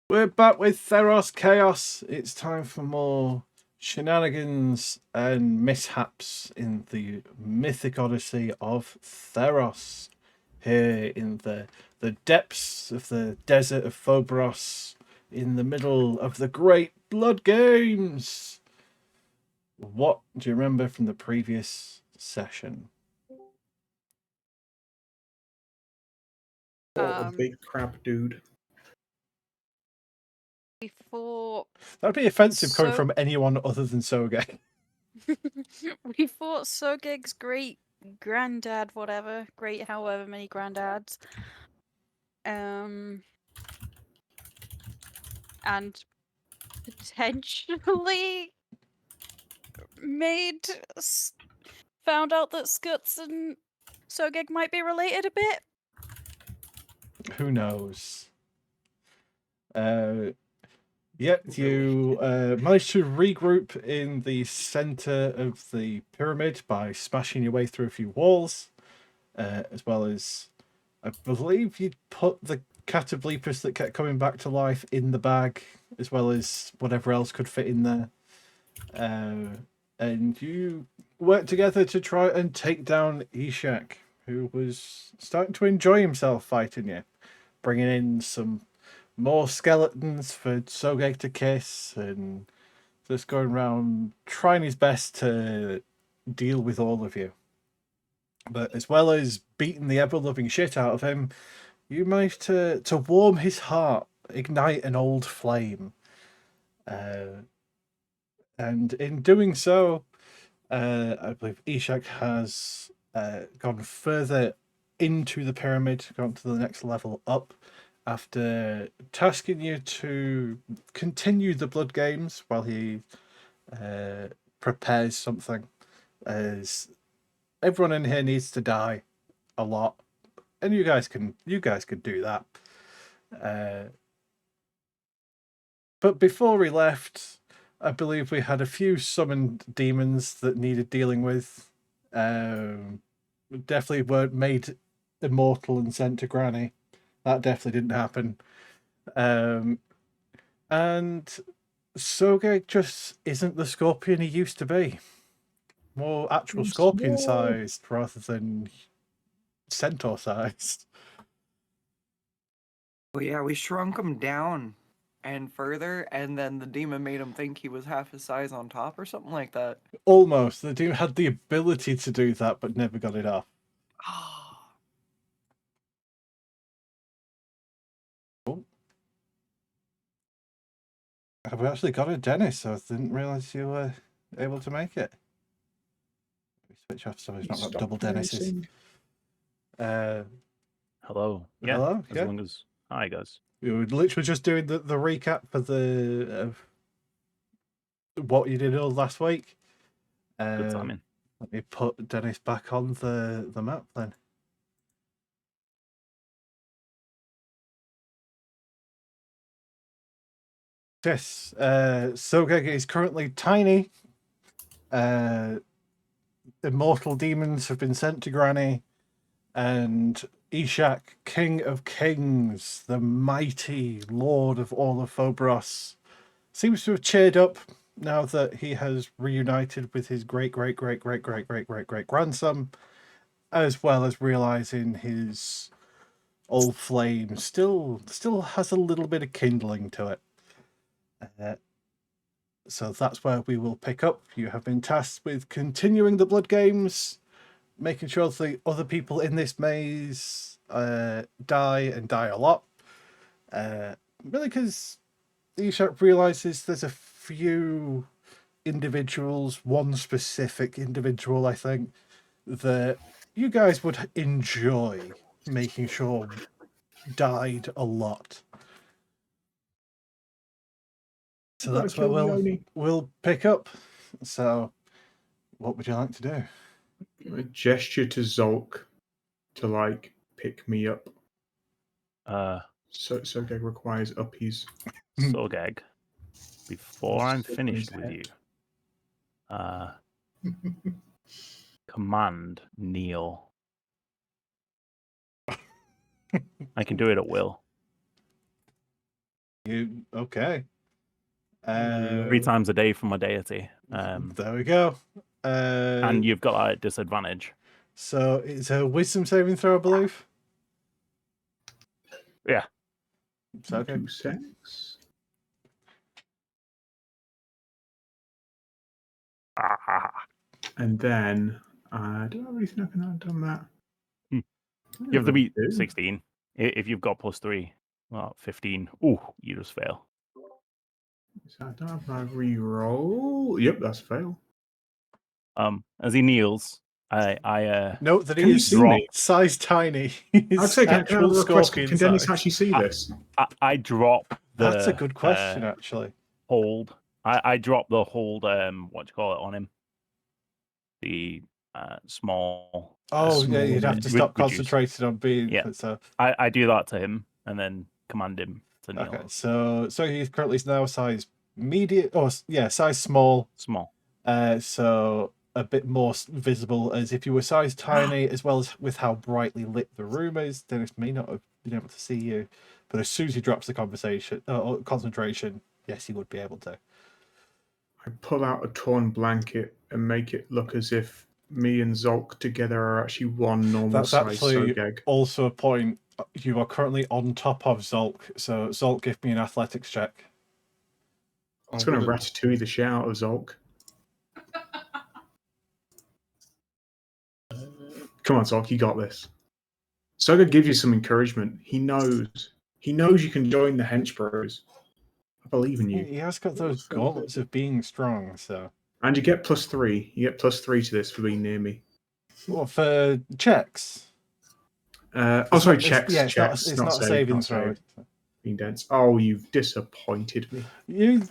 We're back with Theros Chaos. It's time for more shenanigans and mishaps in the mythic odyssey of Theros. Here in the depths of the desert of Phobos, in the middle of the great blood games. What do you remember from the previous session? A big crap dude. We fought. That'd be offensive coming from anyone other than Sogeg. We fought Sogeg's great granddad, whatever, great however many granddads. And potentially found out that Skuttz and Sogeg might be related a bit. Who knows? You managed to regroup in the center of the pyramid by smashing your way through a few walls, as well as, I believe you'd put the catoblepus that kept coming back to life in the bag, as well as whatever else could fit in there. And you worked together to try and take down Ishak, who was starting to enjoy himself fighting you, bringing in some more skeletons for Sogeg to kiss, and just going around trying his best to deal with all of you. But as well as beating the ever-loving shit out of him, you managed to warm his heart, ignite an old flame. And in doing so, I believe Ishak has gone further into the pyramid, gone to the next level up, after tasking you to continue the blood games while he prepares something. As everyone in here needs to die a lot, and you guys can do that. But before we left, I believe we had a few summoned demons that needed dealing with. Definitely weren't made immortal and sent to Granny. That definitely didn't happen. And Sogeg just isn't the scorpion he used to be. More actual scorpion-sized rather than centaur-sized. Well, yeah, we shrunk him down and further, and then the demon made him think he was half his size on top or something like that. Almost. The demon had the ability to do that, but never got it off. Oh. Have we actually got a Dennis? I didn't realise you were able to make it. Switch off so he's not got double Dennises. Hello. Yeah. Hello. As long as hi guys. We were literally just doing the recap for the what you did all last week. Good timing. Let me put Dennis back on the map then. Yes, Sogeg is currently tiny. Immortal demons have been sent to Granny, and Ishak, King of Kings, the mighty Lord of all of Phobos, seems to have cheered up now that he has reunited with his great grandson, as well as realizing his old flame still has a little bit of kindling to it. So that's where we will pick up. You have been tasked with continuing the blood games, making sure the other people in this maze die and die a lot. Really, because Ishak realizes there's a few individuals, one specific individual, I think, that you guys would enjoy making sure died a lot. So that's where we'll pick up. So, what would you like to do? I gesture to Zolk to pick me up. Sogeg requires uppies. Sogeg, before I'm finished with you, command kneel. I can do it at will. You okay? 3 times a day from my deity. There we go. And you've got that disadvantage. So it's a wisdom saving throw, I believe. Yeah. So, okay. 2-6. And then, do I really think I can have done that? You have to beat do. 16. If you've got +3, well, 15. Ooh, you just fail. So I don't have my reroll. Yep, that's a fail. As he kneels, I Note that Can he you is see me? size tiny. I'd He's say, can I actual request, scorpion can Dennis size. actually see this? I drop the. That's a good question, actually. Hold. I drop the hold. What do you call it on him? The small. Oh, yeah, you'd have to stop reduce. concentrating on being. Yeah. So, I do that to him and then command him to kneel. okay, so he's currently now size medium, or yeah, size small. Small. So a bit more visible as if you were size tiny, as well as with how brightly lit the room is. Dennis may not have been able to see you, but as soon as he drops the concentration, yes, he would be able to. I pull out a torn blanket and make it look as if me and Zolk together are actually one normal That's size actually Sogeg. also a point. You are currently on top of Zolk, so Zolk, give me an athletics check. I was going to ratatouille the shit out of Zolk. Come on, Zolk, you got this. Sogeg gives you some encouragement. He knows. He knows you can join the Hench Bros. I believe in you. He has got those gauntlets of being strong, so. And you get +3. You get +3 to this for being near me. What, for checks? Sorry, checks. Yeah, checks. it's not a saving throw. Being dense. Oh, you've disappointed me. You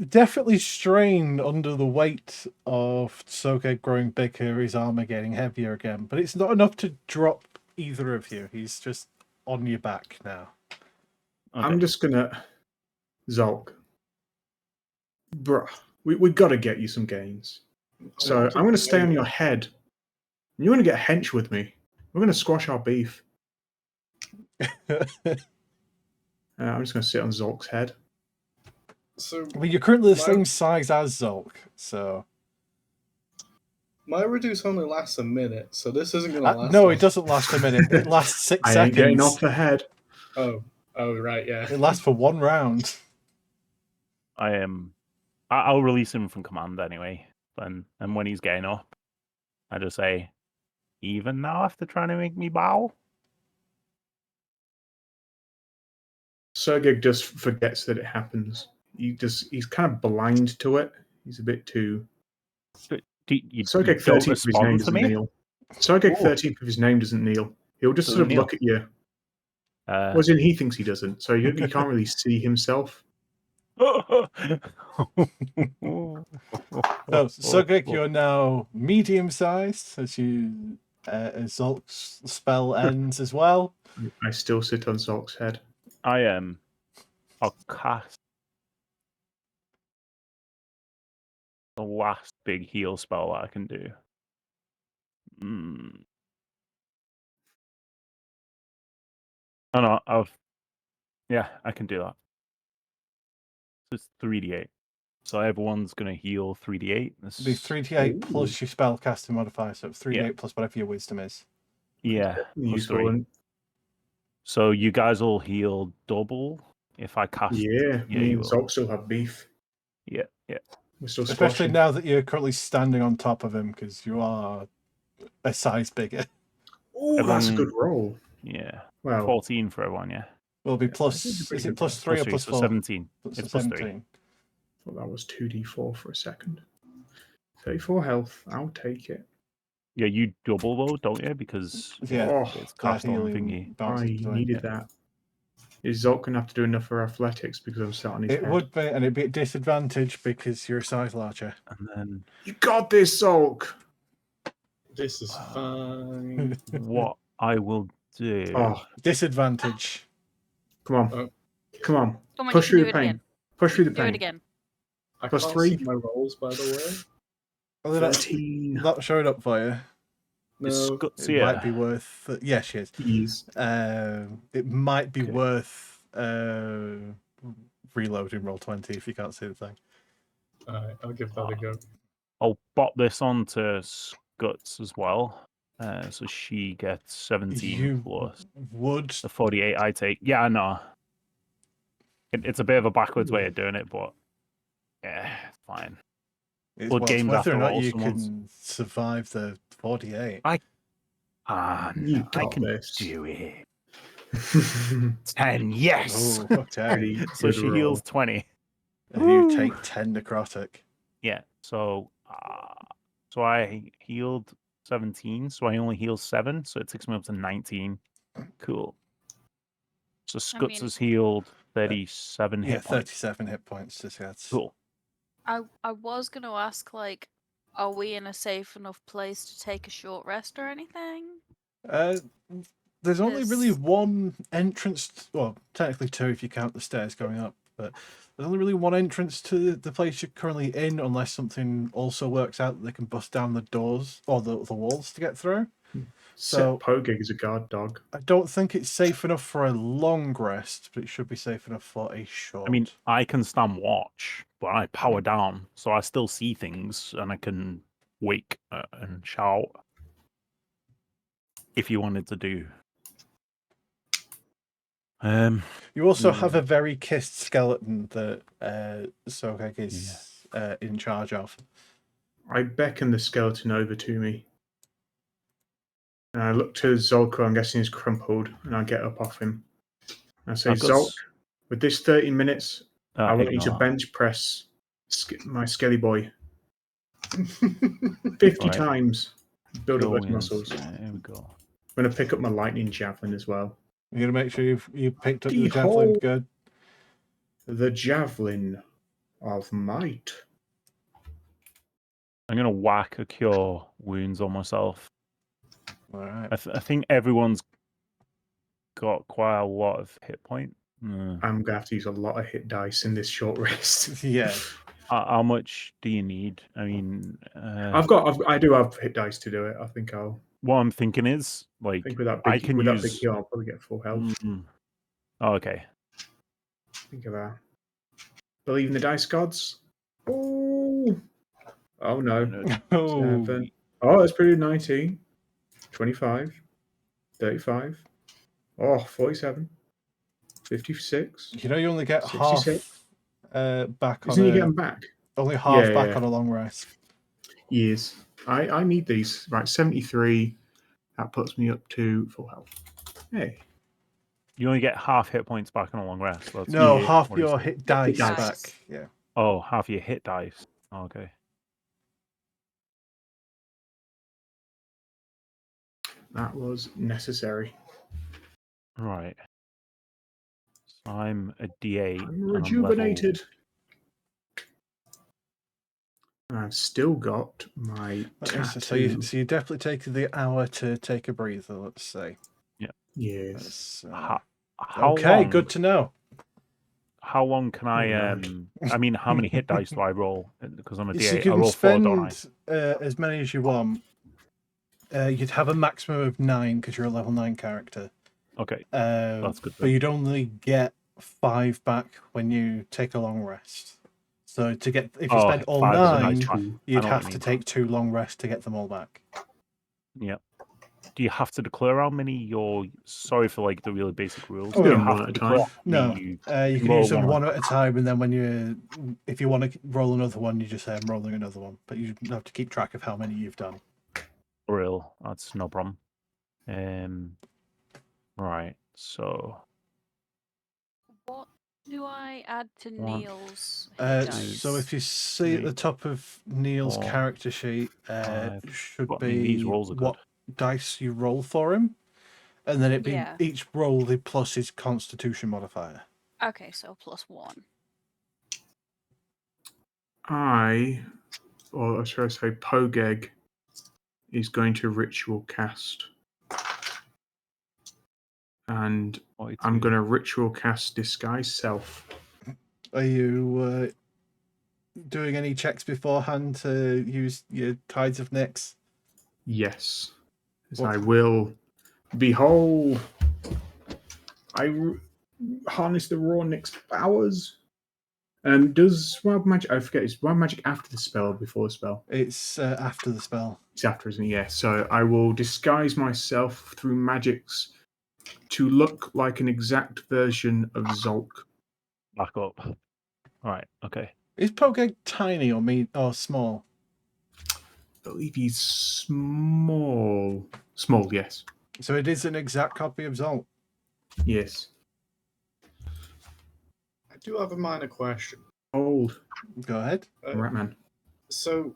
definitely strain under the weight of Sogeg growing bigger, his armor getting heavier again, but it's not enough to drop either of you. He's just on your back now. Okay. I'm just gonna Zolk. Bruh, we gotta get you some gains. So I'm gonna stay on your head. You wanna get hench with me? We're gonna squash our beef. I'm just gonna sit on Zolk's head. So I mean, you're currently the same size as Zolk, so. my reduce only lasts a minute, so this isn't gonna last. No, long. it doesn't last a minute. It lasts 6 I seconds. ain't getting off the head. Oh, right, yeah. It lasts for 1 round. I'll release him from command anyway. And when he's getting up, I just say, even now after trying to make me bow? Sogeg just forgets that it happens. He's kind of blind to it. He's a bit too. Sogeg 13th of his name doesn't kneel. Sogeg 13th of his name doesn't kneel. He'll just sort of look at you. As in, he thinks he doesn't, so you can't really see himself. So, Sogeg, you're now medium-sized as as Zolk's spell ends as well. I still sit on Zolk's head. I'll cast the last big heal spell that I can do. Oh no, I can do that. So it's 3d8. So everyone's gonna heal 3d8. It'll be 3d8 plus your spell casting modifier, so it's 3d8 plus whatever your wisdom is. Yeah, plus 3. Useful. So you guys will heal double if I cast. Yeah, me you and will. Zolk still have beef. Yeah. We're still Especially squashing. now that you're currently standing on top of him because you are a size bigger. Oh, that's a good roll. Yeah. Wow. 14 for everyone, yeah. Will be plus. Is it plus 3 or plus 4? 17. It's It's plus 3. 17. Thought that was 2d4 for a second. 34 health. I'll take it. Yeah, you double though, don't you? Because Yeah, it's cast on thingy. bounces I between. needed that. Is Zolk going to have to do enough for athletics because I'm sat on his head? It would be, and it'd be at disadvantage because you're a size larger. And then You got this, Zolk! This is fine. what I will do. Oh, Disadvantage. come on. Oh. Come on. Come on, Push you through can the do it pain. again. Push through the Do pain. it again. I Plus can't 3. see my rolls, by the way. 13. Not showing up for you. Is No. Skuttz It here? might be worth. Yeah, she is. Jeez. It might be Okay. worth reloading Roll20 if you can't see the thing. Alright, I'll give that a go. I'll bop this on to Skuttz as well. So she gets 17 You plus would. the 48 I take. Yeah, I know. It's a bit of a backwards way of doing it, but yeah, it's fine. It's Blood games whether after or not all, you someone's- can survive the 48. No, You I got can this. do it. 10, yes! Oh, okay. Pretty So good she roll. heals 20. And you take 10 necrotic. Yeah, so I healed 17, so I only heal 7, so it takes me up to 19. Cool. So Skuttz has healed 37 Yeah, hit points. 37 hit points to Skuttz. Cool. I was going to ask, like, are we in a safe enough place to take a short rest or anything? There's only really There's- one entrance, well, technically two if you count the stairs going up, but there's only really one entrance to the place you're currently in, unless something also works out that they can bust down the doors or the walls to get through. So- Set Pogeg as a guard dog. I don't think it's safe enough for a long rest, but it should be safe enough for a short. I mean, I can stand watch, but I power down, so I still see things, and I can wake and shout if you wanted to do. You also have a very kissed skeleton that Sogeg is in charge of. I beckon the skeleton over to me. And I look to Zolk, who I'm guessing is crumpled, and I get up off him. I say, I've got Zolk, with this 30 minutes, I want you to ignore. bench press my skelly boy 50 Right. times. Build up Go those in. muscles. There we go. I'm going to pick up my lightning javelin as well. You're gonna make sure you picked up your javelin Behold. good. The javelin of might. I'm gonna whack a cure wounds on myself. All right. I think everyone's got quite a lot of hit point. I'm going to have to use a lot of hit dice in this short rest. Yeah. How much do you need? I mean, I do have hit dice to do it. I think what I'm thinking is like with that I big, can with use. that big heal, I'll probably get full health. Oh, okay. Think of that. Believe in the dice gods. Oh no. Oh, 7. Oh, that's pretty good. 19, 25, 35. Oh, 47, 56. you know you only get 66. half back on Isn't he a, getting back? only half Yeah, back yeah. on a long rest. Years. I need these. Right, 73. That puts me up to full health. Hey. You only get half hit points back on a long rest. That's No, Yeah. half what he your said. hit dice dice. back. Yeah. Oh, half your hit dice. Oh, okay. That was necessary. Right. So I'm a D8. I'm and rejuvenated. And I've still got my tattoo. So you definitely take the hour to take a breather, let's say. Yes. That's, How okay, long, good to know. How long can I? Lord. I mean, how many hit dice do I roll? Because I'm a So D8. you I can roll 4, don't I? spend as many as you want. You'd have a maximum of 9 because you're a level 9 character. Okay, That's that's good. But you'd only get 5 back when you take a long rest. So to get, if you spend all 5 is a 9, nice try. I you'd know what have you to mean. take 2 long rests to get them all back. Yeah. Do you have to declare how many you're? Sorry for like the really basic rules. Oh, Do you yeah, have one to at a declare time. how many No, you you can roll use them one one at a time, and then if you want to roll another one, you just say I'm rolling another one. But you have to keep track of how many you've done. real. That's no problem. Right. So What do I add to One. Neil's hit dice? So if you see at the top of Neil's 4, character sheet, 5. should Well, I mean, these be rolls are what good. dice you roll for him, and then it'd be Yeah. each roll the plus his Constitution modifier. Okay, so +1. Or should I say, Pogeg is going to ritual cast. And I'm going to ritual cast Disguise Self. Are you doing any checks beforehand to use your Tides of Nyx? Yes. As What- I will. Behold. harness the raw next powers. Does wild magic? I forget. Is wild magic after the spell or before the spell? It's after the spell. It's after, isn't it? Yeah. So I will disguise myself through magics to look like an exact version of Zulk. Back up. All right. Okay. Is Sogeg tiny or small? I believe he's small. Small, yes. So it is an exact copy of Zulk. Yes. I do have a minor question. Old. Go ahead. Right, man. So,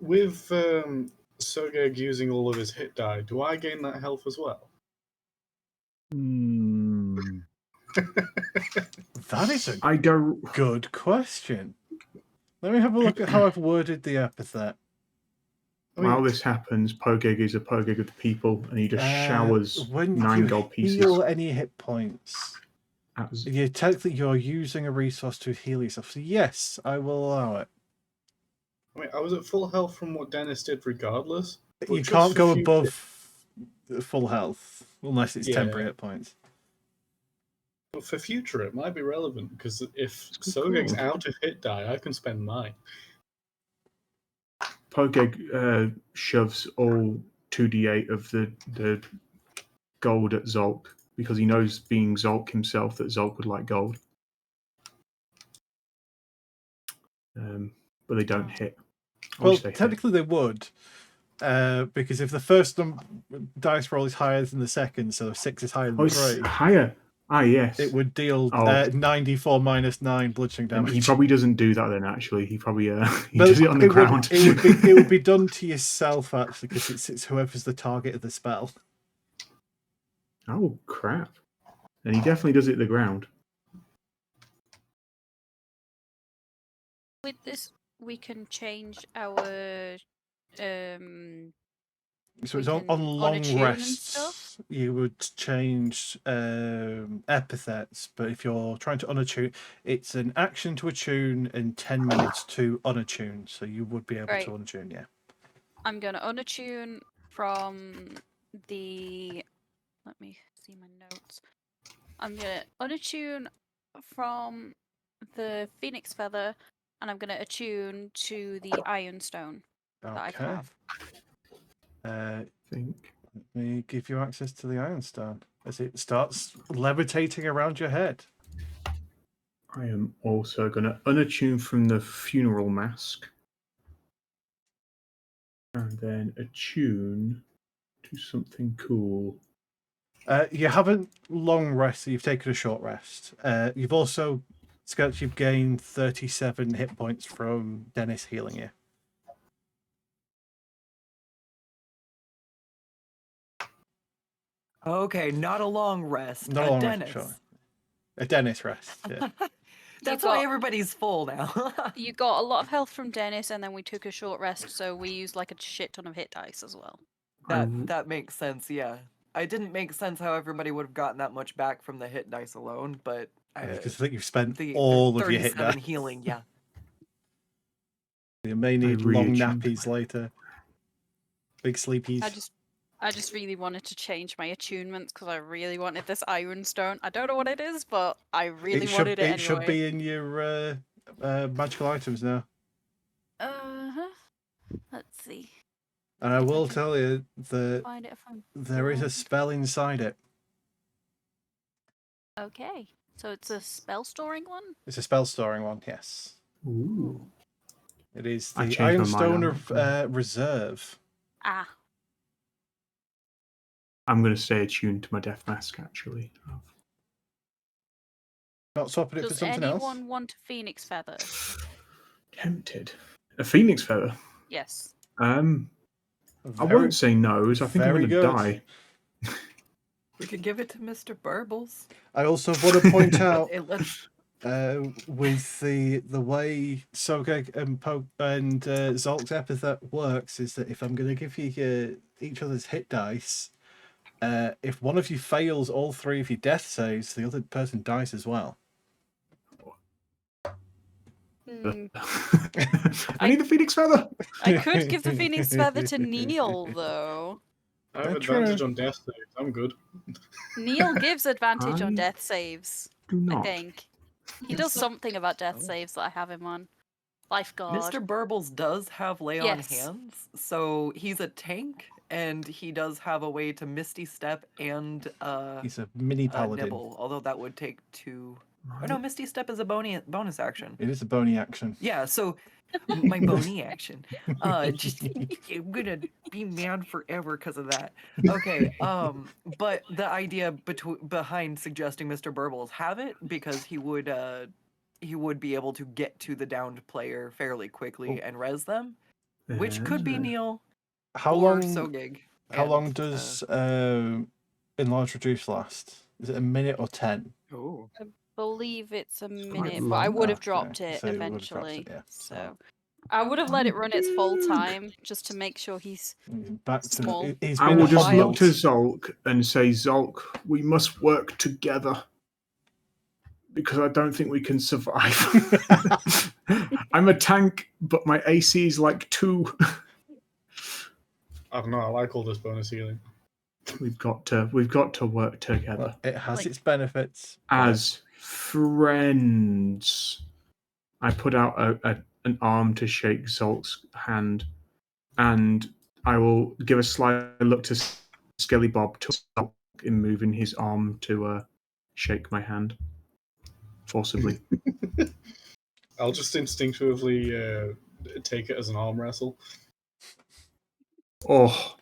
with Sogeg using all of his hit die, do I gain that health as well? That is a I don't. good question. Let me have a look at how I've worded the epithet. While this happens, Sogeg is a Sogeg of the people, and he just showers when 9 you gold pieces. heal any hit points, technically you're using a resource to heal yourself. So yes, I will allow it. I mean, I was at full health from what Dennis did regardless. You can't go above full health unless it's temporary hit points. But for future, it might be relevant, because if Sogeg's out of hit die, I can spend mine. Sogeg shoves all 2d8 of the gold at Zulk, because he knows, being Zulk himself, that Zulk would like gold. But they don't hit. Well, technically they would, because if the first dice roll is higher than the second, so 6 is higher than 3. Higher. Ah, yes. It would deal 94 minus 9 bludgeoning damage. He probably doesn't do that then, actually. He probably he does it on the ground. It would be done to yourself, actually, because it's whoever's the target of the spell. Oh, crap. And he definitely does it at the ground. With this, we can change our So it's on long rests, you would change epithets, but if you're trying to unattune, it's an action to attune and 10 minutes to unattune, so you would be able to unattune, yeah. I'm going to unattune from the... Let me see my notes. I'm going to unattune from the Phoenix Feather, and I'm going to attune to the Iron Stone that I can have. Let me give you access to the Iron Stone as it starts levitating around your head. I am also going to unattune from the Funeral Mask and then attune to something cool. You haven't long rested, you've taken a short rest. You've also, Skuttz, you've gained 37 hit points from Dennis healing you. Okay, not a long rest. Not a long Dennis. rest, sure. A Dennis rest, yeah. That's why everybody's full now. You got a lot of health from Dennis, and then we took a short rest, so we used like a shit ton of hit dice as well. That makes sense, yeah. It didn't make sense how everybody would have gotten that much back from the hit dice alone, but... Because I think you've spent all of your hit dice. Healing, yeah. You may need long nappies later. Big sleepies. I just really wanted to change my attunements because I really wanted this Iron Stone. I don't know what it is, but I really wanted it anyway. It should be in your magical items now. Let's see. And I will tell you that there is a spell inside it. Okay. So it's a spell storing one? It's a spell storing one, yes. Ooh. It is the Iron Stone of Reserve. Ah. I'm going to stay attuned to my Death Mask, actually. Not swapping it for something else? Does anyone want a Phoenix Feather? Tempted. A Phoenix Feather? Yes. I won't say no, as I think I'm going to die. We could give it to Mr. Burbles. I also want to point out, with the way Sogeg and Zulk's epithet works, is that if I'm going to give you each other's hit dice, if one of you fails all 3 of your death saves, the other person dies as well. I need the Phoenix Feather. I could give the Phoenix Feather to Neil, though. I have advantage on death saves. I'm good. Neil gives advantage on death saves. do not. I think. He does something about death saves that I have him on. Lifeguard. Mr. Burbles does have lay on Yes. hands, so he's a tank, and he does have a way to Misty Step and He's a mini paladin. Nibble, although that would take 2. Oh no, Misty Step is a bonus action. It is a bony action. Yeah, so my bony action. Just I'm gonna be mad forever because of that. Okay, but the idea behind suggesting Mr. Burbles have it because he would be able to get to the downed player fairly quickly and res them, which could be Neil How or long? Sogeg. How long does enlarge reduce last? Is it a minute or 10? Oh. I believe it's a quite minute, but I long. would have Okay, dropped it so you would have dropped eventually. it, yeah. So I would have let it run its full time just to make sure he's Back to small. he's I been will a just while. look to Zolk and say, Zolk, we must work together. Because I don't think we can survive. I'm a tank, but my AC is like 2. I don't know. I like all this bonus healing. We've got to work together Well, it has Like- its benefits. as friends. I put out an arm to shake Zolk's hand, and I will give a sly look to Skelly Bob to Zolk in moving his arm to shake my hand forcibly. I'll just instinctively take it as an arm wrestle. Oh,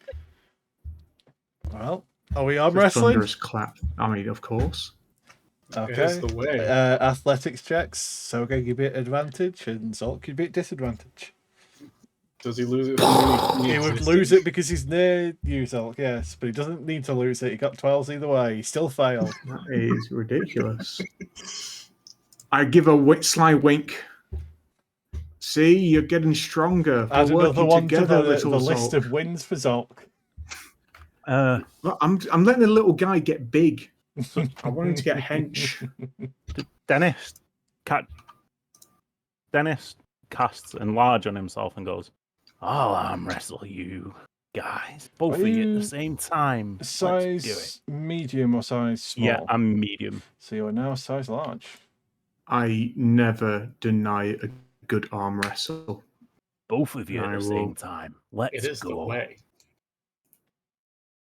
Well, are we arm the wrestling? thunderous clap. I mean, of course. Okay. Here's the way. Athletics checks. Sogeg you beat advantage, and Zolk you beat disadvantage. Does he lose it? He would lose it because he's near you, Zolk. Yes, but he doesn't need to lose it. He got 12s either way. He still failed. That is ridiculous. I give a sly wink. See, you're getting stronger. We're Add another working one to together, the little list Zolk. of wins for Zolk. Look, I'm letting the little guy get big. I want him to get hench. Dennis casts enlarge on himself and goes, I'll arm wrestle you guys. Both Are of you at you the same time. Let's do it. Size medium or size small? Yeah, I'm medium. So you are now size large. I never deny a good arm wrestle. Both of you I at the will- same time. Let's It is go. the way.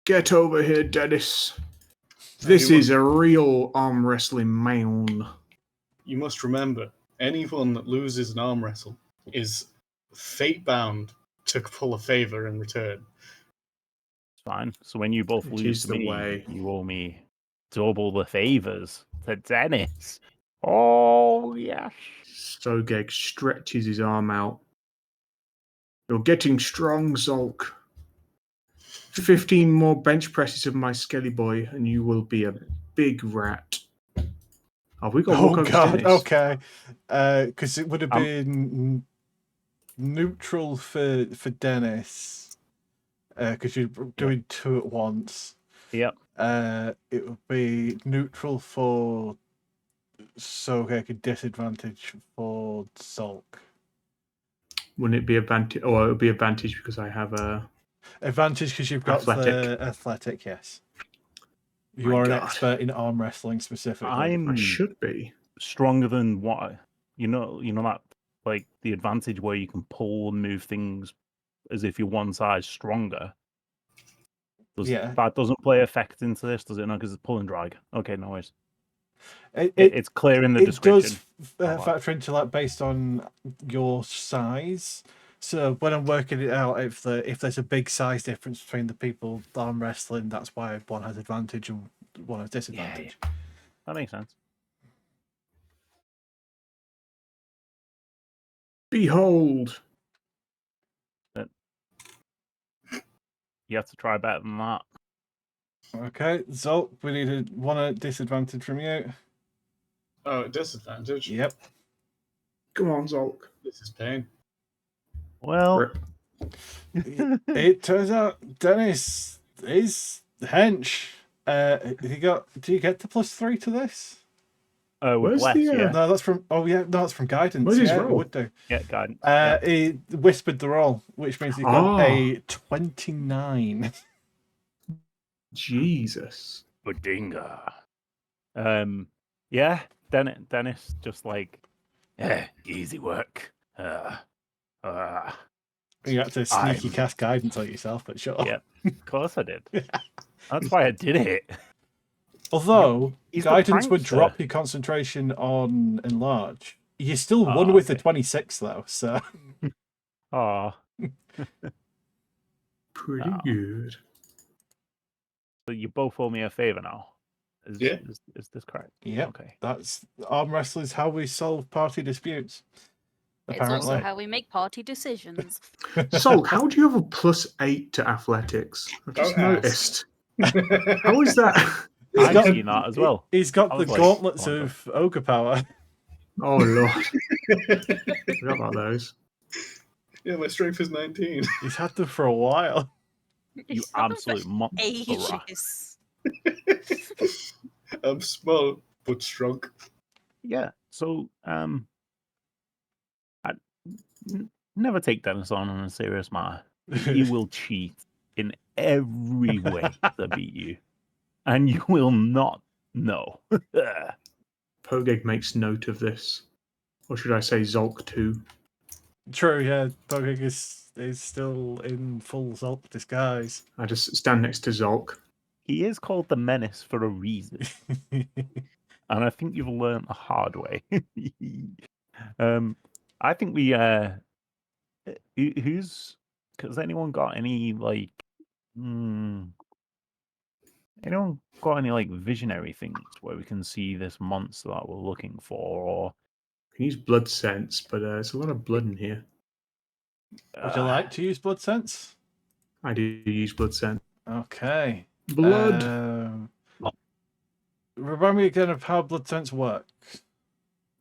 Get over here, Dennis. This You is a real arm wrestling man. You must remember, anyone that loses an arm wrestle is fate bound to pull a favor in return. It's fine. So when you both It lose is to the me, way. you owe me double the favors to Dennis. Oh, yes. Sogeg stretches his arm out. You're getting strong, Zolk. 15 more bench presses of my Skelly Boy, and you will be a big rat. Oh, we got to walk Oh over to god, Dennis. okay. Because it would have been neutral for Dennis. Because you're doing 2 at once. Yep. It would be neutral for Sogeg, a disadvantage for Zolk. Wouldn't it be advantage? Oh, it would be advantage because I have a. Advantage because you've got Athletic. the athletic, yes. You My are an God. expert in arm wrestling specifically. I should be. Stronger than what you know that like the advantage where you can pull and move things as if you're one size stronger. Yeah. That doesn't play effect into this, does it? No, because it's pull and drag. Okay, no worries. It's clear in the it description. does factor into like based on your size. So when I'm working it out, if there's a big size difference between the people arm wrestling, that's why one has advantage and one has disadvantage. That makes sense. Behold. You have to try better than that. Okay, Zolk, we need one disadvantage from you. Oh, disadvantage? Yep. Come on, Zolk. This is pain. Well, Rip. It turns out Dennis is hench. Do you get the +3 to this? Where's less, the, yeah. No, that's from. Oh yeah, no, that's from guidance. Where's his yeah, it roll? would do. Yeah, guidance. He whispered the roll, which means he got Ah. a 29. Jesus. Badinga. Yeah, Dennis just like, yeah, easy work. You had to sneaky cast guidance on yourself, but sure. Yeah, of course I did. That's why I did it. Although He's the guidance would prankster. drop your concentration on enlarge. You still won with the 26 though, so. Oh, Pretty good. so you both owe me a favor now. Yeah. Is this correct? Yeah. Okay. That's arm wrestlers how we solve party disputes. It's Apparently. also how we make party decisions. So, how do you have a +8 to athletics? I've just Don't ask. noticed. How is that? I've got- seen that as well. He's got I the was like, gauntlets oh my of ogre power. Oh, Lord. Forgot about those. Yeah, my strength is 19. He's had them for a while. You He's had them for absolute monster. ages. I'm small but strong. Yeah. So, never take Dennis on a serious matter. He will cheat in every way to beat you, and you will not know. Pogeg makes note of this. Or should I say Zolk too? True, yeah. Bogig is still in full Zolk disguise. I just stand next to Zolk. He is called the Menace for a reason, and I think you've learned the hard way. I think we who's has anyone got any like anyone got any like visionary things where we can see this monster that we're looking for, or I can use blood sense, but there's a lot of blood in here. Would you like to use blood sense? I do use blood sense. Okay. Blood. Remind me again of how blood sense works.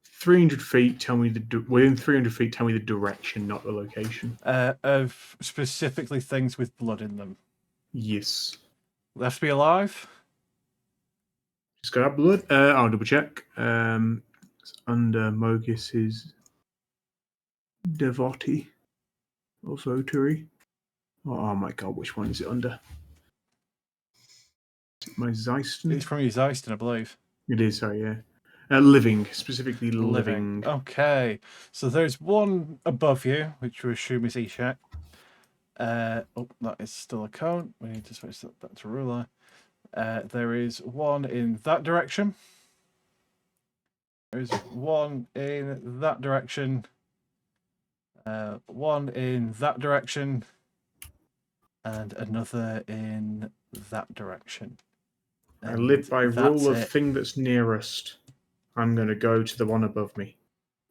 300 feet. Tell me within 300 feet. Tell me the direction, not the location. Of specifically things with blood in them. Yes. They have to be alive. Just got blood. I'll double check. It's under Mogus's Devotee or Votary. Oh my god, which one is it under? Is it my Zeiston? It's from your Zeiston, I believe. It is, sorry, yeah. Living, specifically living. Okay, so there's one above you, which we assume is Eshak. That is still a cone. We need to switch that back to ruler. There is one in that direction. There's one in that direction. One in that direction. And another in that direction. I live by And rule that's of it. thing that's nearest. I'm going to go to the one above me.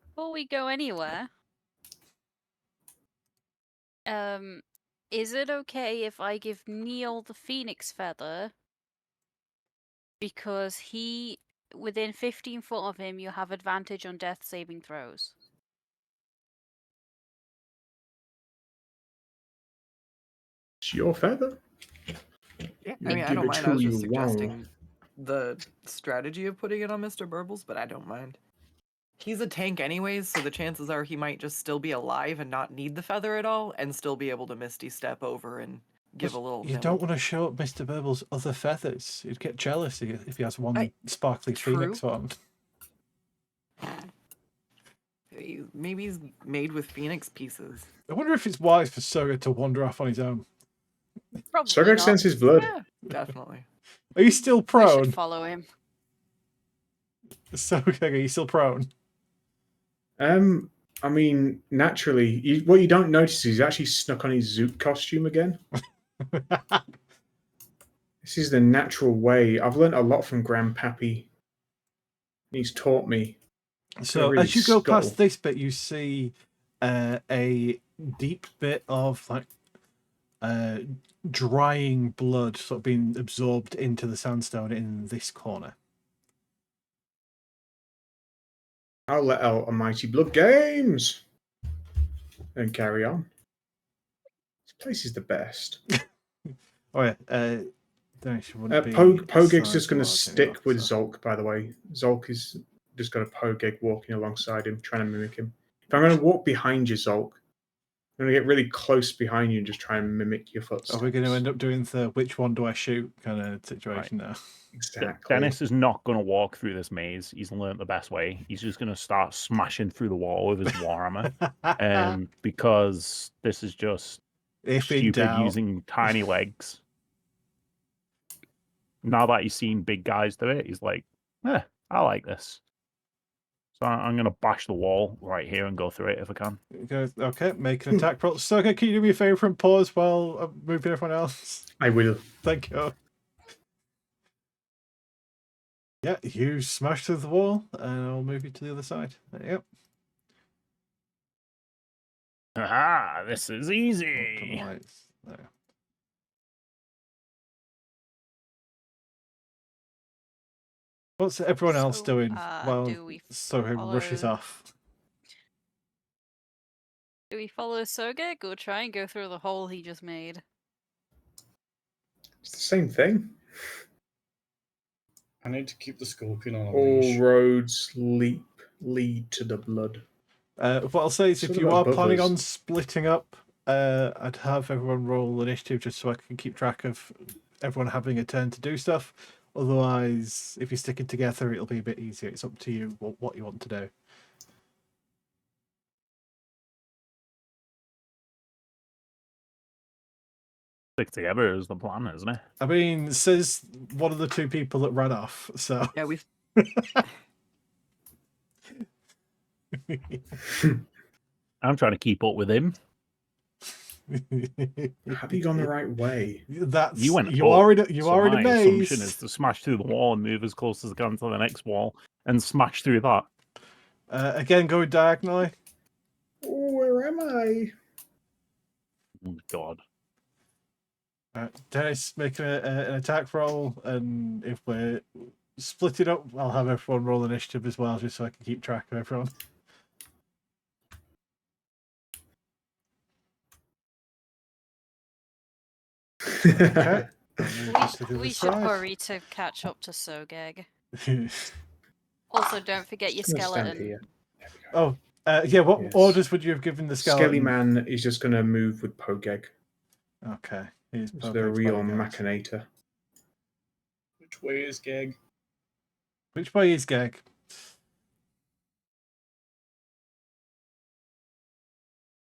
Before we go anywhere, is it okay if I give Neil the Phoenix Feather? Because within 15 foot of him, you have advantage on death saving throws. It's your feather. Yeah, I mean, I don't mind. I was just suggesting the strategy of putting it on Mr. Burbles, but I don't mind. He's a tank anyways, so the chances are he might just still be alive and not need the feather at all, and still be able to Misty Step over and give a little You nibble. don't want to show up Mr. Burbles' other feathers. He'd get jealous if he has one sparkly phoenix one. Maybe he's made with phoenix pieces. I wonder if it's wise for Sogeg to wander off on his own. Probably Sogeg not. senses blood. Yeah, definitely. Are you still We prone? should follow him. Sogeg, are you still prone? I mean, naturally, what you don't notice is he's actually snuck on his Zoot costume again. This is the natural way. I've learned a lot from Grandpappy. He's taught me. So really as you go scuttle. past this bit, you see a deep bit of like drying blood sort of being absorbed into the sandstone in this corner. I'll let out a mighty blood games and carry on. This place is the best. Oh yeah, Pogeg's just going to stick with Zolk, by the way. Zolk is just got a Pogeg walking alongside him, trying to mimic him. If I'm going to walk behind you, Zolk, I'm going to get really close behind you and just try and mimic your footsteps. Are we going to end up doing the which one do I shoot kind of situation now? Exactly. Dennis is not going to walk through this maze. He's learned the best way. He's just going to start smashing through the wall with his warhammer. Because this is just stupid using tiny legs. Now that he's seen big guys do it, he's like, I like this. So I'm going to bash the wall right here and go through it if I can. Okay, make an attack roll. So, can you do me a favour and pause while I'm moving everyone else? I will. Thank you. Yeah, you smash through the wall, and I'll move you to the other side. There you go. Aha, this is easy. There. What's everyone else doing while Sogeg rushes off? Do we follow Sogeg or try and go through the hole he just made? It's the same thing. I need to keep the scorpion on a All leash. roads lead to the blood. What I'll say is, if you are planning on splitting up, I'd have everyone roll initiative just so I can keep track of everyone having a turn to do stuff. Otherwise, if you're sticking together, it'll be a bit easier. It's up to you what you want to do. Stick together is the plan, isn't it? I mean, it says one of the two people that ran off, so... Yeah, we've... I'm trying to keep up with him. Have you gone the right way? You went you are in a my maze. assumption is to smash through the wall and move as close as I can to the next wall and smash through that. Again, going diagonally. Oh, where am I? Oh, God. Dennis, make an attack roll, and if we're split it up, I'll have everyone roll initiative as well, just so I can keep track of everyone. Okay. We should hurry to catch up to Sogeg. Also, don't forget your skeleton. Oh, yeah. What orders would you have given the skeleton? Skelly Man is just going to move with Pogeg. Okay. It's the real machinator. Which way is Geg? Which way is Geg?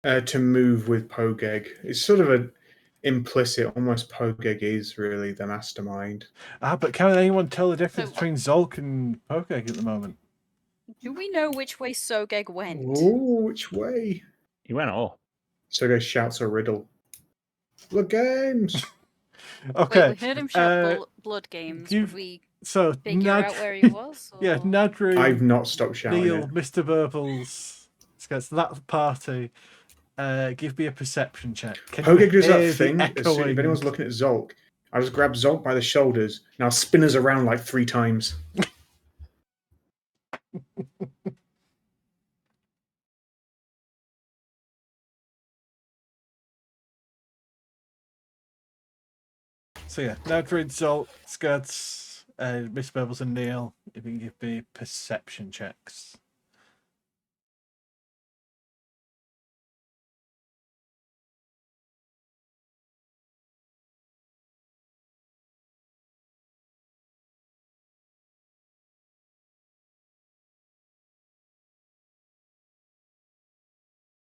To move with Pogeg. It's sort of an implicit, almost Pogeg is really the mastermind. But can anyone tell the difference between Zolk and Pogeg at the moment? Do we know which way Sogeg went? Oh, which way? He went off. Sogeg shouts a riddle. Blood games! Okay. Wait, we heard him shout blood games. Did we figure out where he was? Or... Yeah, Nadri. I've not stopped shouting Neil, it. Mr. Burbles. It's that party. Give me a perception check. Pogeg does that thing. As soon as anyone's looking at Zolk, I just grab Zolk by the shoulders and I'll spin us around like 3 times. So yeah, Nadrid, Zolk, Skuttz, Miss Burbles and Neil, if you can give me perception checks.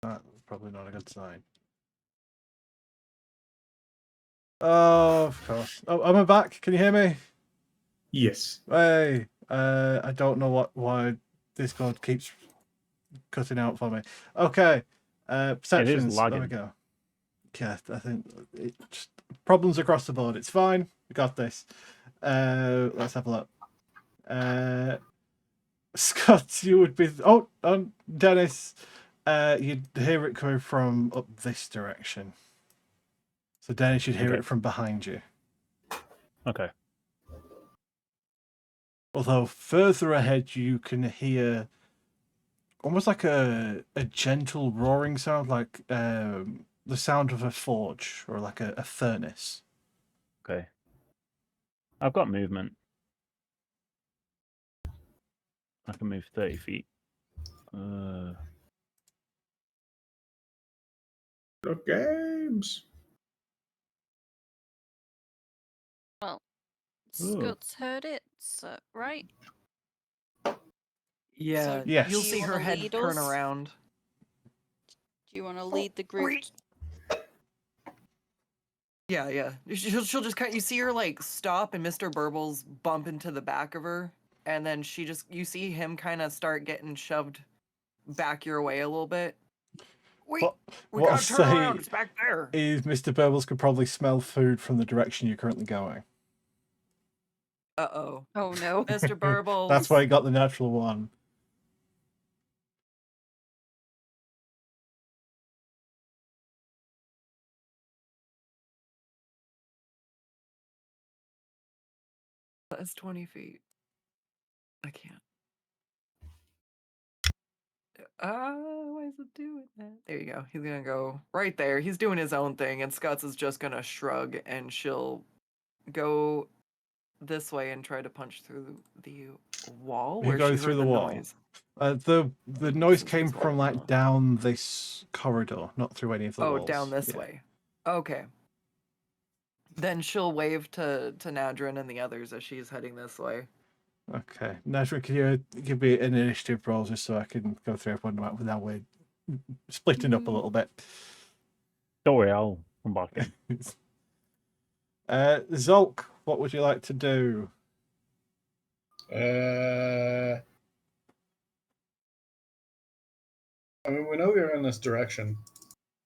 That's probably not a good sign. Oh, of course. Oh, am I back? Can you hear me? Yes. Hey, I don't know why Discord keeps cutting out for me. Okay, perceptions. It is lagging. There we go. Yeah, I think just problems across the board. It's fine. We got this. Let's have a look. Scott, you would be. Oh, Dennis. You'd hear it coming from up this direction. So Dennis, you'd hear it from behind you. Okay. Although further ahead, you can hear almost like a gentle roaring sound, like the sound of a forge or like a furnace. Okay. I've got movement. I can move 30 feet. Blood games. Well, Skuttz heard it, so, right? Yeah, Yes. you'll Do you see her wanna head lead turn us? around. Do you want to lead the group? Yeah. She'll just kind of, you see her like stop and Mr. Burbles bump into the back of her, and then you see him kind of start getting shoved back your way a little bit. Wait, we what I'll gotta turn around. say It's back there. is Mr. Burbles could probably smell food from the direction you're currently going. Uh-oh. Oh no. Mr. Burbles. That's why he got the natural one. That's 20 feet. I can't. Why is it doing that? There you go. He's gonna go right there. He's doing his own thing, and Skuttz is just gonna shrug, and she'll go this way and try to punch through the wall. You're Where going she through heard the wall. noise. The noise Since came he's from right like now. down this corridor, not through any of the walls. Oh, down this Yeah. way. Okay. Then she'll wave to Nadrin and the others as she's heading this way. Okay. Najra, can you give me an initiative roll just so I can go through everyone without we're splitting up a little bit? Don't worry, I'll come back in. Zolk, what would you like to do? I mean, we know we're in this direction,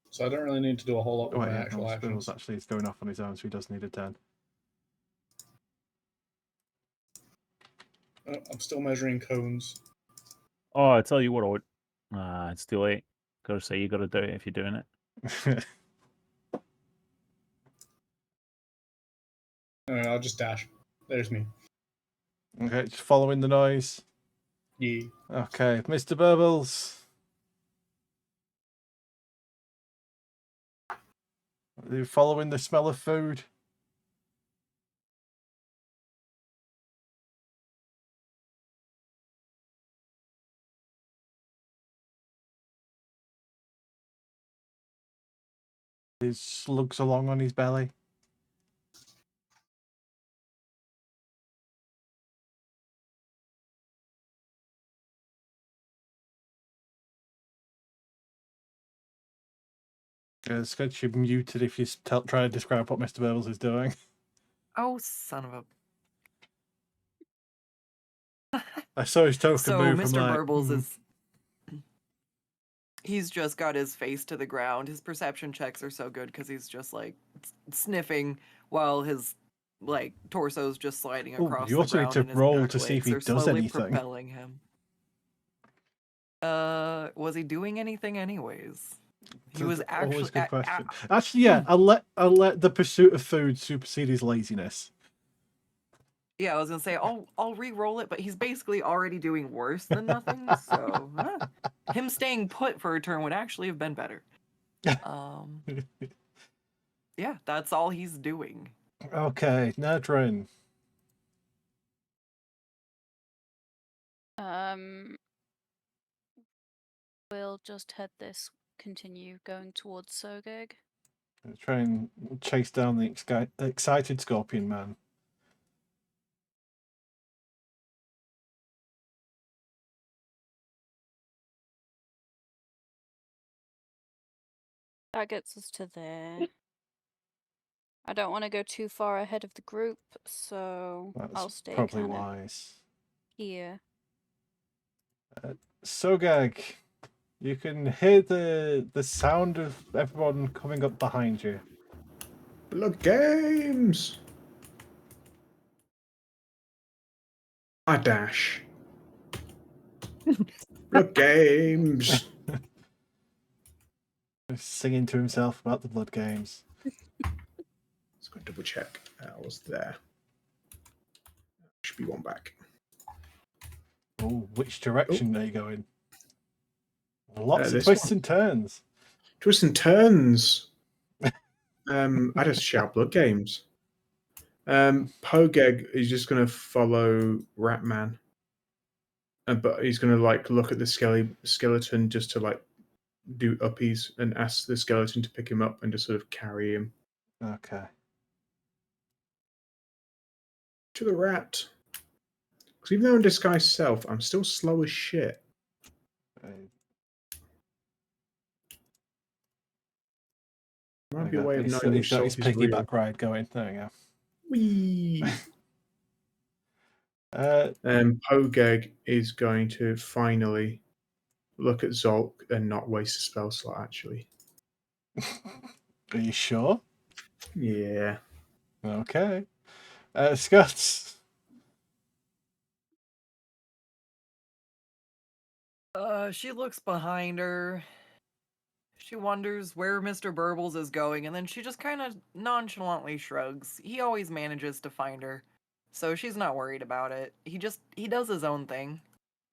so I don't really need to do a whole lot with my actual actions. Actually, he's going off on his own, so he does need a 10. I'm still measuring cones. Oh, I tell you what, I would. It's too late. Gotta say, you gotta do it if you're doing it. I'll just dash. There's me. Okay, just following the noise. Yeah. Okay, Mr. Burbles. Are you following the smell of food? His slugs along on his belly. It's good you're muted if you try to describe what Mr. Burbles is doing. Oh, son of a... I saw his token So move. Mr. I'm like, Burbles is... He's just got his face to the ground. His perception checks are so good because he's just like sniffing while his like torso's just sliding across you the also need ground. to And his roll back to see if legs he are does slowly anything. propelling him. Was he doing anything anyways? He was actually always a good question. Actually, yeah, I'll let the pursuit of food supersede his laziness. Yeah, I was gonna say I'll re-roll it, but he's basically already doing worse than nothing. So him staying put for a turn would actually have been better. Yeah, that's all he's doing. Okay, Nadrin. We'll just continue going towards Sogeg. Try and chase down the excited Scorpion Man. That gets us to there. I don't want to go too far ahead of the group, so I'll stay probably kind of wise. here. Sogeg, you can hear the sound of everyone coming up behind you. Blood games. I dash. Blood games. Singing to himself about the blood games. Let's go double check. I was there. Should be one back. Oh, which direction are you going? Lots of twists one. and turns. Twists and turns. I just shout blood games. Pogeg is just going to follow Ratman. But he's going to like look at the skeleton just to like do uppies and ask the skeleton to pick him up and just sort of carry him Okay. to the rat. Because even though I'm disguised self, I'm still slow as shit. Uh, Might be a way of he's knowing which got self his is real. piggyback ride going. There we go. Whee! Uh, Sogeg is going to finally look at Zolk and not waste a spell slot, actually. Are you sure? Yeah. Okay. Skuttz. She looks behind her. She wonders where Mr. Burbles is going, and then she just kind of nonchalantly shrugs. He always manages to find her, so she's not worried about it. He does his own thing.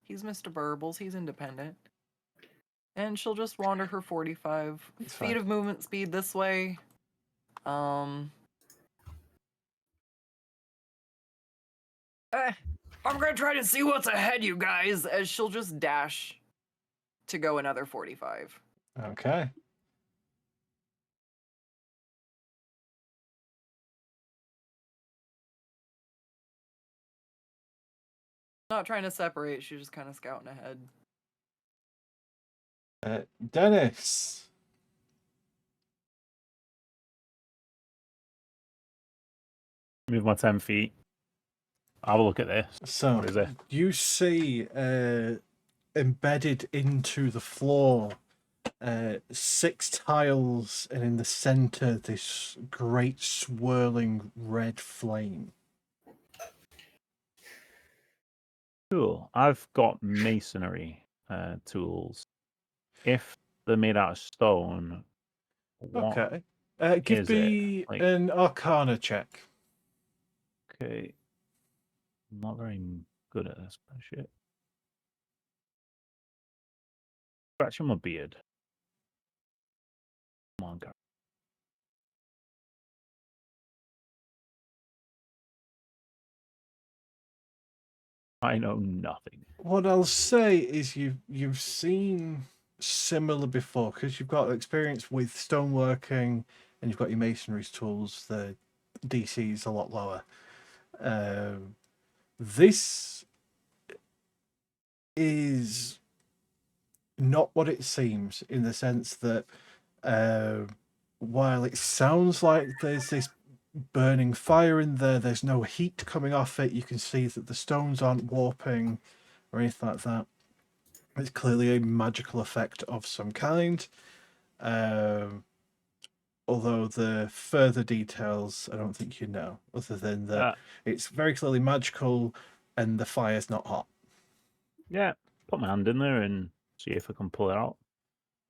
He's Mr. Burbles, he's independent. And she'll just wander her 45 It's feet fine. of movement speed this way. I'm gonna try to see what's ahead, you guys, as she'll just dash to go another 45. Okay. Not trying to separate, she's just kind of scouting ahead. Dennis. Move my 10 feet. Have a look at this. So, What is it? you see embedded into the floor 6 tiles, and in the center, this great swirling red flame. Cool. I've got masonry tools. If they're made out of stone, what Okay. Give is me it? Like, an Arcana check. okay. I'm not very good at this kind of shit. Scratching my beard. Come on, Gary. I know nothing. What I'll say is you've seen similar before, because you've got experience with stoneworking and you've got your masonry tools. The DC is a lot lower. This is not what it seems, in the sense that while it sounds like there's this burning fire in there, there's no heat coming off it. You can see that the stones aren't warping or anything like that. It's clearly a magical effect of some kind. Although the further details, I don't think you know, other than that it's very clearly magical and the fire's not hot. Yeah, put my hand in there and see if I can pull it out.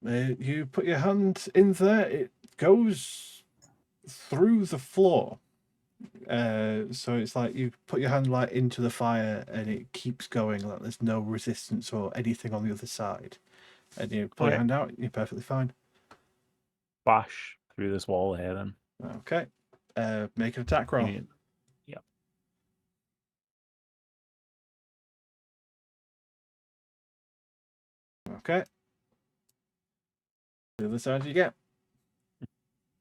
You put your hand in there, it goes through the floor. So it's like you put your hand like into the fire and it keeps going, like there's no resistance or anything on the other side. And you pull your hand out, you're perfectly fine. Bash through this wall here then. Okay. Make an attack roll. Yep. Okay. The other side you get.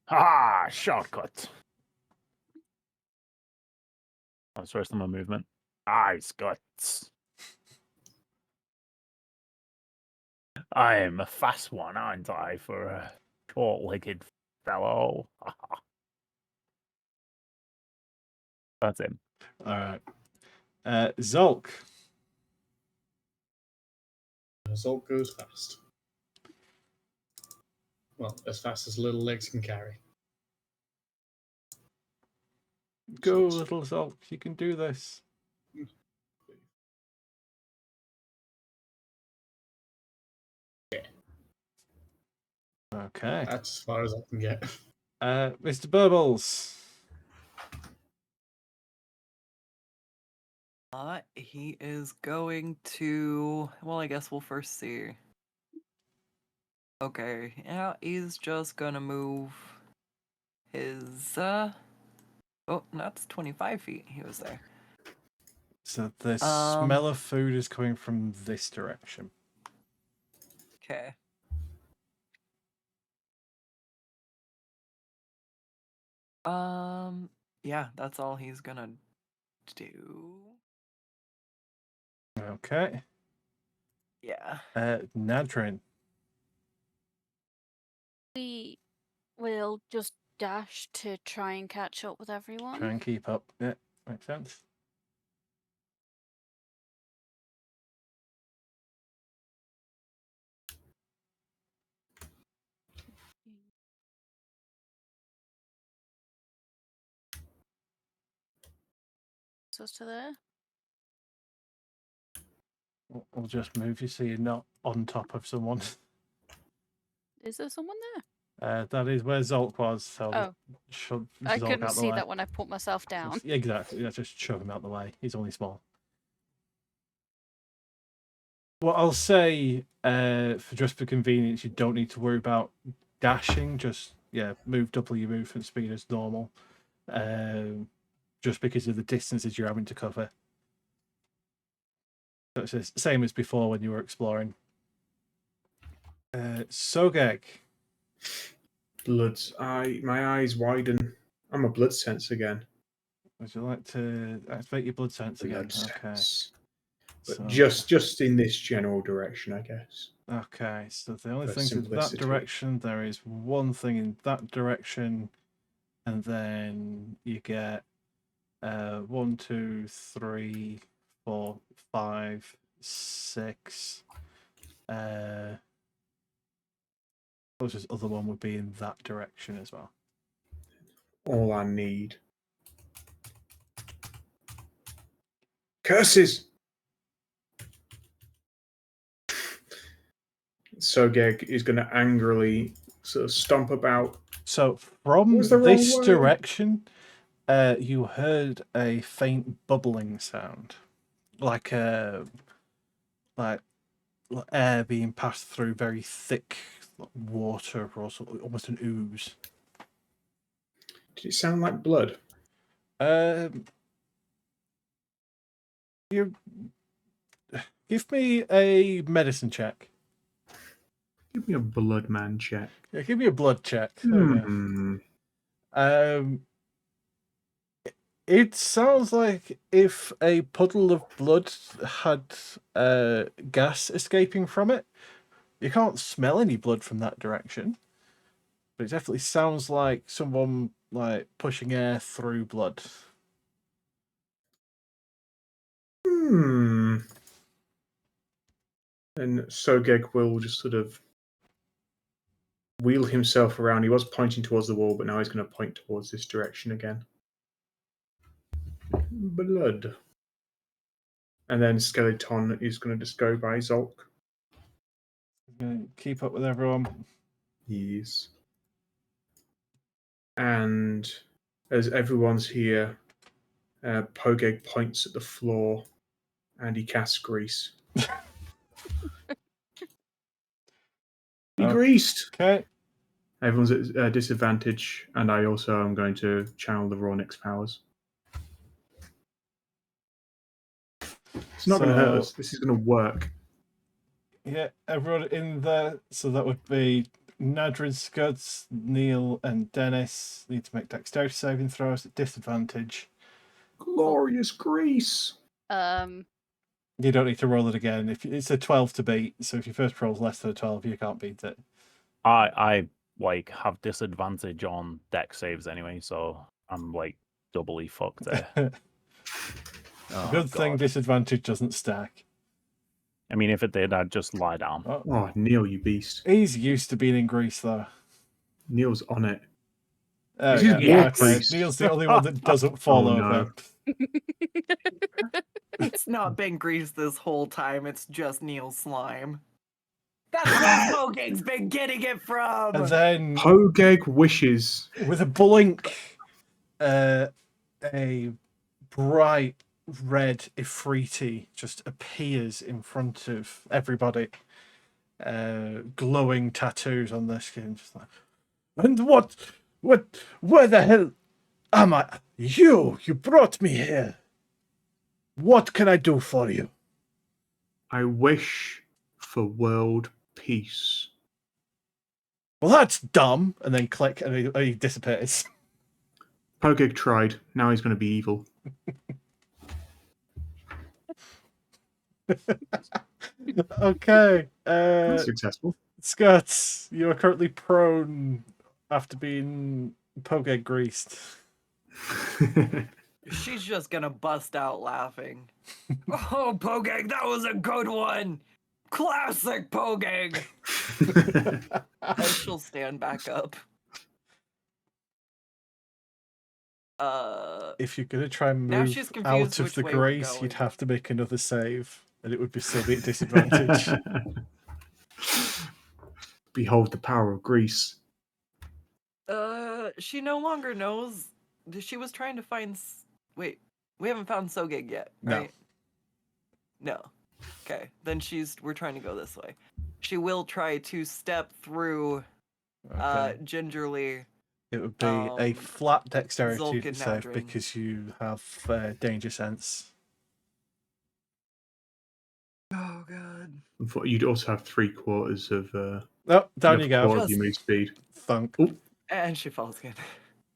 Ah, shortcut. That's the rest of my movement. Skuttz. I am a fast one, aren't I, for a short-legged fellow? That's him. All right. Zolk. Zolk goes fast. Well, as fast as little legs can carry. Go, little Zolk. You can do this. Yeah. Okay. That's as far as I can get. Mr. Burbles. He is going to... Well, I guess we'll first see. Okay, yeah, he's just gonna move his... Oh, that's 25 feet. He was there. So the smell of food is coming from this direction. Okay. Yeah, that's all he's gonna do. Okay. Yeah. Nadrin. We will just dash to try and catch up with everyone. Try and keep up. Yeah, makes sense. So to there. We'll just move you so you're not on top of someone. Is there someone there? That is where Zolk was. So Oh. shove I Zolk couldn't out the see way. that when I put myself down. Exactly. Yeah, just shove him out the way. He's only small. Well, I'll say, for convenience, you don't need to worry about dashing. Just move double your movement speed as normal. Just because of the distances you're having to cover. So it's the same as before when you were exploring. Sogeg. Bloods. My eyes widen. I'm a blood sense again. Would you like to activate your blood sense again? Blood sense. But So, just in this general direction, I guess. Okay, so the only For things in that simplicity. direction, there is one thing in that direction, and then you get 1, 2, 3, 4, 5, 6. Closest other one would be in that direction as well. All I need. Curses! Sogeg is going to angrily sort of stomp about. So from Was the wrong this way? direction, you heard a faint bubbling sound, like air being passed through very thick water, or almost an ooze. Did it sound like blood? You give me a medicine check. Give me a blood man check. Yeah, give me a blood check. There we go. It sounds like if a puddle of blood had gas escaping from it. You can't smell any blood from that direction, but it definitely sounds like someone pushing air through blood. And Sogeg will just sort of wheel himself around. He was pointing towards the wall, but now he's going to point towards this direction again. Blood. And then Skeleton is going to just go by Zolk. Gonna keep up with everyone. Yes. And as everyone's here, Pogeg points at the floor and he casts grease. Be greased! Okay. Everyone's at a disadvantage, and I also am going to channel the Ronix powers. It's not going to hurt us. This is going to work. Yeah, everyone in there. So that would be Nadrin, Skuttz, Neil, and Dennis need to make dexterity saving throws at disadvantage. Glorious grease! You don't need to roll it again. If it's a 12 to beat, so if your first roll is less than a 12, you can't beat it. I have disadvantage on dex saves anyway, so I'm doubly fucked there. Good thing disadvantage doesn't stack. I mean, if it did, I'd just lie down. Oh, Neil, you beast. He's used to being in Greece, though. Neil's on it. Neil's the only one that doesn't fall over. No. It's not been grease this whole time. It's just Neil slime. That's where Sogeg's been getting it from. And then Pogeg wishes. with a blink, a bright red Ifriti just appears in front of everybody. Glowing tattoos on their skin. Just like, and where the hell am I? You brought me here. What can I do for you? I wish for world peace. Well, that's dumb. And then click, and he disappears. Pogeg tried. Now he's going to be evil. Okay. Successful. Skuttz, you are currently prone after being Pogeg greased. She's just gonna bust out laughing. Oh, Pogeg, that was a good one! Classic Pogeg! As she'll stand back up. If you're going to try and Now move she's confused out of which the way we're grace, you'd going. have to make another save, and it would be still be at disadvantage. Behold the power of Greece. She no longer knows. She was trying to find. Wait, we haven't found Sogeg yet, right? No. Okay, then we're trying to go this way. She will try to step through, gingerly. It would be a flat dexterity Zulk and save Nadrin. because you have danger sense. Oh god. You'd also have 3/4 of. Oh, down you go. Quarter of your move speed. Thunk. Ooh. And she falls again.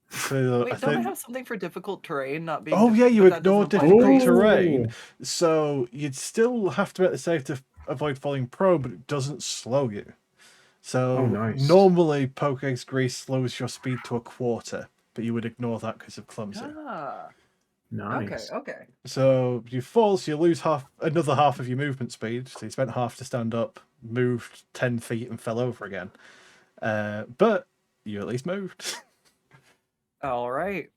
So Wait, don't I have something for difficult terrain not being? Oh yeah, you but that ignore doesn't apply to difficult Greece? terrain, so you'd still have to make the save to avoid falling prone, but it doesn't slow you. So nice. normally Pogeg's grease slows your speed to 1/4, but you would ignore that because of clumsy. Ah. Nice. Okay. So you fall, so you lose another half of your movement speed. So you spent half to stand up, moved 10 feet, and fell over again. But you at least moved. All right.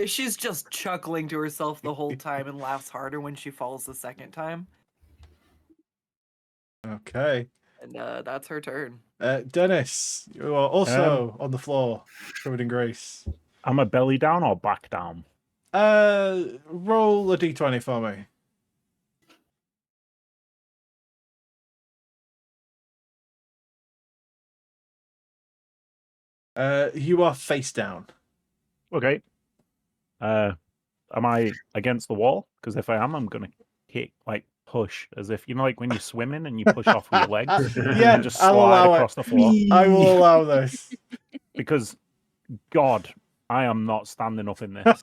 She's just chuckling to herself the whole time and laughs harder when she falls the second time. Okay. And that's her turn. Dennis, you are also on the floor, covered in grease. I'm a belly down or back down? Roll a d20 for me. You are face down. Okay. Am I against the wall? Because if I am, I'm gonna push, as if like when you're swimming and you push off with your legs. Yeah, and just I'll slide allow across it. the floor. I will allow this. Because, God, I am not standing up in this.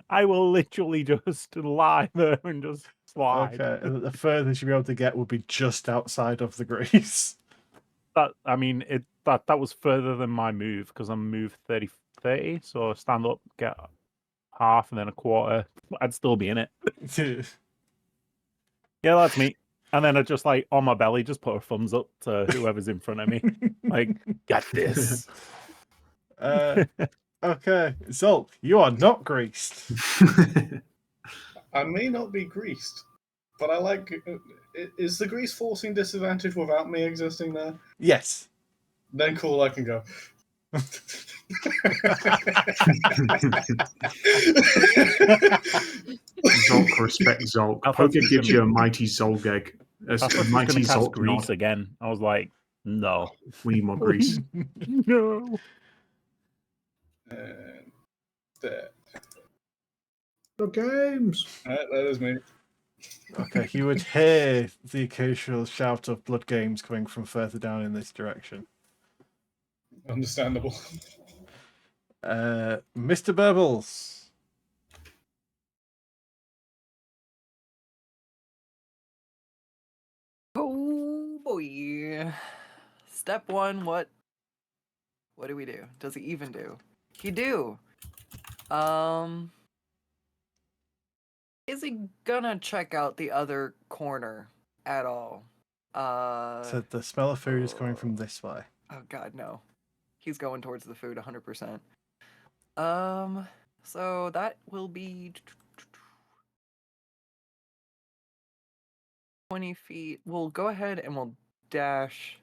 I will literally just lie there and just slide. Okay, and the furthest you'll be able to get would be just outside of the grease. That was further than my move, because I'm move 30, so stand up, get half, and then 1/4. I'd still be in it. Yeah, that's me. And then I just on my belly, just put a thumbs up to whoever's in front of me. Got this. Okay, Zulk, you are not greased. I may not be greased, but I like. Is the grease forcing disadvantage without me existing there? Yes. Then cool, I can go. Zulk, respect Zulk. Pogeg gives you a mighty Zolgeg. I thought she was going to cast grease again. I was like, no. We need more grease. No. There. The games. Alright, that is me. Okay, you would hear the occasional shout of blood games coming from further down in this direction. Understandable. Mr. Burbles. Oh boy. Step 1, what do we do? Does he even do? He do. Is he gonna check out the other corner at all? So the smell of food is coming from this way. Oh god, no. He's going towards the food 100%. So that will be 20 feet. We'll go ahead and we'll dash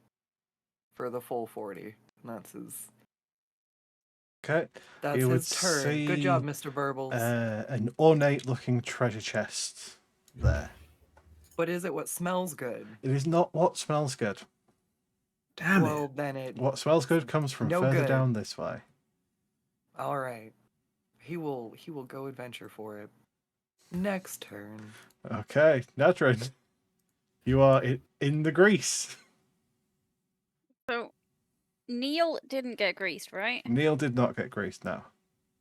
for the full 40. And that's his. Okay. That's You would his turn. Good see, job, Mr. Burbles. an ornate-looking treasure chest there. But is it what smells good? It is not what smells good. Damn Well, it. then it. What smells good comes from No further good. down this way. All right. He will go adventure for it. Next turn. Okay, Nadrin. You are in the grease. So, Neil didn't get greased, right? Neil did not get greased now.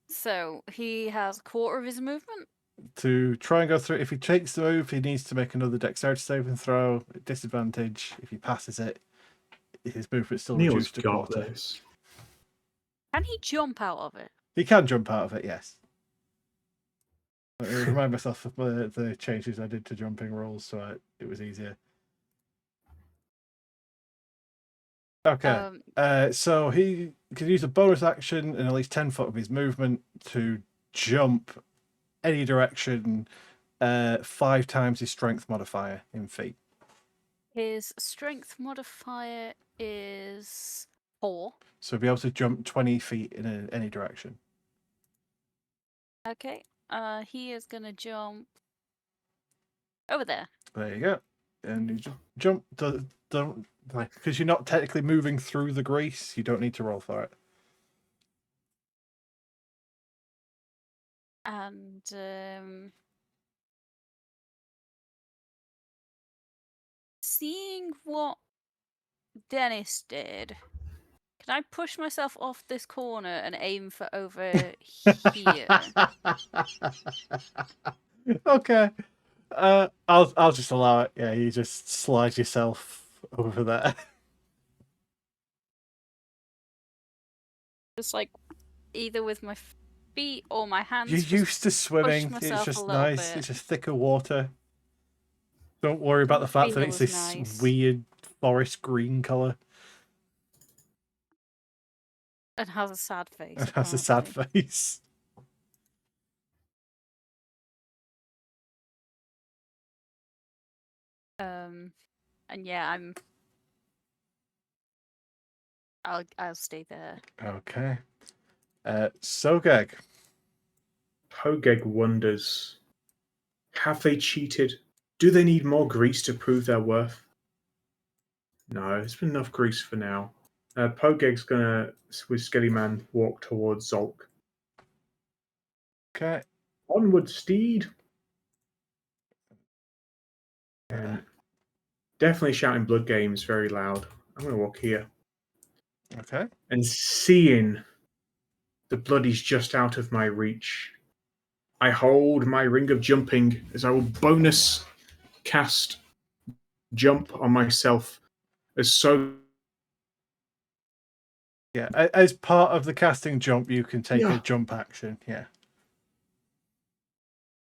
So he has a quarter of his movement. To try and go through, if he takes the move, he needs to make another dexterity saving throw. Disadvantage. If he passes it, his movement's still Neil's reduced to got quarter. this. Can he jump out of it? He can jump out of it, yes. I remind myself of the changes I did to jumping rules, so it was easier. Okay. So he can use a bonus action and at least 10 foot of his movement to jump any direction, 5 times his strength modifier in feet. His strength modifier is 4. So he'll be able to jump 20 feet in any direction. Okay. He is gonna jump over there. There you go. And you just jump. Don't like, because you're not technically moving through the grease. You don't need to roll for it. And seeing what Dennis did, can I push myself off this corner and aim for over here? Okay. I'll just allow it. Yeah, you just slide yourself over there. Just like either with my feet or my hands. You're used to swimming. It's just nice. Bit. It's just thicker water. Don't worry about the fact that it's this weird forest green colour. And has a sad face. It has a sad face. And yeah, I'll stay there. Okay. Sogeg. Sogeg wonders, have they cheated? Do they need more grease to prove their worth? No, it's been enough grease for now. Pogeg's gonna, with Skellyman, walk towards Zolk. Okay. Onward, steed! And definitely shouting blood games very loud. I'm gonna walk here. Okay. And seeing the blood is just out of my reach, I hold my ring of jumping as I will bonus cast jump on myself as so. Yeah, as part of the casting jump, you can take a jump action. Yeah.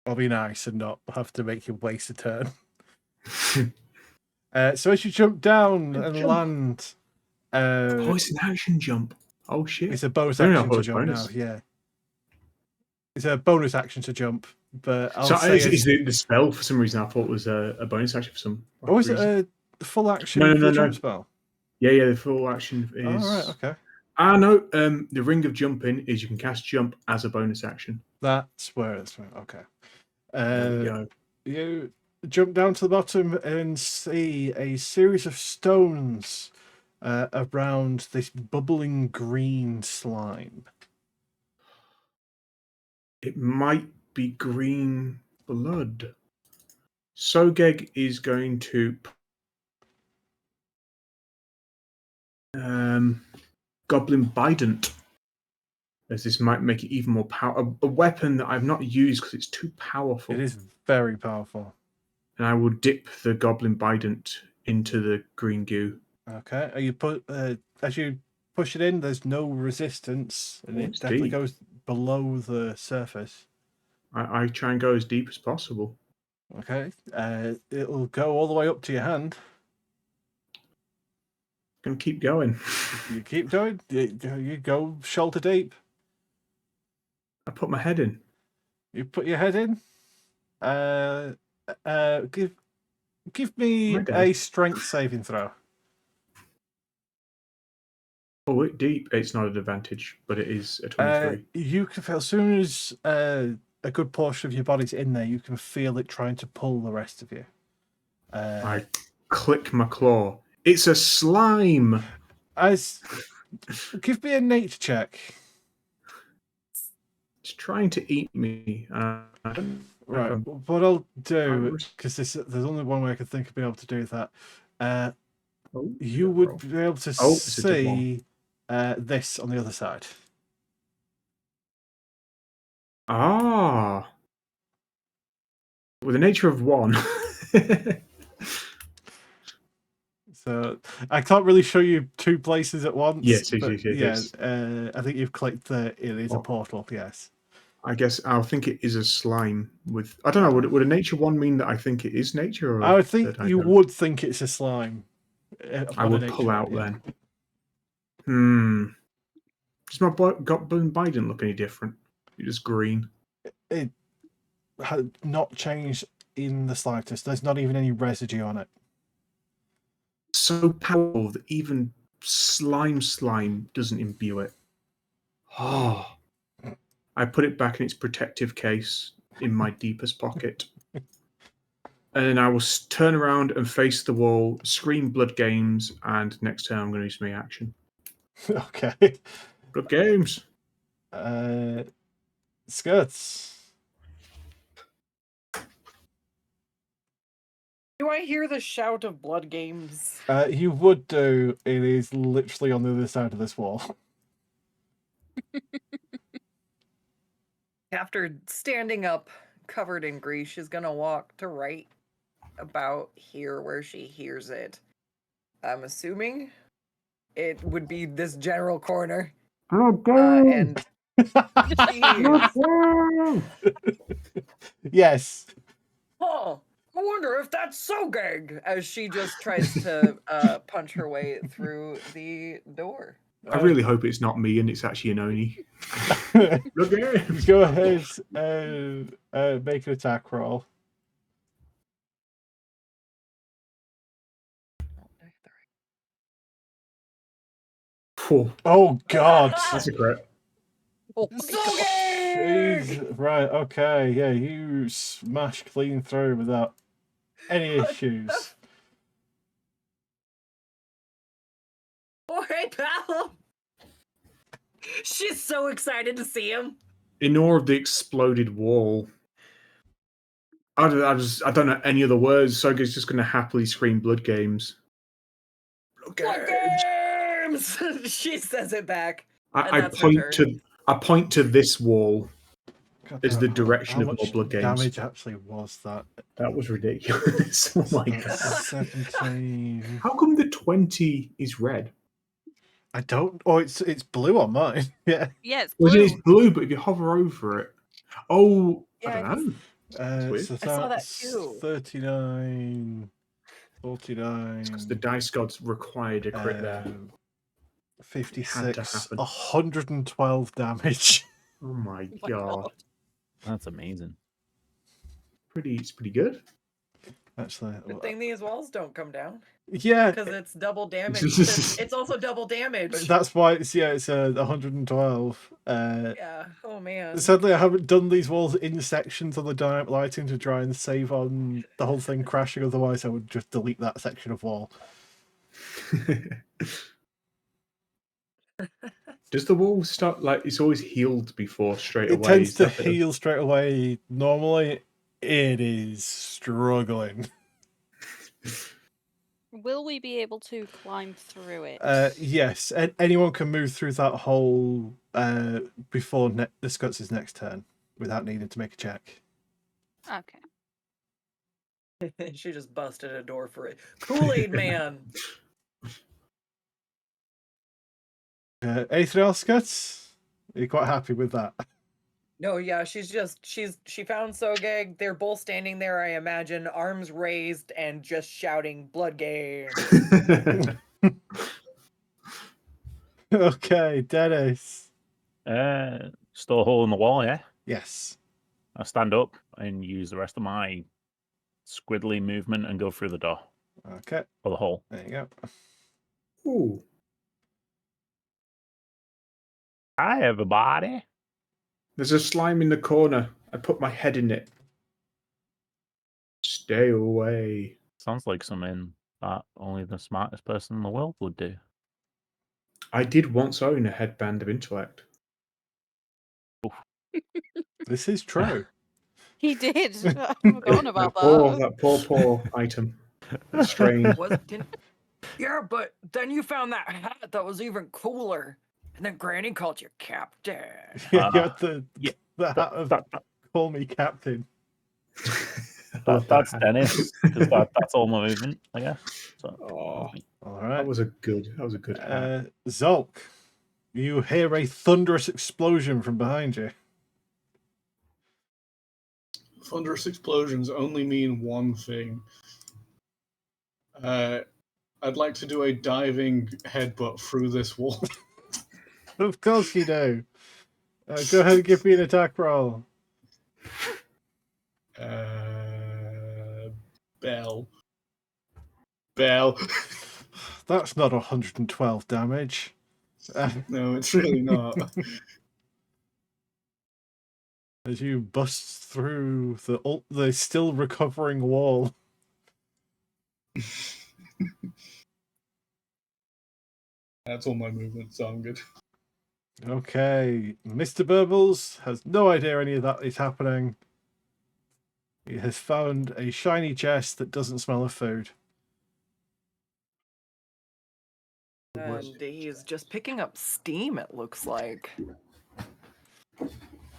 I'll be nice and not have to make you waste a turn. So as you jump down and land... it's an action jump. Oh, shit. It's a bonus action to jump now, yeah. It's a bonus action to jump, but I'll say... Is the spell, for some reason, I thought was a bonus action for some reason. Is it a full action jump spell? Yeah, the full action is... Oh, right, okay. No, the ring of jumping is you can cast jump as a bonus action. That's where it's from. Okay. You jump down to the bottom and see a series of stones around this bubbling green slime. It might be green blood. Sogeg is going to Goblin Bident, as this might make it even more powerful. A weapon that I've not used because it's too powerful. It is very powerful. And I will dip the Goblin Bident into the green goo. Okay. As you push it in, there's no resistance, and it definitely goes below the surface. I try and go as deep as possible. Okay. It'll go all the way up to your hand. Gonna keep going. You keep going. You go shoulder deep. I put my head in. You put your head in. Give me a strength saving throw. Oh, deep. It's not an advantage, but it is a 23. You can feel as soon as a good portion of your body's in there, you can feel it trying to pull the rest of you. I click my claw. It's a slime. Give me a nature check. It's trying to eat me. Right. What I'll do, because there's only one way I can think of being able to do that. You would be able to see this on the other side. Ah. With the nature of 1. So I can't really show you 2 places at once. Yes, but yes. I think you've clicked the it is a Oh. portal. Yes. I guess I'll think it is a slime with. I don't know. Would a nature 1 mean that I think it is nature? Or I would think that you would think it's a slime. I would pull out then. Does my Biden look any different? It's just green. It had not changed in the slightest. There's not even any residue on it. So powerful that even slime doesn't imbue it. Oh. I put it back in its protective case in my deepest pocket. And then I will turn around and face the wall, scream blood games, and next turn I'm going to use my action. Okay. Blood games. Skuttz. Do I hear the shout of blood games? You would do. It is literally on the other side of this wall. After standing up, covered in grease, she's gonna walk to right about here where she hears it. I'm assuming it would be this general corner. And Yes. oh, I wonder if that's Sogeg, as she just tries to punch her way through the door. I really hope it's not me and it's actually an Oni. Go ahead, make an attack roll. Oh God! That's a crit. Oh, Jeez. Right, okay, yeah, you smash clean through without any issues. Oh, hey, pal! She's so excited to see him. In awe of the exploded wall. I don't know any other words. Sogeg's just going to happily scream blood games. Blood games! She says it back. I point to this wall as the direction how of more much blood games. Damage actually was that? That was ridiculous. Oh my God. 17. How come the 20 is red? I don't. Oh, it's blue on mine. Yeah. Yeah, it's Well, blue. it's blue, but if you hover over it, I don't know. So I saw that too. 39, 49. Because the dice gods required a crit there. 56, 112 damage. Oh my my God. God. That's amazing. It's pretty good. Actually, Good thing these walls don't come down. Yeah, because it's double damage. It's also double damage. That's why it's 112. Yeah. Oh man. Sadly, I haven't done these walls in sections on the dynamic lighting to try and save on the whole thing crashing. Otherwise, I would just delete that section of wall. Does the wall start like it's always healed before straight away? It tends to heal straight away. Normally, it is struggling. Will we be able to climb through it? Yes, anyone can move through that hole before the Skuttz' next turn without needing to make a check. Okay. She just busted a door for it. Kool-Aid Man. Anything else, Skuttz? Are you quite happy with that? No, yeah, she found Sogeg. They're both standing there, I imagine, arms raised and just shouting blood game. Okay, Dennis. Still a hole in the wall, yeah? Yes. I stand up and use the rest of my squiddly movement and go through the door. Okay. Or the hole. There you go. Ooh. Hi, everybody. There's a slime in the corner. I put my head in it. Stay away. Sounds like something that only the smartest person in the world would do. I did once own a headband of intellect. This is true. He did. I've forgotten about That poor item. That's strange. Yeah, but then you found that hat that was even cooler. And then Granny called you Captain. Yeah, you had the hat That, of that, call me captain. that's Dennis, because that's all my movement, I guess. So, Oh, All right. that was a good hat. Zolk, you hear a thunderous explosion from behind you. Thunderous explosions only mean one thing. I'd like to do a diving headbutt through this wall. Of course you do. Go ahead and give me an attack roll. Bell. That's not 112 damage. No, it's really not. As you bust through the still recovering wall. That's all my movement, so I'm good. Okay, Mr. Burbles has no idea any of that is happening. He has found a shiny chest that doesn't smell of food. And he's just picking up steam, it looks like.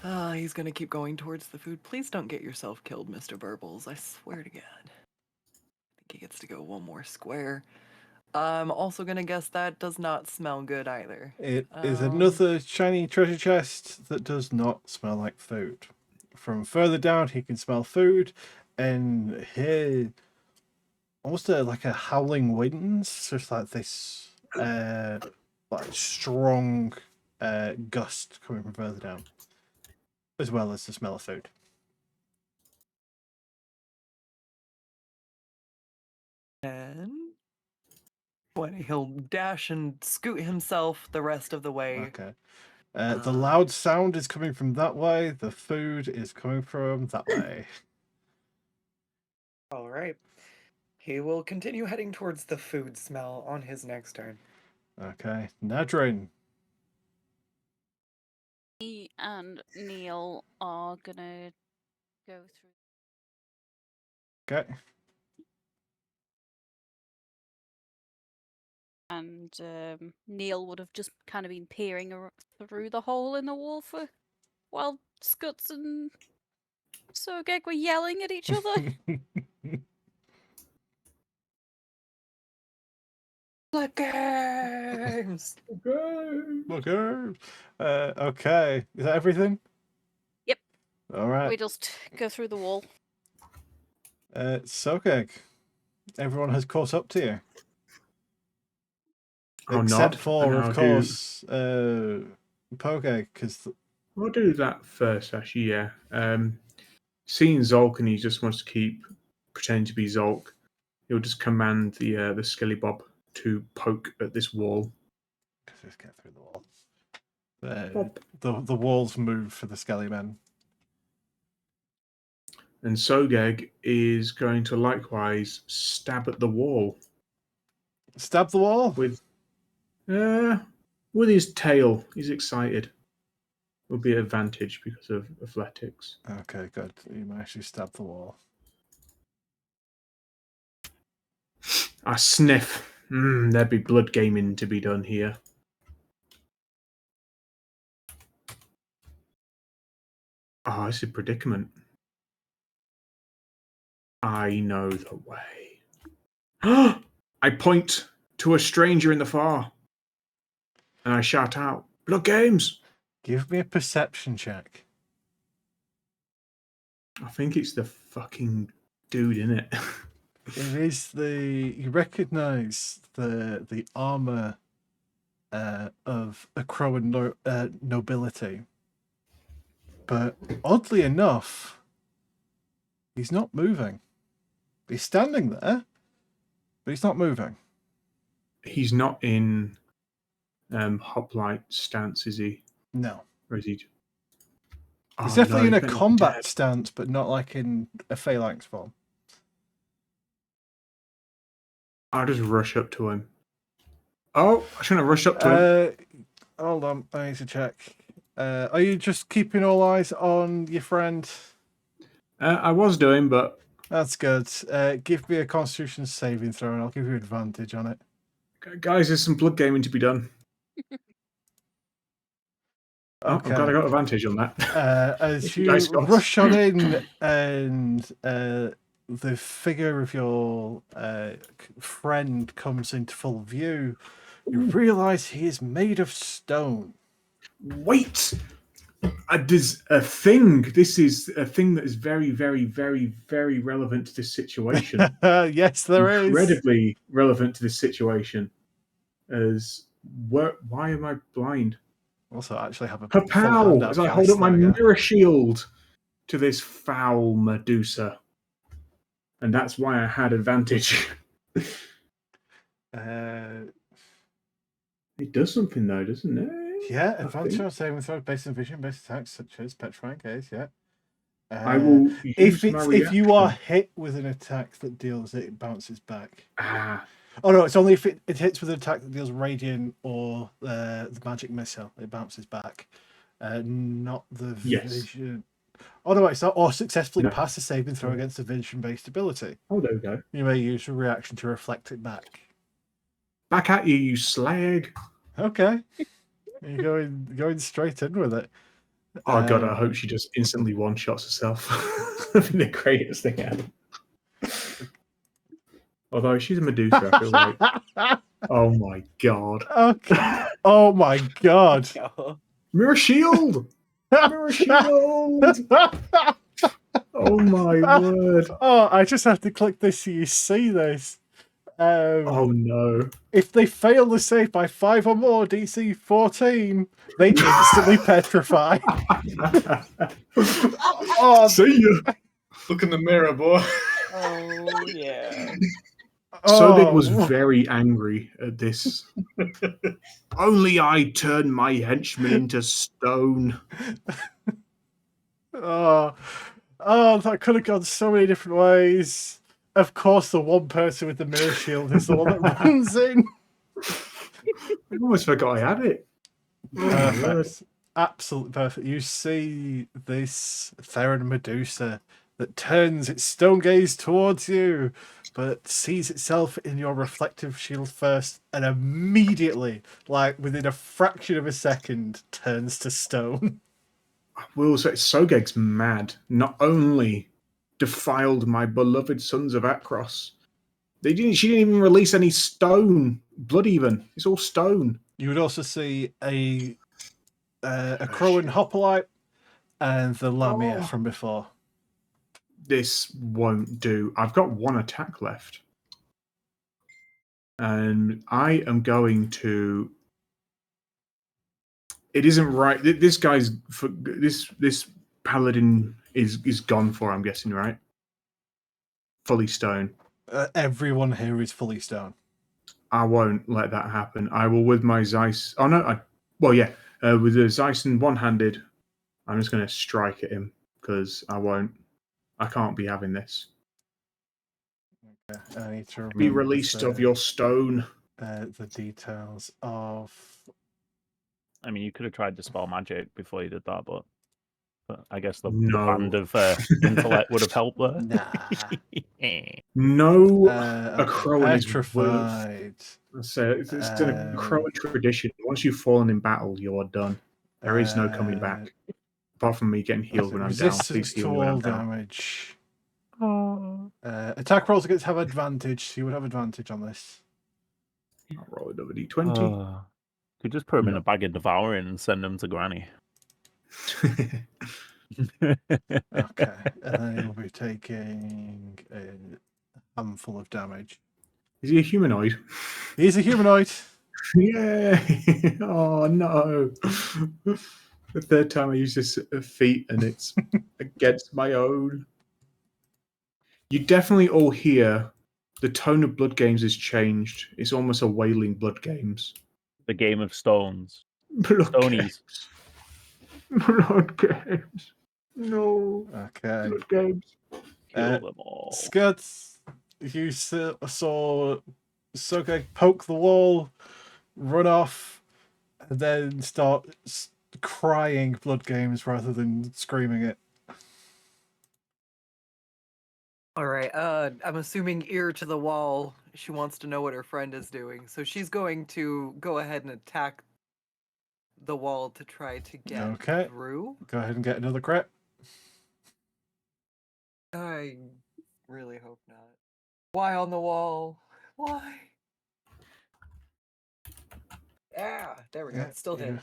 He's gonna keep going towards the food. Please don't get yourself killed, Mr. Burbles. I swear to God. I think he gets to go one more square. I'm also gonna guess that does not smell good either. It is another shiny treasure chest that does not smell like food. From further down, he can smell food and hear almost like a howling winds, just like this like strong gust coming from further down, as well as the smell of food. And he'll dash and scoot himself the rest of the way. Okay. The loud sound is coming from that way. The food is coming from that way. All right. He will continue heading towards the food smell on his next turn. Okay. Nadrin. Me and Neil are gonna go through. Okay. And Neil would have just kind of been peering through the hole in the wall while Skuttz and Sogeg were yelling at each other. Blood games! Okay. Okay. Is that everything? Yep. All right. We just go through the wall. Sogeg. Everyone has caught up to you. Except for, of course, Pogeg, because... I'll do that first, actually, yeah. Seeing Zolk and he just wants to keep pretending to be Zolk, he'll just command the Skelly Bob to poke at this wall. Just get through the wall. The walls move for the Skelly Men. And Sogeg is going to likewise stab at the wall. Stab the wall? With his tail. He's excited. Will be an advantage because of athletics. Okay, good. You managed to stab the wall. I sniff. There'd be blood gaming to be done here. Oh, it's a predicament. I know the way. I point to a stranger in the far. And I shout out, "Blood games!" Give me a perception check. I think it's the fucking dude in it. It is you recognise the armour of a Crowan nobility. But oddly enough, he's not moving. He's standing there, but he's not moving. He's not in hoplite stance, is he? No. Or is he? He's definitely in a combat stance, but not like in a phalanx form. I'll just rush up to him. Oh, I shouldn't have rushed up to him. Hold on, I need to check. Are you just keeping all eyes on your friend? I was doing, but... That's good. Give me a Constitution saving throw and I'll give you advantage on it. Guys, there's some blood gaming to be done. Oh, I'm glad I got advantage on that. As you rush on in and the figure of your friend comes into full view, you realise he is made of stone. Wait! There's a thing. This is a thing that is very, very, very, very relevant to this situation. Yes, there is. Incredibly relevant to this situation. Why am I blind? Also, I actually have a Kapow! As I hold up my mirror shield to this foul Medusa. And that's why I had advantage. It does something though, doesn't it? Yeah, advantage on saving throw based on vision-based attacks such as petrifying gaze. Yeah. I will use my reaction. If you are hit with an attack that deals it bounces back. Ah. Oh no, it's only if it hits with an attack that deals radiant or the magic missile. It bounces back, not the vision. Oh no, it's not. Or successfully pass a saving throw against a vision-based ability. Oh, there we go. You may use a reaction to reflect it back. Back at you, you slag. Okay, you're going straight in with it. Oh god, I hope she just instantly one-shots herself. That'd be the greatest thing ever. Although she's a Medusa, I feel like. Oh my god. Okay. Oh my god. Mirror shield! Mirror shield! Oh my word. Oh, I just have to click this so you see this. Oh no. If they fail the save by 5 or more DC 14, they instantly petrify. Oh, see ya. Look in the mirror, boy. Oh, yeah. Sogeg was very angry at this. Only I turned my henchmen into stone. Oh, that could have gone so many different ways. Of course, the one person with the mirror shield is the one that runs in. I almost forgot I had it. Perfect. Absolutely perfect. You see this Theron Medusa that turns its stone gaze towards you, but sees itself in your reflective shield first, and immediately, like within a fraction of a second, turns to stone. I will say, Sogeg's mad. Not only defiled my beloved sons of Akros, she didn't even release any stone blood. Even it's all stone. You would also see a crow and hoplite and the Lamia from before. This won't do. I've got one attack left, and I am going to. It isn't right. This guy's this paladin is gone for. I'm guessing, right? Fully stone. Everyone here is fully stone. I won't let that happen. I will with my Zeiss. Oh no! With the Zeiss one-handed, I'm just going to strike at him because I won't. I can't be having this. Okay, I need to be released of your stone. The details of. I mean, you could have tried Dispel Magic before you did that, but I guess the band of intellect would have helped there. No, a Crowan is petrified. So it's a Crowan tradition. Once you've fallen in battle, you are done. There is no coming back. Apart from me getting healed when I'm down. Resistance to all damage. Attack rolls against have advantage, so you would have advantage on this. I'll roll another d20. Could just put him in a bag of devouring and send him to Granny. Okay, and then he'll be taking a handful of damage. Is he a humanoid? He's a humanoid. Yeah. Oh no. The third time I use this feat and it's against my own. You definitely all hear the tone of Blood Games has changed. It's almost a wailing Blood Games. The game of stones. Stonies. Blood Games. No. Okay. Blood Games. Kill them all. Skuttz, you saw Sogeg poke the wall, run off, and then start crying Blood Games rather than screaming it. All right. I'm assuming ear to the wall. She wants to know what her friend is doing, so she's going to go ahead and attack the wall to try to get Okay. through. Go ahead and get another crit. I really hope not. Why on the wall? Why? Yeah, there we go. Still hit.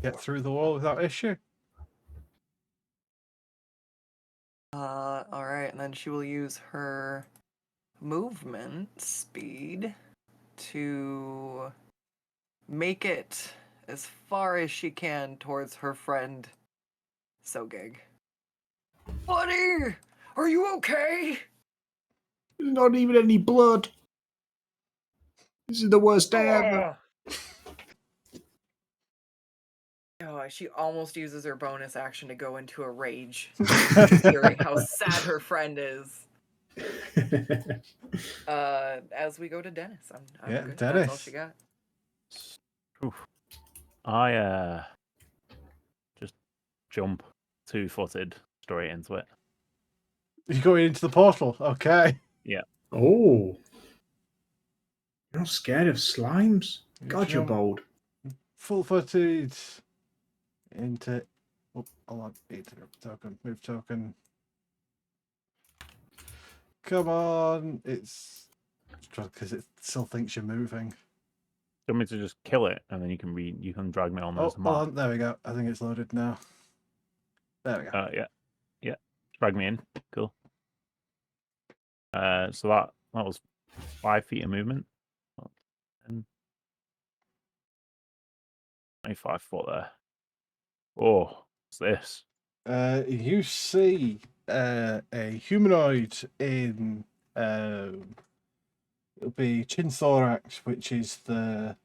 Get through the wall without issue. All right, and then she will use her movement speed to make it as far as she can towards her friend Sogeg. Buddy, are you okay? There's not even any blood. This is the worst day ever. Oh, she almost uses her bonus action to go into a rage, hearing how sad her friend is. As we go to Dennis, I'm Yeah, good. Dennis. That's all she got. Oof. I just jump 2-footed straight into it. You're going into the portal. Okay. Yeah. Oh. You're not scared of slimes? God, you're jump bold. Full-footed into. Oh, hold on. Token. Move token. Come on. It's because it still thinks you're moving. Do you want me to just kill it and then you can drag me on Oh, as a hold mark? on. There we go. I think it's loaded now. There we go. Yeah. Drag me in. Cool. So that was 5 feet of movement. 25 foot there. Oh, what's this? You see a humanoid in it'll be chin thorax, which is the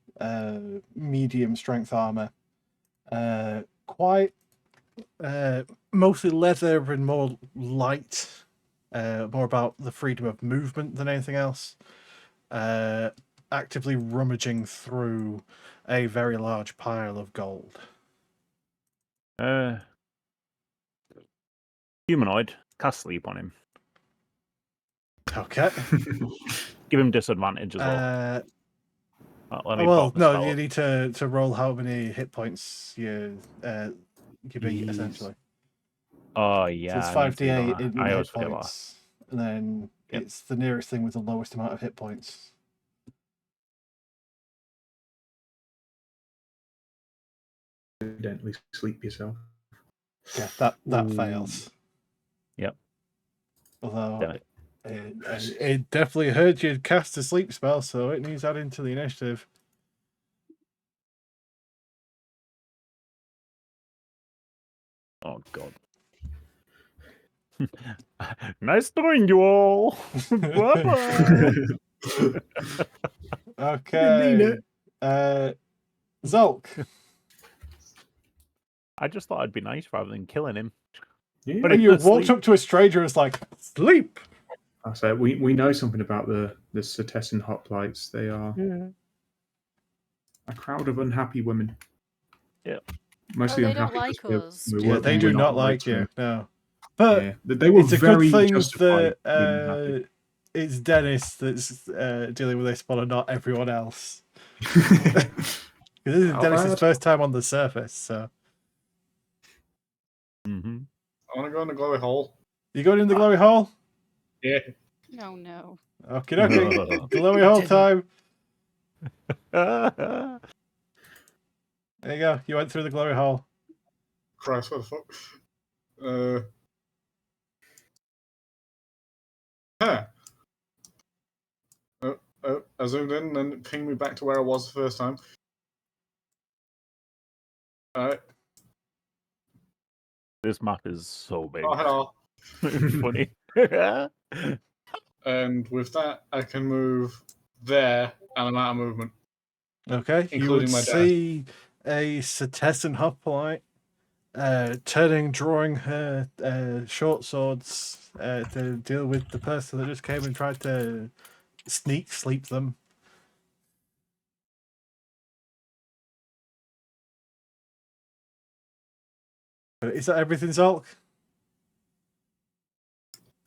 medium strength armor. Quite mostly leather and more light, more about the freedom of movement than anything else. Actively rummaging through a very large pile of gold. Humanoid. Cast sleep on him. Okay. Give him disadvantage as well. Well, no, you need to roll how many hit points you beat, essentially. Oh, yeah. So it's 5d8 in I hit always forget points, and then it's the nearest thing with the lowest amount of hit points. Accidentally sleep yourself. Yeah, that fails. Yep. Although it definitely heard you cast a sleep spell, so it needs adding to the initiative. Oh, God. Nice knowing you all. Bye-bye. Okay. Zulk. I just thought I'd be nice rather than killing him. Yeah. But you walked up to a stranger and it's like, sleep! I say we know something about the Cetessan hoplites. They are a crowd of unhappy women. Yeah. Mostly they unhappy don't like because us. we're They do not like you, no. But yeah, they were it's a very good thing justified being unhappy. that it's Dennis that's dealing with this one and not everyone else. This is Dennis's first time on the surface, so. Mm-hmm. I want to go in the glory hole. You going in the glory hole? Yeah. Oh no. Okay, okay. Glory hole time. Uh-huh. There you go. You went through the glory hole. Christ, what the fuck? I zoomed in and it pinged me back to where I was the first time. Alright. This map is so big. Oh, hello. Funny. And with that, I can move there and I'm out of movement. Okay, you would see a Cetessan hoplite drawing her short swords to deal with the person that just came and tried to sneak sleep them. Is that everything, Zulk?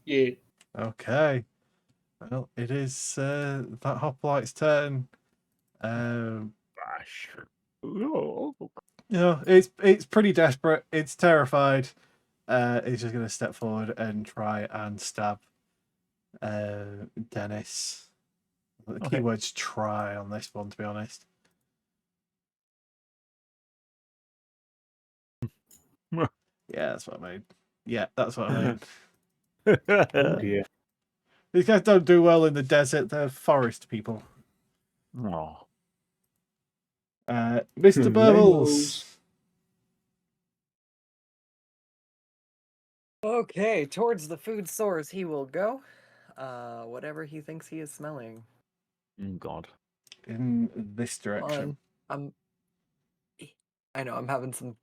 Yeah. Okay. Well, it is that hoplite's turn. Bash. Oh. It's pretty desperate. It's terrified. It's just going to step forward and try and stab Dennis. The keyword's try on this one, to be honest. Yeah, that's what I mean. Yeah, that's what I mean. Oh dear. These guys don't do well in the desert. They're forest people. Oh. Mr. Burbles. Okay, towards the food source he will go. Whatever he thinks he is smelling. God. In this direction. I know I'm having some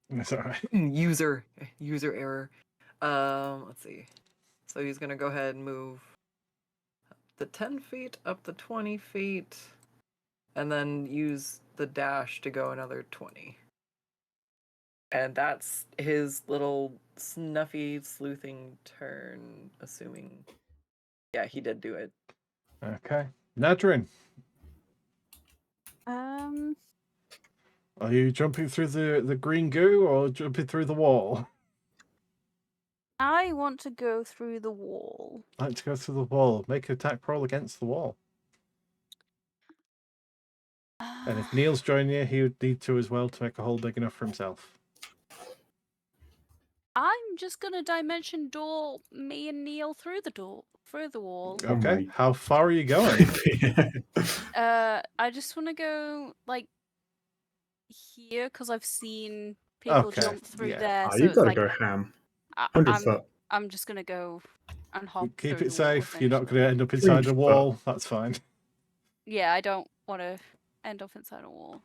That's all right. user error. Let's see. So he's gonna go ahead and move the 10 feet up the 20 feet, and then use the dash to go another 20. And that's his little snuffy sleuthing turn, assuming. Yeah, he did do it. Okay. Nadrin. Are you jumping through the green goo or jumping through the wall? I want to go through the wall. Like to go through the wall. Make an attack roll against the wall. And if Neil's joining you, he would need to as well to make a hole big enough for himself. I'm just gonna dimension door me and Neil through the wall. Okay. How far are you going? I just want to go like here because I've seen people jump through there. So you've got to like, go ham. 100 foot. I'm just gonna go and hop. Keep through it the wall, safe. You're not going to end up inside a wall. That's fine. Yeah, I don't want to end up inside a wall.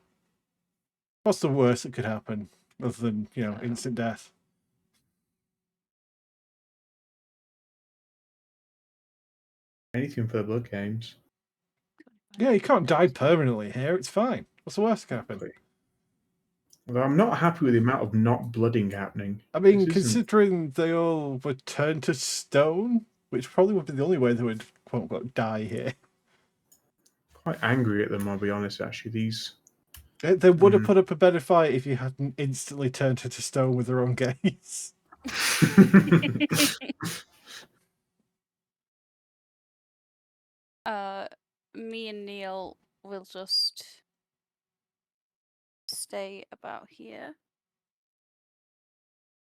What's the worst that could happen other than, instant death? Anything for the blood games. Yeah, you can't die permanently here. It's fine. What's the worst that can happen? Although I'm not happy with the amount of not blooding happening. I mean, considering they all were turned to stone, which probably would be the only way they would, quote unquote, die here. Quite angry at them, I'll be honest, actually. They would have put up a better fight if you hadn't instantly turned her to stone with their own gaze. Me and Neil will just stay about here.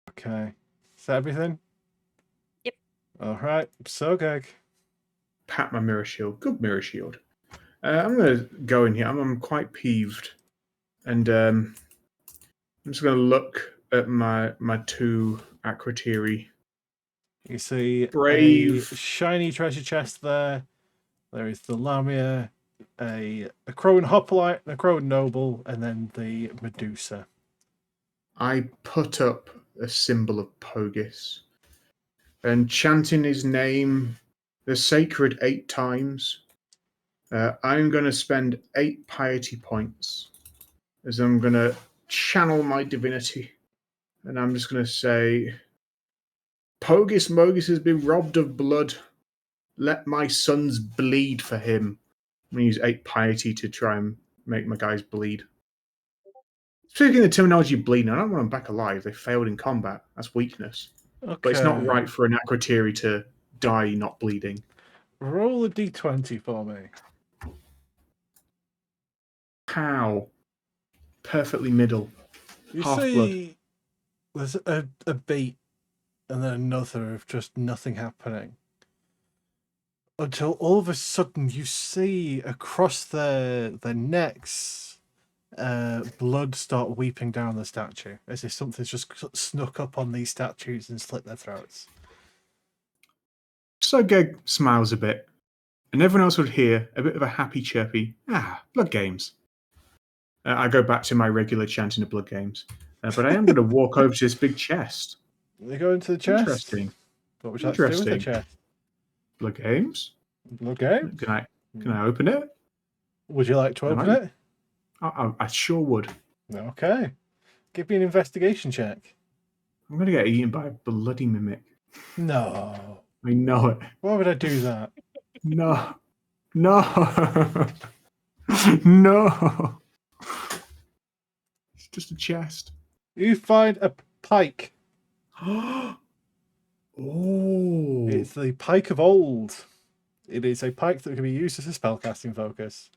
Okay. Is that everything? Yep. Alright, Sogeg. Pat my mirror shield. Good mirror shield. I'm going to go in here. I'm quite peeved. And I'm just going to look at my two Acrotiri. You see Brave. a shiny treasure chest there. There is the Lamia, a Crowan Hoplite, a Crowan Noble, and then the Medusa. I put up a symbol of Pogis and chanting his name, the sacred 8 times. I'm going to spend 8 piety points as I'm going to channel my divinity. And I'm just going to say, Pogis Mogis has been robbed of blood. Let my sons bleed for him. I'm going to use 8 piety to try and make my guys bleed. Speaking of the terminology bleeding, I don't want them back alive. They failed in combat. That's weakness. Okay. But it's not right for an Acrotiri to die not bleeding. Roll a d20 for me. How? Perfectly middle. You Half see there's a beat and then another of just nothing happening. Until all of a sudden you see across their necks blood start weeping down the statue, as if something's just snuck up on these statues and slit their throats. Sogeg smiles a bit, and everyone else would hear a bit of a happy chirpy, blood games. I go back to my regular chanting of blood games, but I am going to walk over to this big chest. They go into the chest? Interesting. What would you like to do with the chest? Blood games? Blood games? Can I open it? Would you like to open it? I sure would. Okay. Give me an investigation check. I'm going to get eaten by a bloody mimic. No. I know it. Why would I do that? No. No. No. Just a chest. You find a pike. Oh. It's the pike of old. It is a pike that can be used as a spellcasting focus.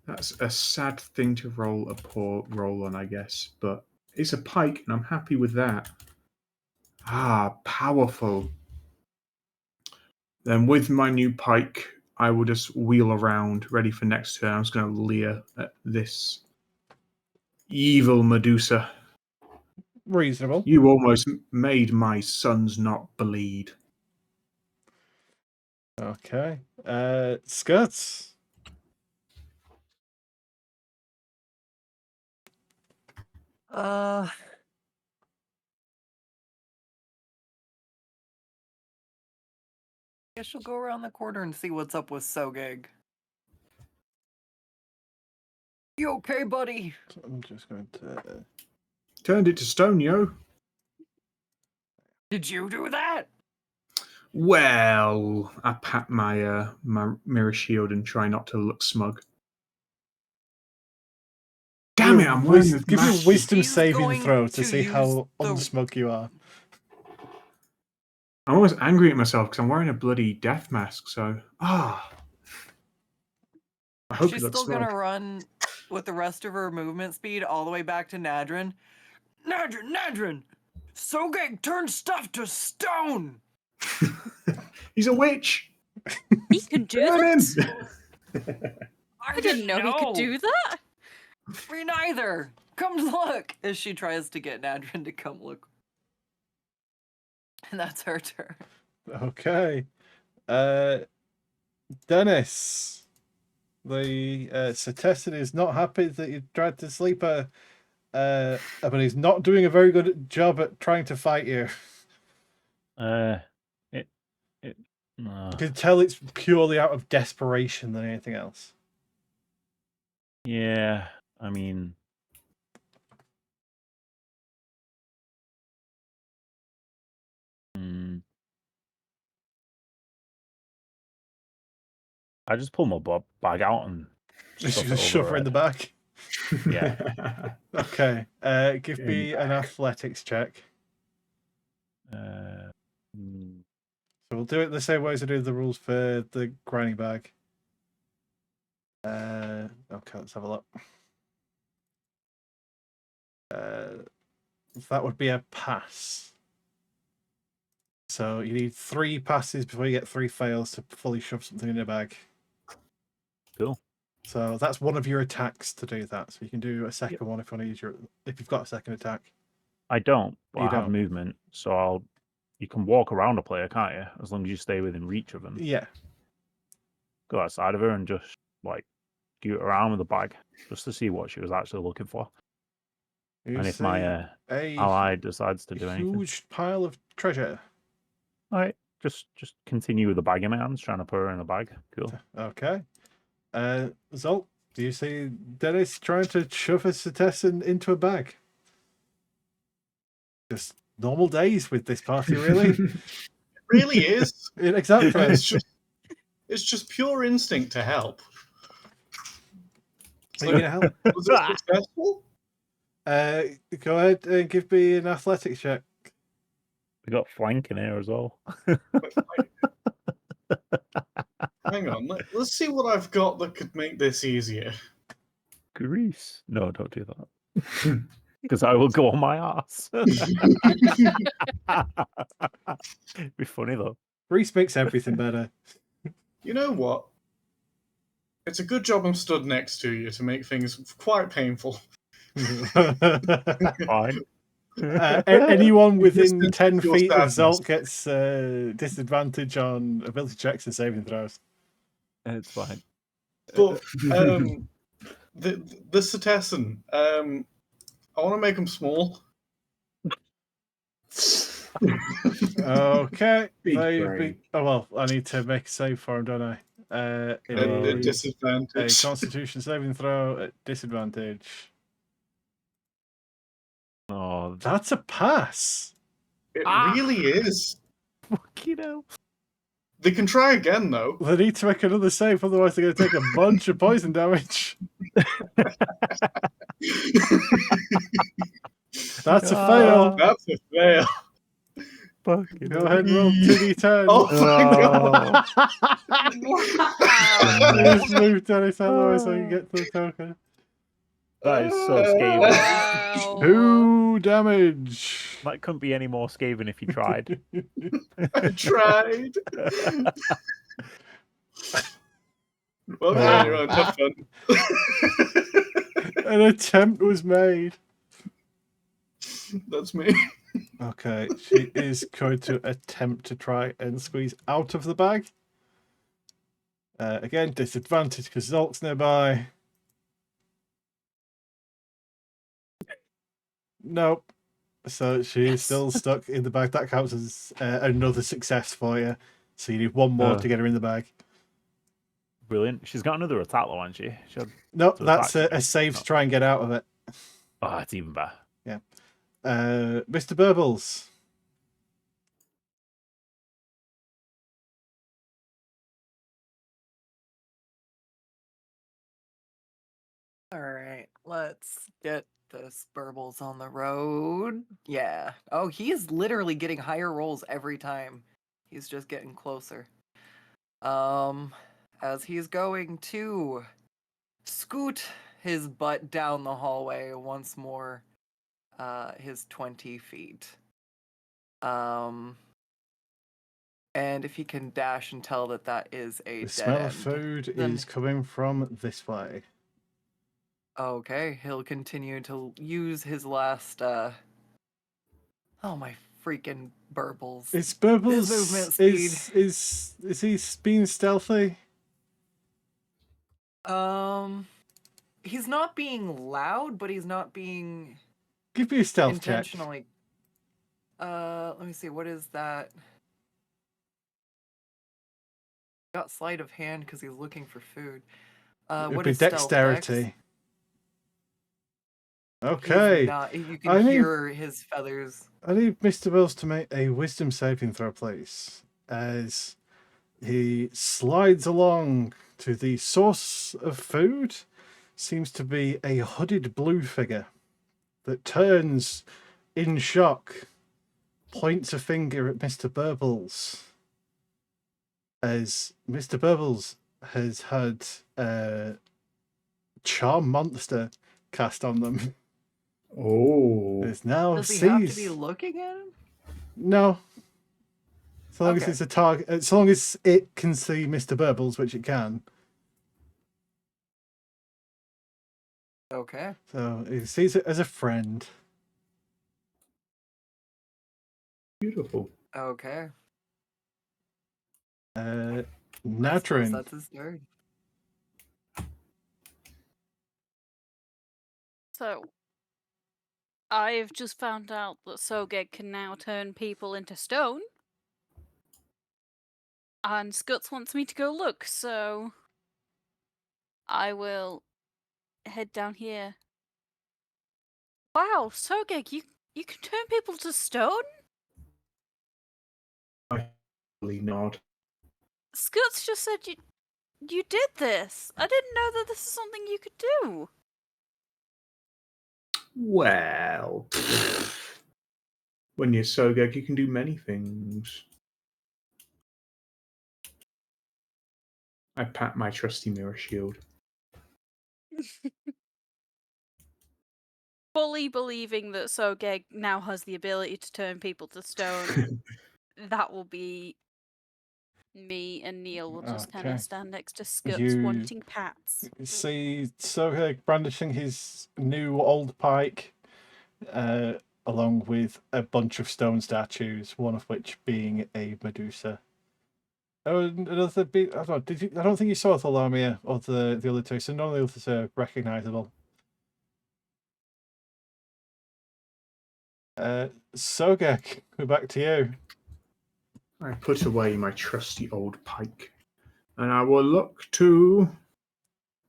That's a sad thing to roll a poor roll on, I guess. But it's a pike, and I'm happy with that. Ah, powerful. Then with my new pike, I will just wheel around, ready for next turn. I'm just going to leer at this evil Medusa. Reasonable. You almost made my sons not bleed. Okay. Skuttz. Guess she'll go around the corner and see what's up with Sogeg. You okay, buddy? I'm just going to... Turned it to stone, yo. Did you do that? Well, I pat my my mirror shield and try not to look smug. Damn it! I'm wearing this Give me a mask. wisdom She's saving going throw to to see use how the- unsmug you are. I'm almost angry at myself because I'm wearing a bloody death mask. So I hope She's it looks still smug. gonna run with the rest of her movement speed all the way back to Nadrin. Nadrin! Sogeg turned stuff to stone! He's a witch. He can do Burn that? him. I didn't know he could do that. Me neither! Come look! As she tries to get Nadrin to come look. And that's her turn. Okay. Dennis. The Setessan is not happy that you tried to sleep her, but he's not doing a very good job at trying to fight you. You can tell it's purely out of desperation than anything else. Yeah, I mean, I just pull my bag out and Just shove her in the back. Yeah. Okay. Give me an athletics check. So we'll do it the same way as I do the rules for the grinding bag. Okay, let's have a look. That would be a pass. So you need 3 passes before you get 3 fails to fully shove something in a bag. Cool. So that's one of your attacks to do that. So you can do a second one if you want to use if you've got a second attack. I don't, but You I have don't. movement, so you can walk around a player, can't you? As long as you stay within reach of them. Yeah. Go outside of her and just like scoot around with a bag, just to see what she was actually looking for. You and if see my ally decides to do anything, huge pile of treasure. all right, just continue with the bag in my hands, trying to put her in the bag. Cool. Okay. Zolt, do you see Dennis trying to shove a Setessan into a bag? Just normal days with this party, really. It really is. Exactly. It's just pure instinct to help. Are you going to help? Was it successful? Go ahead and give me an athletics check. We got flank in here as well. Hang on, let's see what I've got that could make this easier. Grease. No, don't do that. Because I will go on my ass. It'd be funny though. Grease makes everything better. You know what? It's a good job I'm stood next to you to make things quite painful. Fine. Anyone within 10 your feet of sadness. Zolt gets disadvantage on ability checks and saving throws. It's fine. But the Setessan, I want to make them small. Okay. Big Oh well, I need to make a save for him, don't I? At A disadvantage. Constitution saving throw at disadvantage. Oh, That's a pass. It really is. fucking hell. They can try again, though. They need to make another save, otherwise they're going to take a bunch of poison damage. That's a fail. That's a fail. Fucking Go ahead and roll 2d10. Oh my Wow. You just moved Dennis out of the way so you can get to the token. That is so scathing. Wow. 2 damage. That couldn't be any more scathing if you tried. I tried. Well done, you're on. Have fun. An attempt was made. That's me. Okay, she is going to attempt to try and squeeze out of the bag. Again, disadvantage because Zolk's nearby. Nope. So she is still stuck in the bag. That counts as another success for you. So you need one more to get her in the bag. Brilliant. She's got another attack though, hasn't she? No, that's a save to try and get out of it. Oh, that's even better. Yeah. Mr. Burbles. All right, let's get this Burbles on the road. Yeah. Oh, he's literally getting higher rolls every time. He's just getting closer. As he's going to scoot his butt down the hallway once more, his 20 feet. And if he can dash and tell that that is a The dead smell end, of food then... is coming from this way. Okay, he'll continue to use his last, oh my freaking Burbles. Is Burbles His movement speed. Is he being stealthy? He's not being loud, but he's not being Give me a stealth check. intentionally. Let me see, what is that? Got sleight of hand because he's looking for food. It'd What be is stealth, dexterity. Dex? Okay. You can hear his feathers. I need Mr. Burbles to make a wisdom saving throw, please, as he slides along to the source of food. Seems to be a hooded blue figure that turns in shock, points a finger at Mr. Burbles, as Mr. Burbles has had Charm Monster cast on them. Oh. Is now Does he seized. have to be looking at him? No. So long as Okay. it's a target, so long as it can see Mr. Burbles, which it can. Okay. So it sees it as a friend. Beautiful. Okay. I suppose Natrin. that's his turn. So, I've just found out that Sogeg can now turn people into stone. And Skuttz wants me to go look, so I will head down here. Wow, Sogeg, you can turn people to stone? I really nod. Skuttz just said you did this. I didn't know that this is something you could do. Well, when you're Sogeg, you can do many things. I pat my trusty mirror shield. Fully believing that Sogeg now has the ability to turn people to stone. That will be me, and Neil will just kind Okay. of stand next to Skuttz You- wanting pats. See Sogeg brandishing his new old pike, along with a bunch of stone statues, one of which being a Medusa. Oh, another I don't know, I don't think you saw the Lamia or the other two, so none of the others are recognizable. Sogeg, we're back to you. I put away my trusty old pike, and I will look to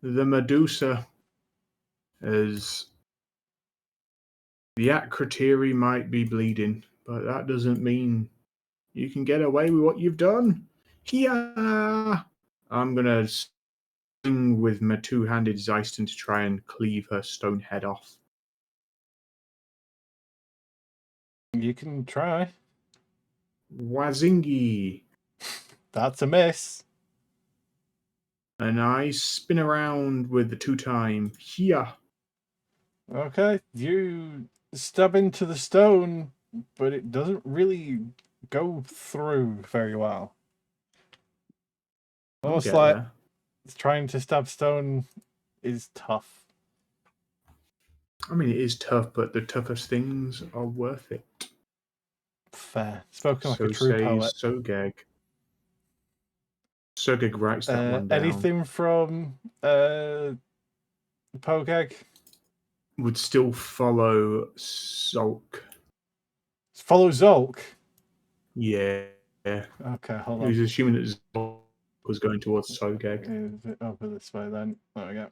the Medusa as the Acrotiri might be bleeding, but that doesn't mean you can get away with what you've done. Yeah, I'm gonna with my two-handed Zeiston to try and cleave her stone head off. You can try. Wazingi! That's a miss. And I spin around with the two-time. Here. Okay, you stab into the stone, but it doesn't really go through very well. Almost like There. trying to stab stone is tough. I mean, it is tough, but the toughest things are worth it. Fair. Spoken like So a true says poet. Sogeg. Sogeg writes that one down. Anything from Pogeg? Would still follow Sulk. Follow Zolk. Yeah. Okay, hold He on. was assuming that Sulk was going towards Sogeg. Is it over this way then? There we go.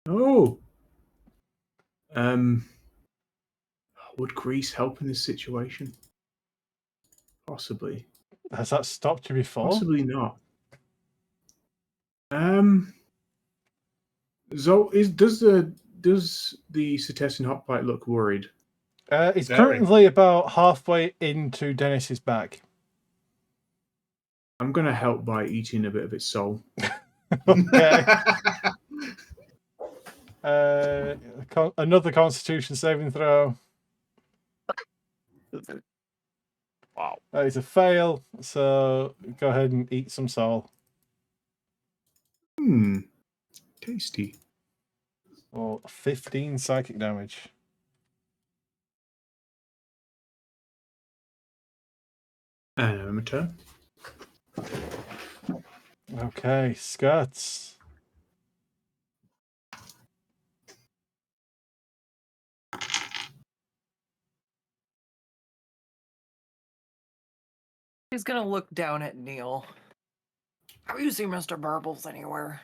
Oh! Would Grease help in this situation? Possibly. Has that stopped you before? Possibly not. Zol, does the Cetesian Hotbite look worried? It's Very. currently about halfway into Dennis's back. I'm going to help by eating a bit of its soul. Okay. Another Constitution saving throw. Wow. That is a fail, so go ahead and eat some soul. Tasty. Or 15 psychic damage. And my turn. Okay, Skuttz. He's gonna look down at Neil. Have you seen Mr. Burbles anywhere?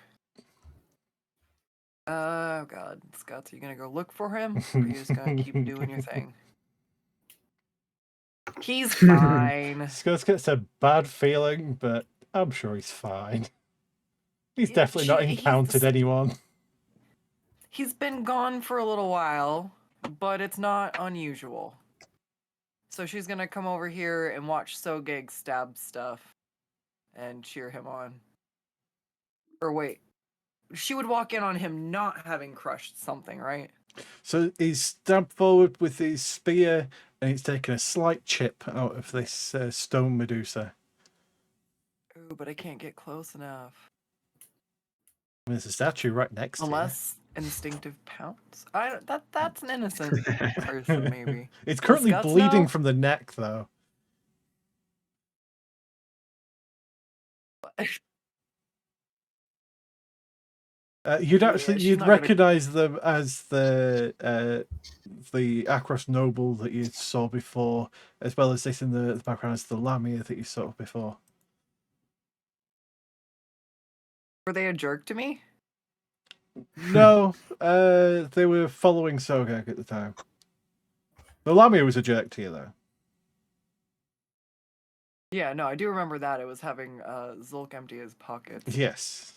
Oh god, Skuttz, are you gonna go look for him? Or are you just gonna keep doing your thing? He's fine. Skuttz gets a bad feeling, but I'm sure he's fine. He's definitely not encountered anyone. He's been gone for a little while, but it's not unusual. So she's gonna come over here and watch Sogeg stab stuff and cheer him on. Or wait, she would walk in on him not having crushed something, right? So he's stabbed forward with his spear, and he's taken a slight chip out of this stone Medusa. Ooh, but I can't get close enough. There's a statue right next Unless instinctive pounce. That's an innocent to you. person, maybe. It's currently Skuttz bleeding know? from the neck, though. You'd she's not gonna- recognize them as the Akros noble that you saw before, as well as this in the background as the Lamia that you saw before. Were they a jerk to me? No, they were following Sogeg at the time. The Lamia was a jerk to you, though. Yeah, no, I do remember that. It was having Zulk empty his pockets. Yes.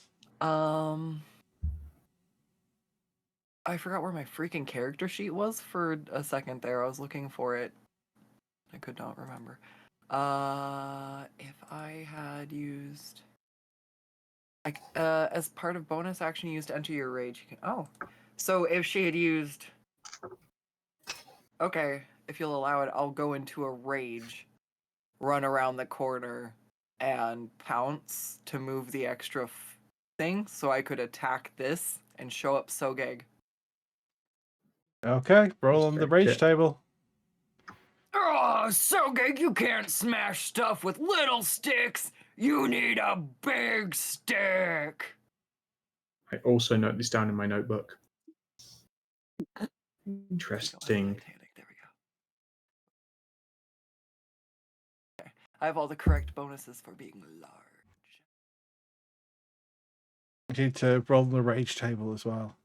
I forgot where my freaking character sheet was for a second there. I was looking for it. I could not remember. If I had used... as part of bonus action used to enter your rage, you can... Oh. So if she had used... Okay, if you'll allow it, I'll go into a rage, run around the corner, and pounce to move the extra thing so I could attack this and show up Sogeg. Okay, roll on the rage table. Oh, Sogeg, you can't smash stuff with little sticks. You need a big stick. I also note this down in my notebook. Interesting. There we go. Okay. I have all the correct bonuses for being large. You need to roll on the rage table as well.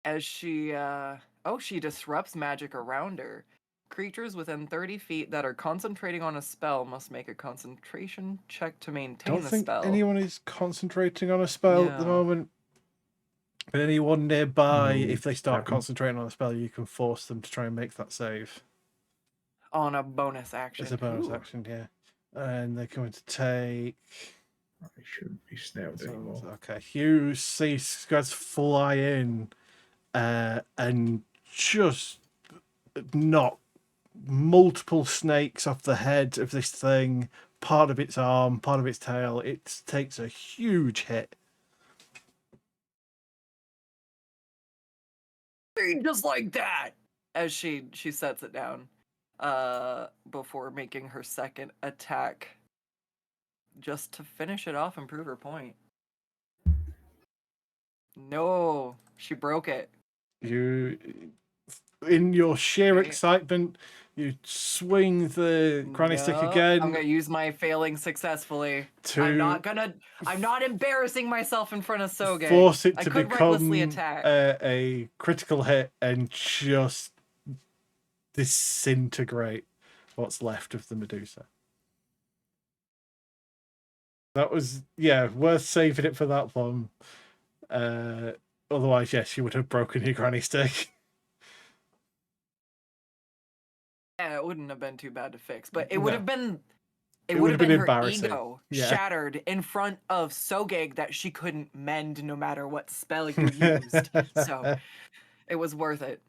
As she, she disrupts magic around her. Creatures within 30 feet that are concentrating on a spell must make a concentration check to maintain Don't the think spell. anyone is concentrating on a spell at the moment. But anyone nearby, if they start concentrating on a spell, you can force them to try and make that save. On a bonus action. As a bonus action, yeah. And they're going to take... I shouldn't be snailed anymore. Okay, you see Skuttz fly in and just knock multiple snakes off the head of this thing, part of its arm, part of its tail. It takes a huge hit. Just like that! As she sets it down before making her second attack. Just to finish it off and prove her point. No, she broke it. You, in your sheer excitement, you swing the granny stick again. I'm gonna use my failing successfully. I'm not embarrassing myself in front of Sogeg. Force it to recklessly become attack. a critical hit and just disintegrate what's left of the Medusa. That was, worth saving it for that one. Otherwise, yes, you would have broken your granny stick. Yeah, it wouldn't have been too bad to fix, but it would have been. It would would have been her embarrassing. ego shattered in front of Sogeg that she couldn't mend no matter what spell you used. So it was worth it.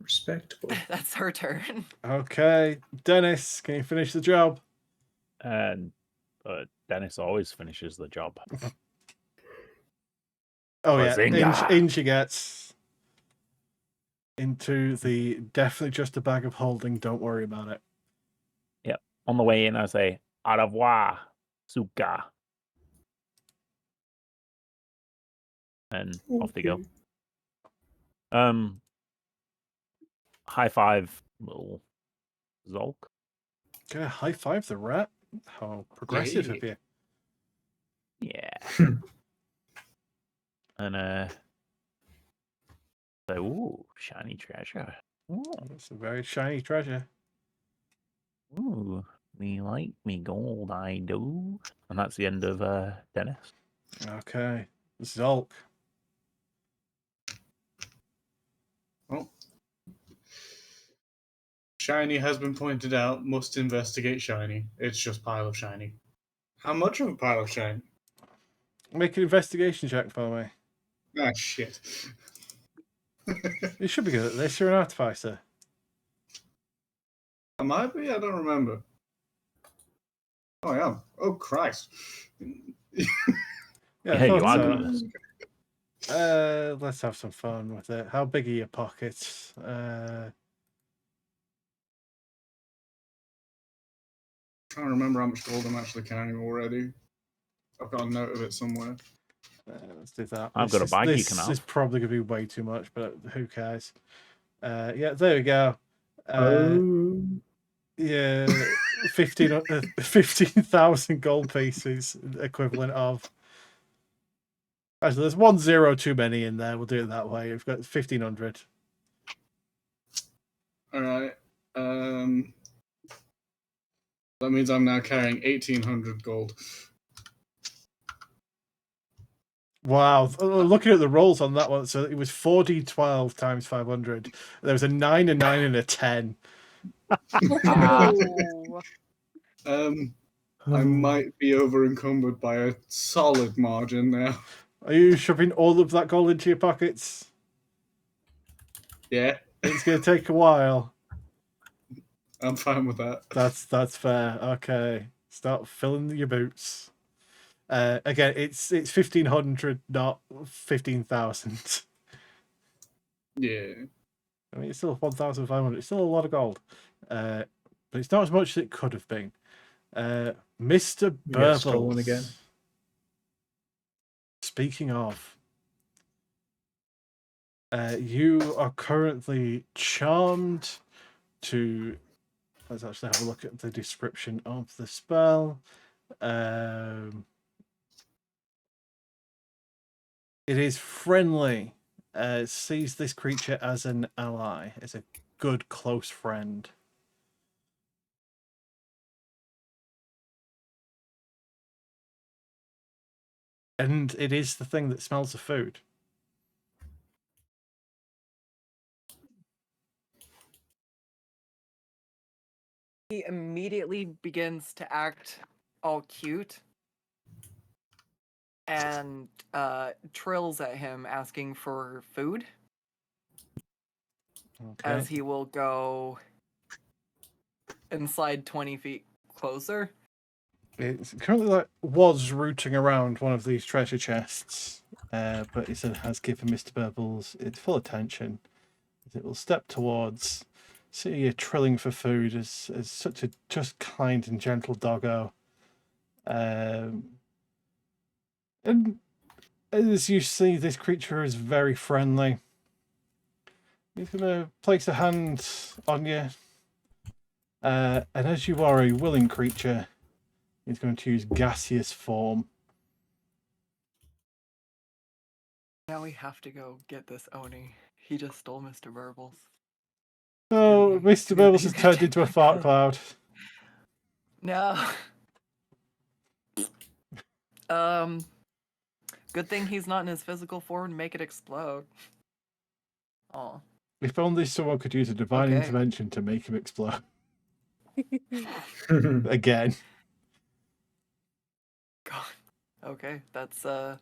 Respectable. That's her turn. Okay, Dennis, can you finish the job? And Dennis always finishes the job. Oh yeah, in she gets into the definitely just a bag of holding. Don't worry about it. Yep. On the way in, I say au revoir, Suka, and off they go. High five, little Zolk. Okay, high five the rat. How progressive of you. Yeah. And say, ooh, shiny treasure. Ooh. It's a very shiny treasure. Ooh, me like me gold, I do. And that's the end of Dennis. Okay, Zolk. Well, shiny has been pointed out. Must investigate shiny. It's just pile of shiny. How much of a pile of shiny? Make an investigation check for me. Ah, shit. You should be good at this. You're an artificer. I might be? I don't remember. Oh, I am. Oh, Christ. Yeah, you are good at this. Let's have some fun with it. How big are your pockets? Trying to remember how much gold I'm actually carrying already. I've got a note of it somewhere. Let's do that. I've got a bag you can have. This is probably going to be way too much, but who cares? Yeah, there we go. Yeah, 15,000 gold pieces, equivalent of. Actually, there's 1 0 too many in there. We'll do it that way. We've got 1,500. All right. That means I'm now carrying 1,800 gold. Wow. Looking at the rolls on that one, so it was 4d12 times 500. There was a 9, a 9, and a 10. I might be over encumbered by a solid margin now. Are you shoving all of that gold into your pockets? Yeah. It's going to take a while. I'm fine with that. That's fair. Okay. Start filling your boots. Again, it's 1,500, not 15,000. Yeah. I mean, it's still 1,500. It's still a lot of gold. But it's not as much as it could have been. Mr. Burbles. Stolen again. Speaking of, you are currently charmed to... Let's actually have a look at the description of the spell. It is friendly. Sees this creature as an ally. It's a good close friend. And it is the thing that smells of food. He immediately begins to act all cute and trills at him asking for food. Okay. As he will go and slide 20 feet closer. It's currently was rooting around one of these treasure chests, but it has given Mr. Burbles its full attention. It will step towards, see you trilling for food as such a just kind and gentle doggo. And as you see, this creature is very friendly. He's going to place a hand on you. And as you are a willing creature, he's going to use gaseous form. Now we have to go get this Oni. He just stole Mr. Burbles. Oh, Mr. Burbles has turned into a fart cloud. No. Good thing he's not in his physical form to make it explode. Oh. If only someone could use a divine intervention to make him explode. Again. God. Okay, that's Mr.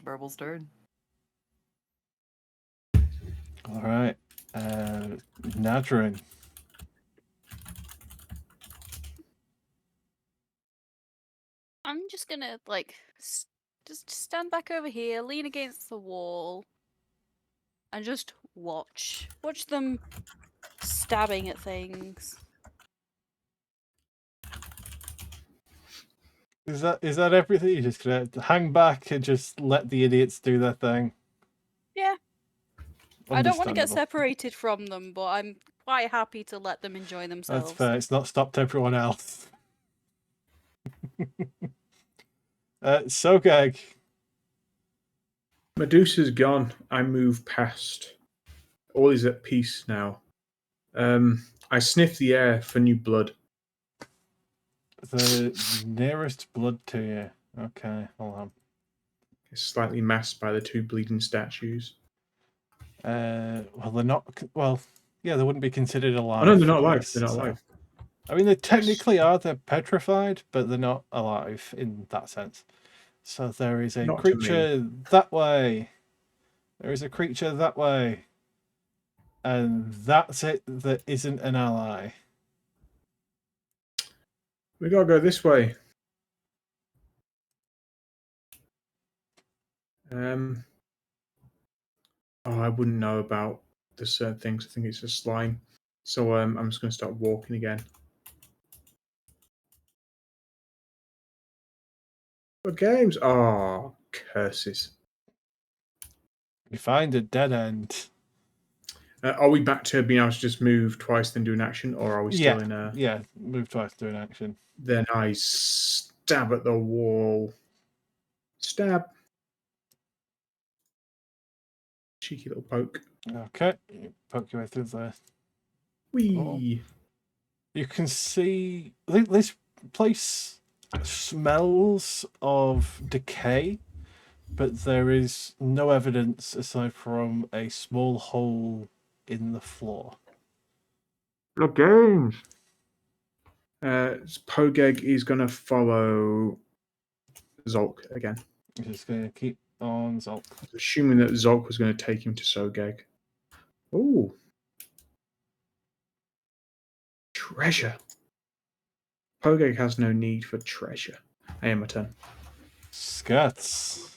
Burbles' turn. All right, Nadrin. I'm just gonna just stand back over here, lean against the wall, and just watch them stabbing at things. Is that everything? You're just gonna hang back and just let the idiots do their thing? Yeah. I don't want to get separated from them, but I'm quite happy to let them enjoy themselves. That's fair. It's not stopped everyone else. Sogeg. Medusa's gone. I move past. All is at peace now. I sniff the air for new blood. The nearest blood to you. Okay, hold on. It's slightly masked by the two bleeding statues. Well, they're not. Well, yeah, they wouldn't be considered alive. Oh no, they're not alive. They're not alive. I mean, they technically are. They're petrified, but they're not alive in that sense. So there is a creature that way. There is a creature that way. And that's it that isn't an ally. We gotta go this way. I wouldn't know about the certain things. I think it's a slime. So I'm just gonna start walking again. What games? Oh, curses. You find a dead end. Are we back to being able to just move twice, then do an action, or are we still in a... Yeah, move twice, do an action. Then I stab at the wall. Stab. Cheeky little poke. Okay, you poke your way through there. Whee! You can see... This place smells of decay, but there is no evidence aside from a small hole in the floor. Look, games. Sogeg is going to follow Zolk again. He's just going to keep on Zolk. Assuming that Zolk was going to take him to Sogeg. Ooh. Treasure. Sogeg has no need for treasure. I am my turn. Skuttz.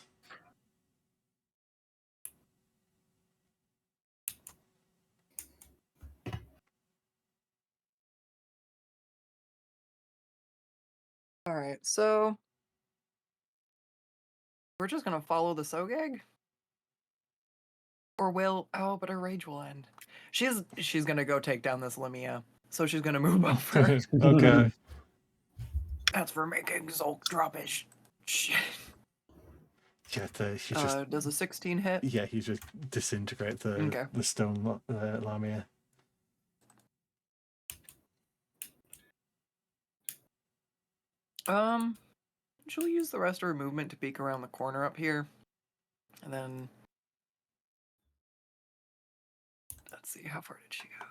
All right, so we're just gonna follow the Sogeg, or will? Oh, but her rage will end. She's gonna go take down this Lamia, so she's gonna move over. Okay. That's for making Zolk drop his shit. Yeah, he just does a 16 hit? Yeah, he just disintegrate the stone Lamia. She'll use the rest of her movement to peek around the corner up here. And then... Let's see, how far did she go?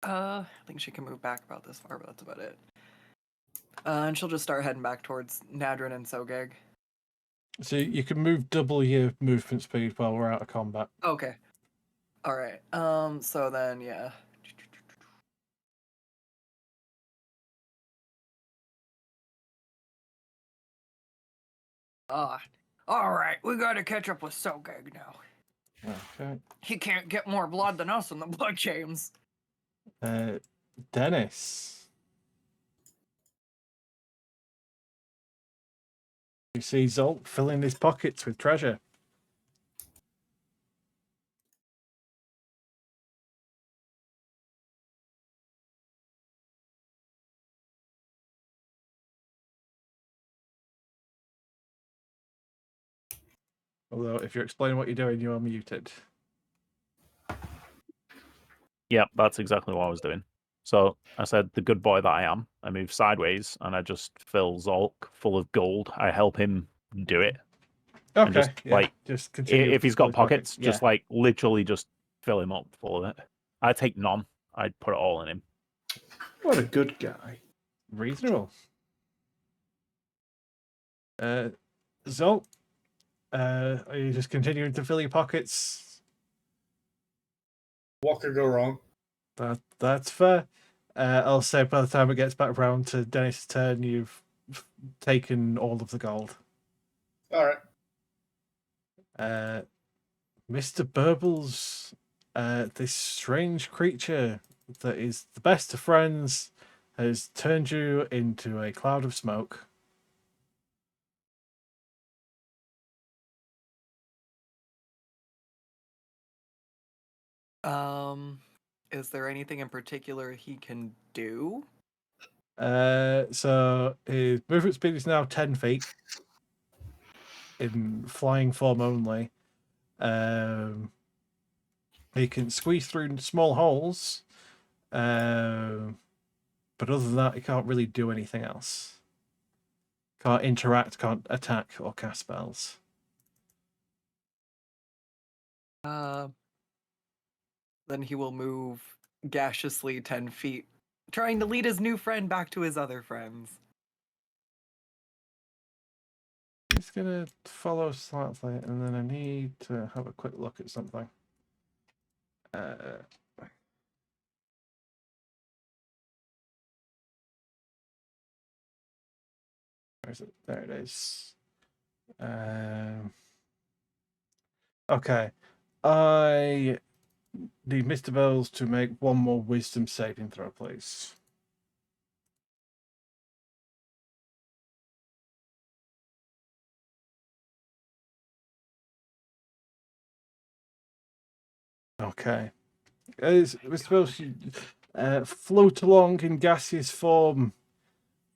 I think she can move back about this far, but that's about it. And she'll just start heading back towards Nadrin and Sogeg. So you can move double your movement speed while we're out of combat. Okay. Alright, so then, yeah. Alright, we gotta catch up with Sogeg now. Okay. He can't get more blood than us in the blood chains. Dennis. You see Zolt filling his pockets with treasure. Although, if you're explaining what you're doing, you are muted. Yep, that's exactly what I was doing. So I said, the good boy that I am, I move sideways and I just fill Zolk full of gold. I help him do it. Okay, And just, yeah, like, just continue if he's got with pockets, pockets, just like literally just fill him up full of it. I take none. I'd put it all in him. What a good guy. Reasonable. Zolt, are you just continuing to fill your pockets? What could go wrong? That's fair. I'll say by the time it gets back round to Dennis' turn, you've taken all of the gold. All right. Mr. Burbles, this strange creature that is the best of friends has turned you into a cloud of smoke. Is there anything in particular he can do? So his movement speed is now 10 feet in flying form only. He can squeeze through small holes, but other than that, he can't really do anything else. Can't interact, can't attack, or cast spells. Then he will move gaseously 10 feet, trying to lead his new friend back to his other friends. He's gonna follow slightly, and then I need to have a quick look at something. Where is it? There it is. Okay. I need Mr. Bells to make one more wisdom saving throw, please. Okay. As Mr. Bells, you float along in gaseous form.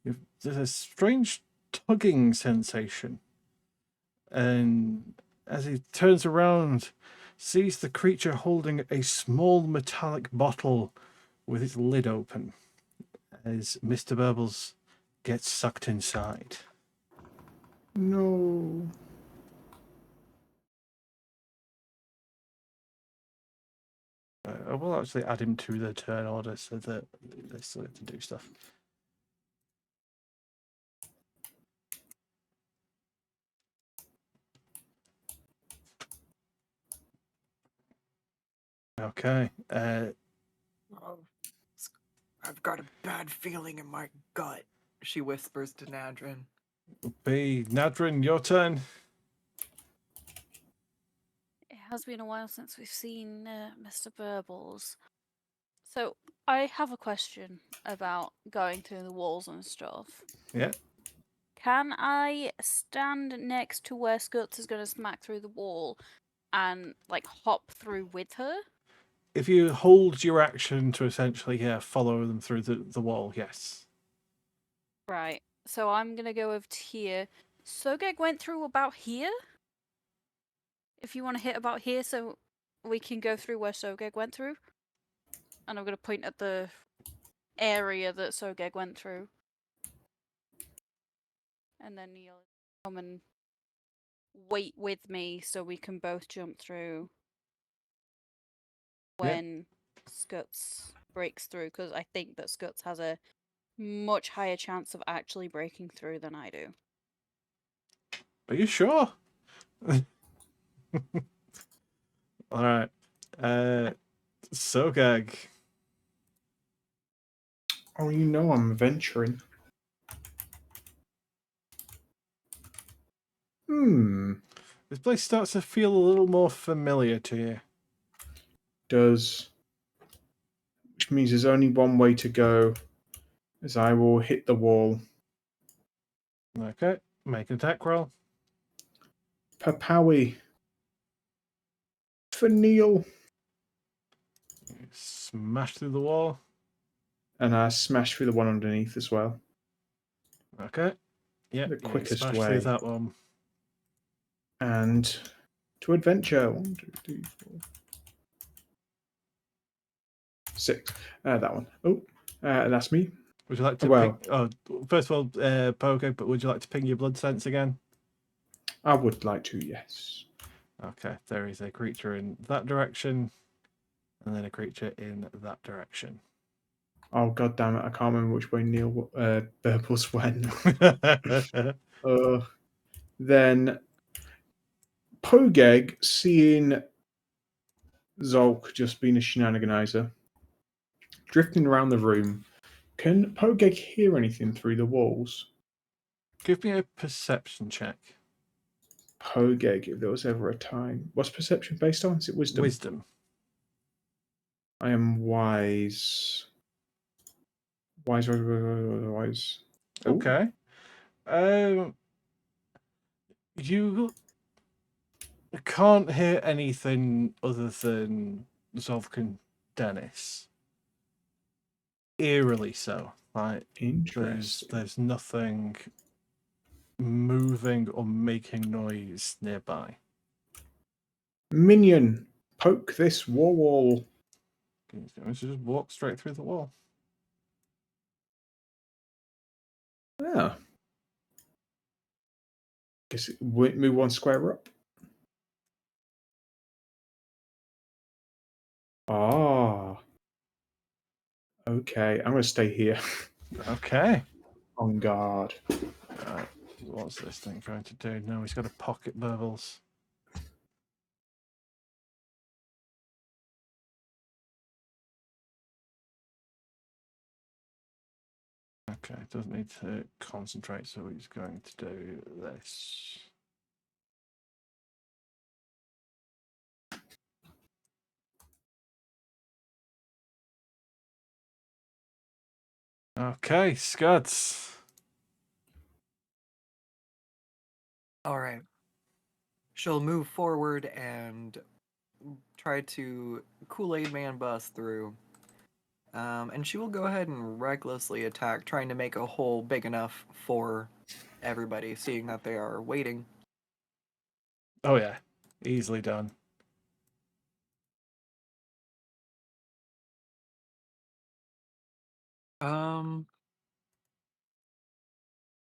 There's a strange tugging sensation. And as he turns around, sees the creature holding a small metallic bottle with its lid open as Mr. Burbles gets sucked inside. No. I will actually add him to the turn order so that they still get to do stuff. Okay. I've got a bad feeling in my gut, she whispers to Nadrin. B. Nadrin, your turn. It has been a while since we've seen Mr. Burbles. So I have a question about going through the walls and stuff. Yeah. Can I stand next to where Skuttz is going to smack through the wall and like hop through with her? If you hold your action to essentially follow them through the wall, yes. Right. So I'm going to go over to here. Sogeg went through about here? If you want to hit about here so we can go through where Sogeg went through. And I'm going to point at the area that Sogeg went through. and then Neil come and wait with me so we can both jump through when Skuttz breaks through, because I think that Skuttz has a much higher chance of actually breaking through than I do. Are you sure? All right. Sogeg. Oh, you know I'm venturing. This place starts to feel a little more familiar to you. Does. Which means there's only one way to go, as I will hit the wall. Okay. Make an attack roll. Papawi. For Neil. You smash through the wall. And I smash through the one underneath as well. Okay. Yeah. The quickest smash way. through that one. And to adventure. 1, 2, 3, 4. 6. That one. Oh, that's me. Would you like to Well, ping? Oh, first of all, Pogo, but would you like to ping your blood sense again? I would like to, yes. Okay, there is a creature in that direction, and then a creature in that direction. Oh, god damn it, I can't remember which way Neil Burbles went. Then Pogeg, seeing Zolk just being a shenaniganizer, drifting around the room, can Pogeg hear anything through the walls? Give me a perception check. Pogeg, if there was ever a time. What's perception based on? Is it wisdom? Wisdom. I am wise. Wise. Okay. You can't hear anything other than Zolk and Dennis. Eerily so. Like, Interesting. there's nothing moving or making noise nearby. Minion, poke this wall. Just walk straight through the wall. Yeah. Guess it won't move one square up. Ah. Okay, I'm going to stay here. Okay. On guard. Right. What's this thing trying to do? No, he's got a pocket Burbles. Okay, doesn't need to concentrate, so he's going to do this. Okay, Skuttz. All right. She'll move forward and try to Kool-Aid Man bust through. And she will go ahead and recklessly attack, trying to make a hole big enough for everybody, seeing that they are waiting. Oh yeah, easily done.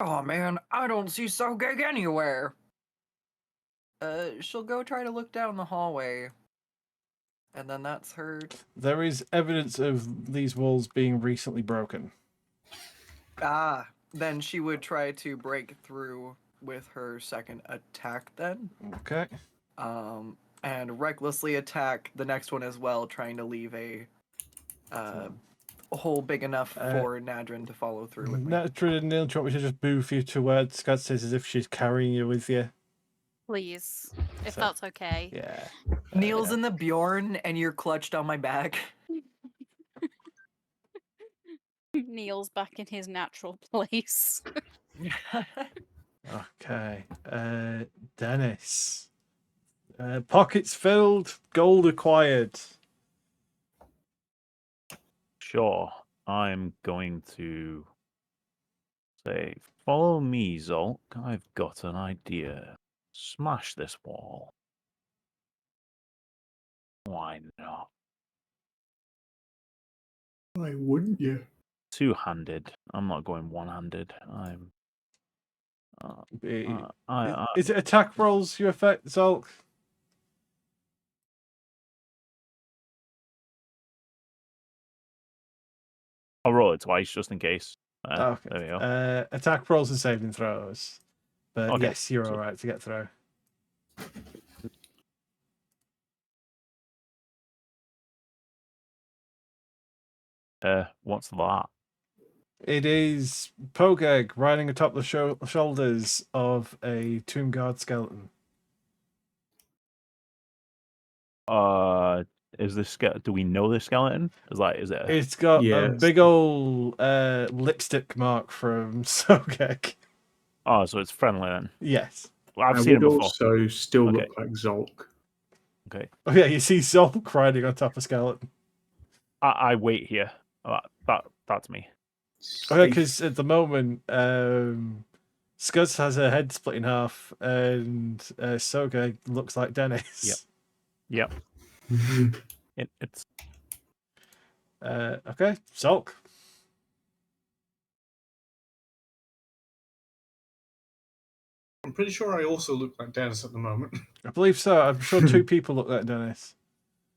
Oh man, I don't see Sogeg anywhere. She'll go try to look down the hallway. And then that's her. There is evidence of these walls being recently broken. Then she would try to break through with her second attack then. Okay. And recklessly attack the next one as well, trying to leave a hole big enough for Nadrin to follow through with me. Nadrin and Neil, do you want me to just move you to where Skuttz says as if she's carrying you with you? Please, if that's okay. Yeah. Neil's in the Bjorn and you're clutched on my back. Neil's back in his natural place. Okay. Dennis. Pockets filled, gold acquired. Sure, I'm going to say, follow me, Zolk. I've got an idea. Smash this wall. Why not? Why wouldn't you? Two-handed. I'm not going one-handed. Is it attack rolls you affect, Zolk? I'll roll it twice just in case. Okay. There we go. Attack rolls and saving throws. But Okay. yes, you're alright to get through. What's that? It is Pogeg riding atop the shoulders of a Tomb Guard skeleton. Is this do we know this skeleton? Is it? It's got a Yes. big old lipstick mark from Sogeg. Oh, so it's friendly then. Yes. Well, I've I seen it would before. also still Okay. look like Zolk. Okay. Oh yeah, you see Zolk riding on top of skeleton. I wait here. That's me. Oh yeah, because at the moment, Skuttz has her head split in half, and Sogeg looks like Dennis. Yep. It's Okay, Zolk. I'm pretty sure I also look like Dennis at the moment. I believe so. I'm sure two people look like Dennis.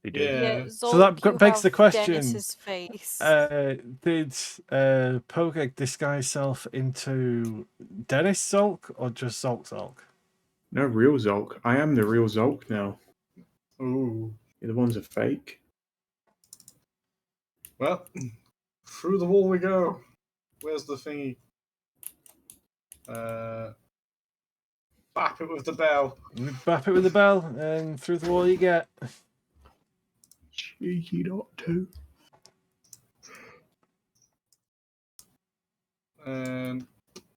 they do. Yeah. So that Zolk, you begs the have question, Dennis's face. Did Pogeg disguise self into Dennis Zolk or just Zolk? No, real Zolk. I am the real Zolk now. Ooh. The other ones are fake. Well, through the wall we go. Where's the thingy? Bap it with the bell. You bap it with the bell, and through the wall you get. Cheeky not to. And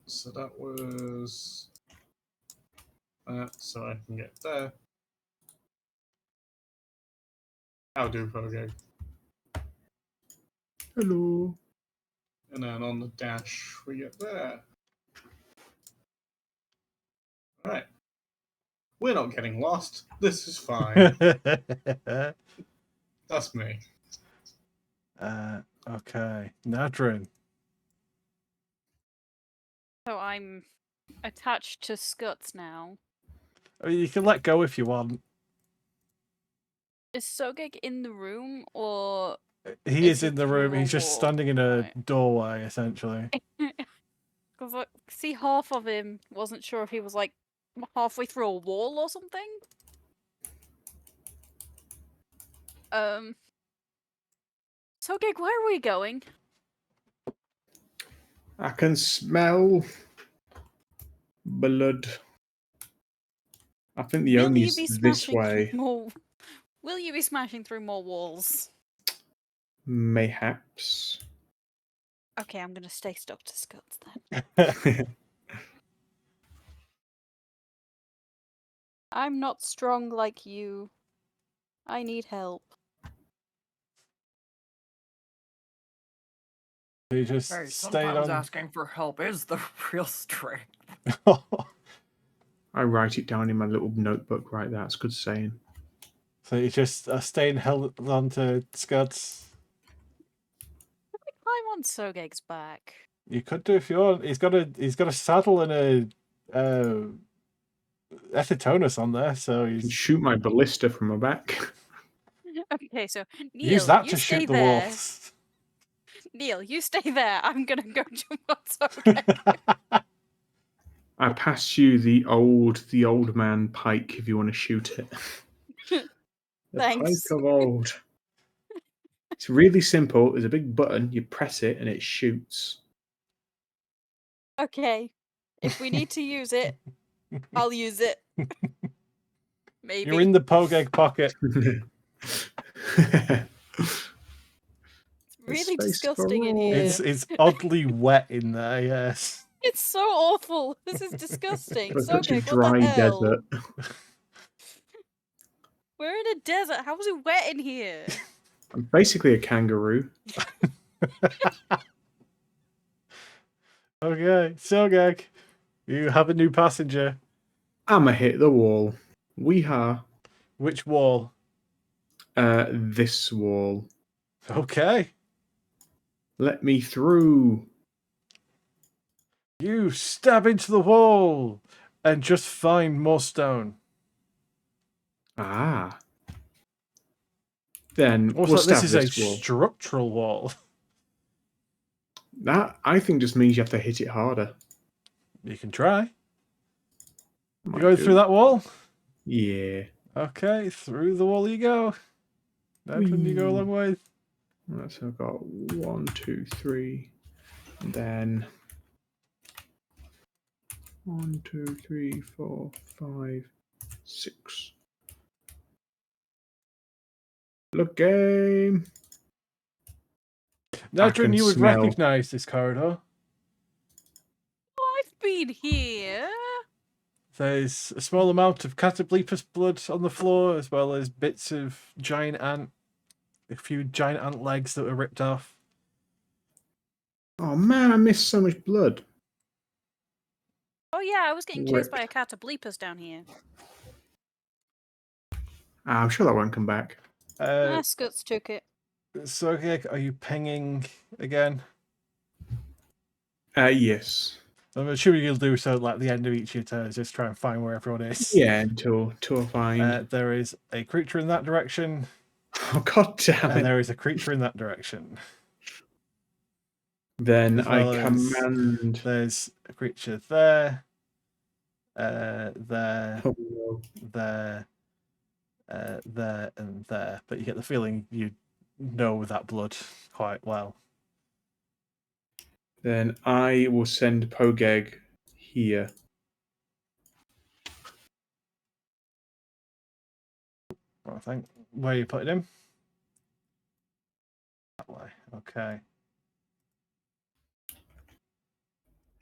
so that was that, so I can get there. How do Pogeg? Hello. And then on the dash we get there. Alright. We're not getting lost. This is fine. That's me. Okay, Nadrin. So I'm attached to Skuttz now. I mean, you can let go if you want. Is Sogeg in the room, or He is he in the room. through a He's just wall? standing in a Right. doorway, essentially. Because I see half of him. Wasn't sure if he was like halfway through a wall or something. Sogeg, where are we going? I can smell blood. I think the Will only you is be this smashing way. through more? Will you be smashing through more walls? Mayhaps. Okay, I'm gonna stay stuck to Skuttz then. I'm not strong like you. I need help. He just Hey, stayed sometimes on. asking for help is the real strength. I write it down in my little notebook. Right, that's good saying. So you just staying held on to Skuttz. I'm on Sogeg's back. You could do if you want. He's got a saddle and a Ephitonus on there, so I can he's shoot my ballista from my back. Okay, so Neil, use that you to stay shoot the there. wolves. Neil, you stay there. I'm gonna go jump on Sogeg. I pass you the old man pike if you want to shoot it. The Thanks. pike of old. It's really simple. There's a big button. You press it and it shoots. Okay, if we need to use it, I'll use it. Maybe. You're in the Pogeg pocket. It's really Space for disgusting in all. here. It's oddly wet in there. Yes. It's so awful. This is disgusting. It's such a Sogeg, dry what the hell? desert. We're in a desert. How is it wet in here? I'm basically a kangaroo. Okay, Sogeg, you have a new passenger. I'ma hit the wall. Weehaw. Which wall? This wall. Okay. Let me through. You stab into the wall and just find more stone. Ah. Then Also, we'll this stab is a this wall. structural wall. That, I think, just means you have to hit it harder. You can try. You Might go do. through that wall? Yeah. Okay, through the wall you go. That's when you go a long way. Right, so I've got 1, 2, 3. And then 1, 2, 3, 4, 5, 6. Look, game. Nadrin, you would smell. recognize this corridor. I've been here. There's a small amount of Catoblepus blood on the floor, as well as bits of giant ant, a few giant ant legs that were ripped off. Oh man, I missed so much blood. Oh yeah, I was getting chased Ripped. by a catoblepus down here. I'm sure that won't come back. Skuttz took it. Sogeg, are you pinging again? Yes. I'm assuming you'll do so like the end of each of your turns, just try and find where everyone is. Yeah, until I find. There is a creature in that direction, Oh god damn and it! there is a creature in that direction. Then As well I as command. There's a creature there, there, Oh, no. there, there, and there. But you get the feeling you know that blood quite well. Then I will send Pogeg here. I think where you put it in. That way. Okay.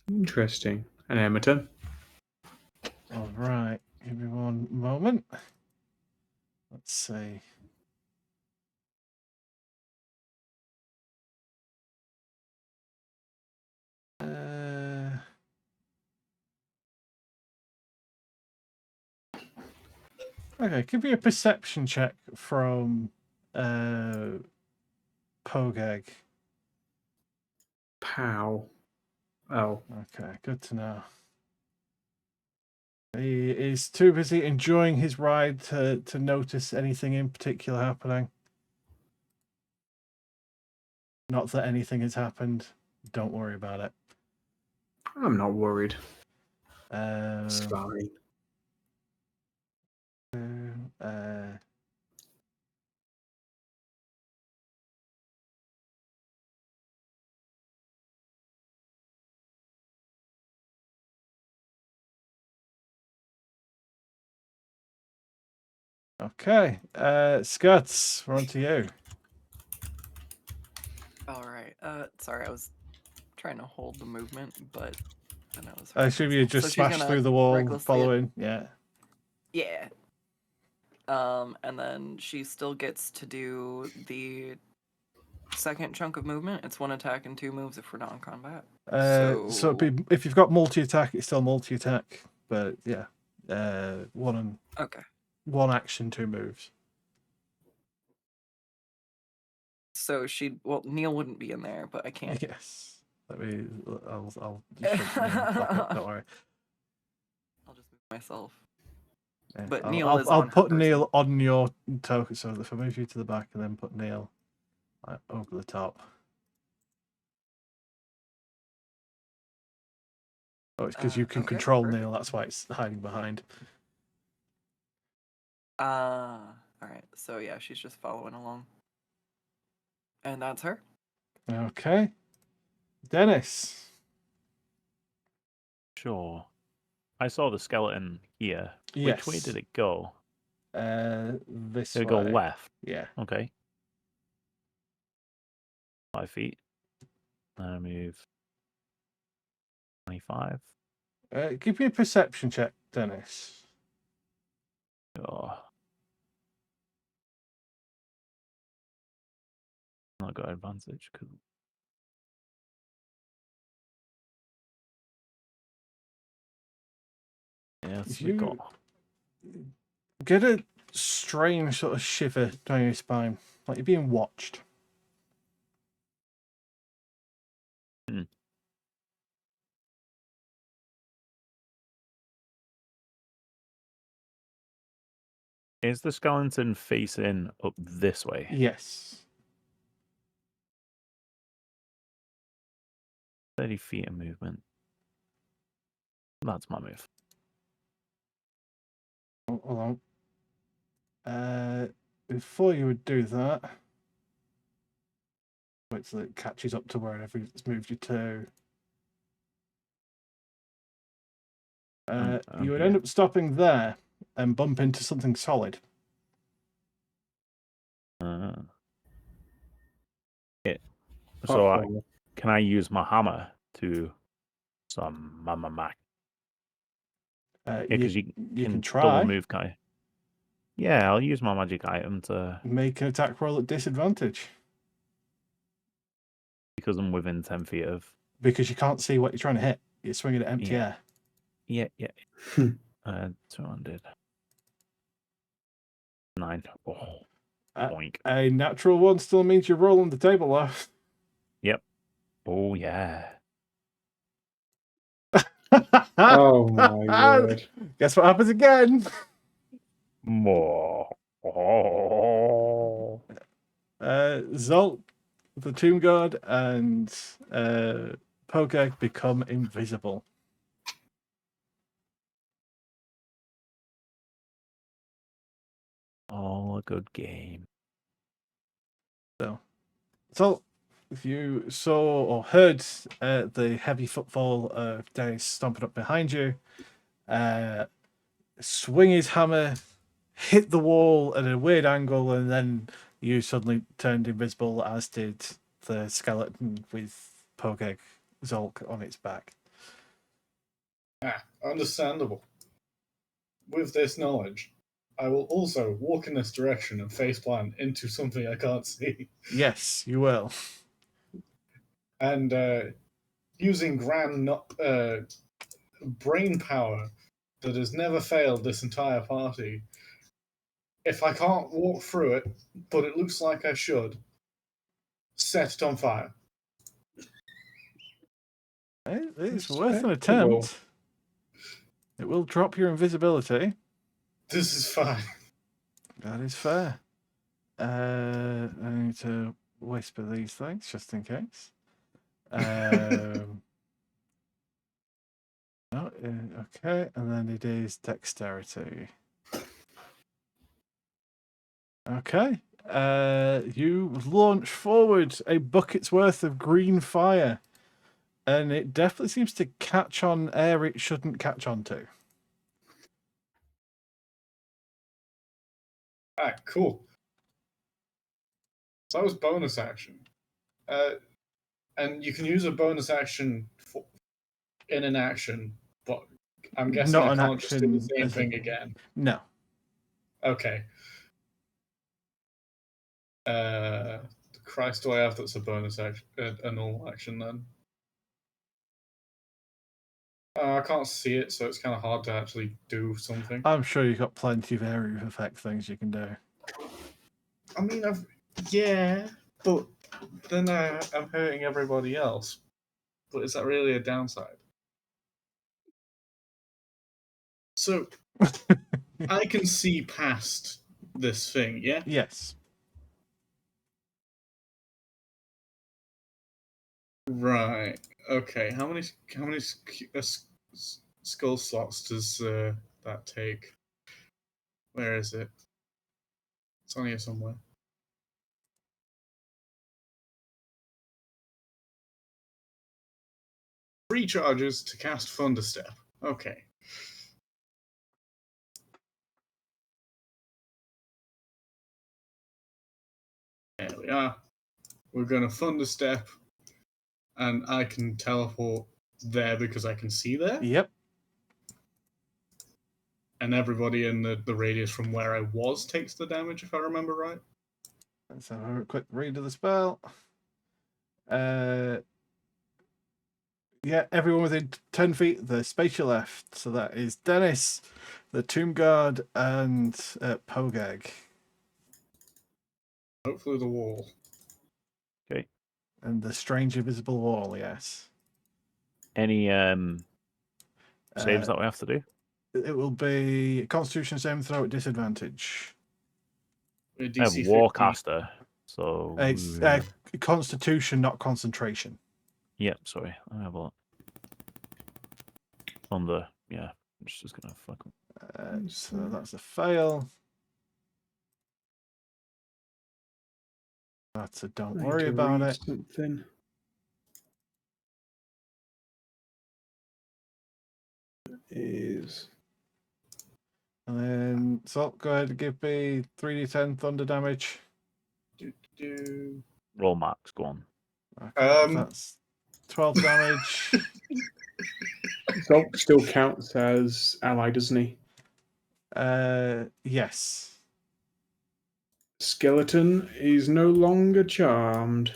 Interesting. An Emerton. All right. Give me one moment. Let's see. Okay, give me a perception check from Pogeg. Pow. Oh. Okay, good to know. He is too busy enjoying his ride to notice anything in particular happening. Not that anything has happened. Don't worry about it. I'm not worried. It's fine. Okay, Skuttz, we're on to you. All right. Sorry, I was trying to hold the movement, but then I was. I assume you just smashed through the wall following. Yeah. Yeah. And then she still gets to do the second chunk of movement. It's 1 attack and 2 moves if we're not in combat. So if you've got multi-attack, it's still multi-attack. But yeah, one action, 2 moves. So Neil wouldn't be in there, but I can't. Yes. I'll don't worry. I'll just move myself. Yeah, But I'll put Neil on your token, so if I move you to the back and then put Neil over the top. Oh, it's because you can control Neil. That's why it's hiding behind. All right. So yeah, she's just following along, and that's her. Okay, Dennis. Sure. I saw the skeleton here. Yes. Which way did it go? This Did it way. go left? Yeah. Okay. 5 feet. I move 25. Give me a perception check, Dennis. Oh. Not got advantage. Cool. Yes, we got. Get a strange sort of shiver down your spine, like you're being watched. Is the skeleton facing up this way? Yes. 30 feet of movement. That's my move. Oh, hold on. Before you would do that, wait till it catches up to wherever it's moved you to. You would end up stopping there and bump into something solid. So can I use my hammer to some mama mac? Because you can try. double move, Kai. Yeah, I'll use my magic item to make an attack roll at disadvantage. Because I'm within 10 feet of. Because you can't see what you're trying to hit. You're swinging at empty air. Yeah. 200. 9. Oh, boink. A natural one still means you're rolling the table off. Yep. Oh, yeah. Oh my word. Guess what happens again? More. Oh. Zolt, the Tomb God, and Sogeg become invisible. Oh, a good game. So if you saw or heard the heavy footfall of Dennis stomping up behind you, swing his hammer, hit the wall at a weird angle, and then you suddenly turned invisible, as did the skeleton with Sogeg Zolk on its back. Understandable. With this knowledge, I will also walk in this direction and faceplant into something I can't see. Yes, you will. And using grand brain power that has never failed this entire party, if I can't walk through it, but it looks like I should, set it on fire. It's worth an attempt. It will drop your invisibility. This is fine. That is fair. I need to whisper these things just in case. Okay, and then it is dexterity. Okay. You launch forward a bucket's worth of green fire, and it definitely seems to catch on air it shouldn't catch on to. Cool. So that was bonus action. And you can use a bonus action in an action, but I'm guessing I can't just do the same thing again. No. Okay. Christ, do I have that's a bonus action, a normal action then? I can't see it, so it's kind of hard to actually do something. I'm sure you've got plenty of area of effect things you can do. I mean, but then I'm hurting everybody else. But is that really a downside? So, I can see past this thing, yeah? Yes. Right. Okay. How many skull slots does that take? Where is it? It's on here somewhere. Three charges to cast Thunderstep. Okay. There we are. We're going to Thunderstep, and I can teleport there because I can see there. Yep. And everybody in the radius from where I was takes the damage, if I remember right. Let's have a quick read of the spell. Yeah, everyone within 10 feet, the space you left. So that is Dennis, the Tomb Guard, and Sogeg. Hopefully the wall. Okay. And the strange invisible wall, yes. Any saves that we have to do? It will be Constitution saving throw at disadvantage. A I have DC 15. Warcaster, so It's Constitution, not concentration. Yep. Sorry, I have a lot on the yeah. I'm just gonna fuck. So that's a fail. That's a don't worry about it. Something. Is And then so go ahead and give me 3d10 thunder damage. Roll max. Go on. Okay, that's 12 damage. Zolk still counts as ally, doesn't he? Yes. Skeleton is no longer charmed.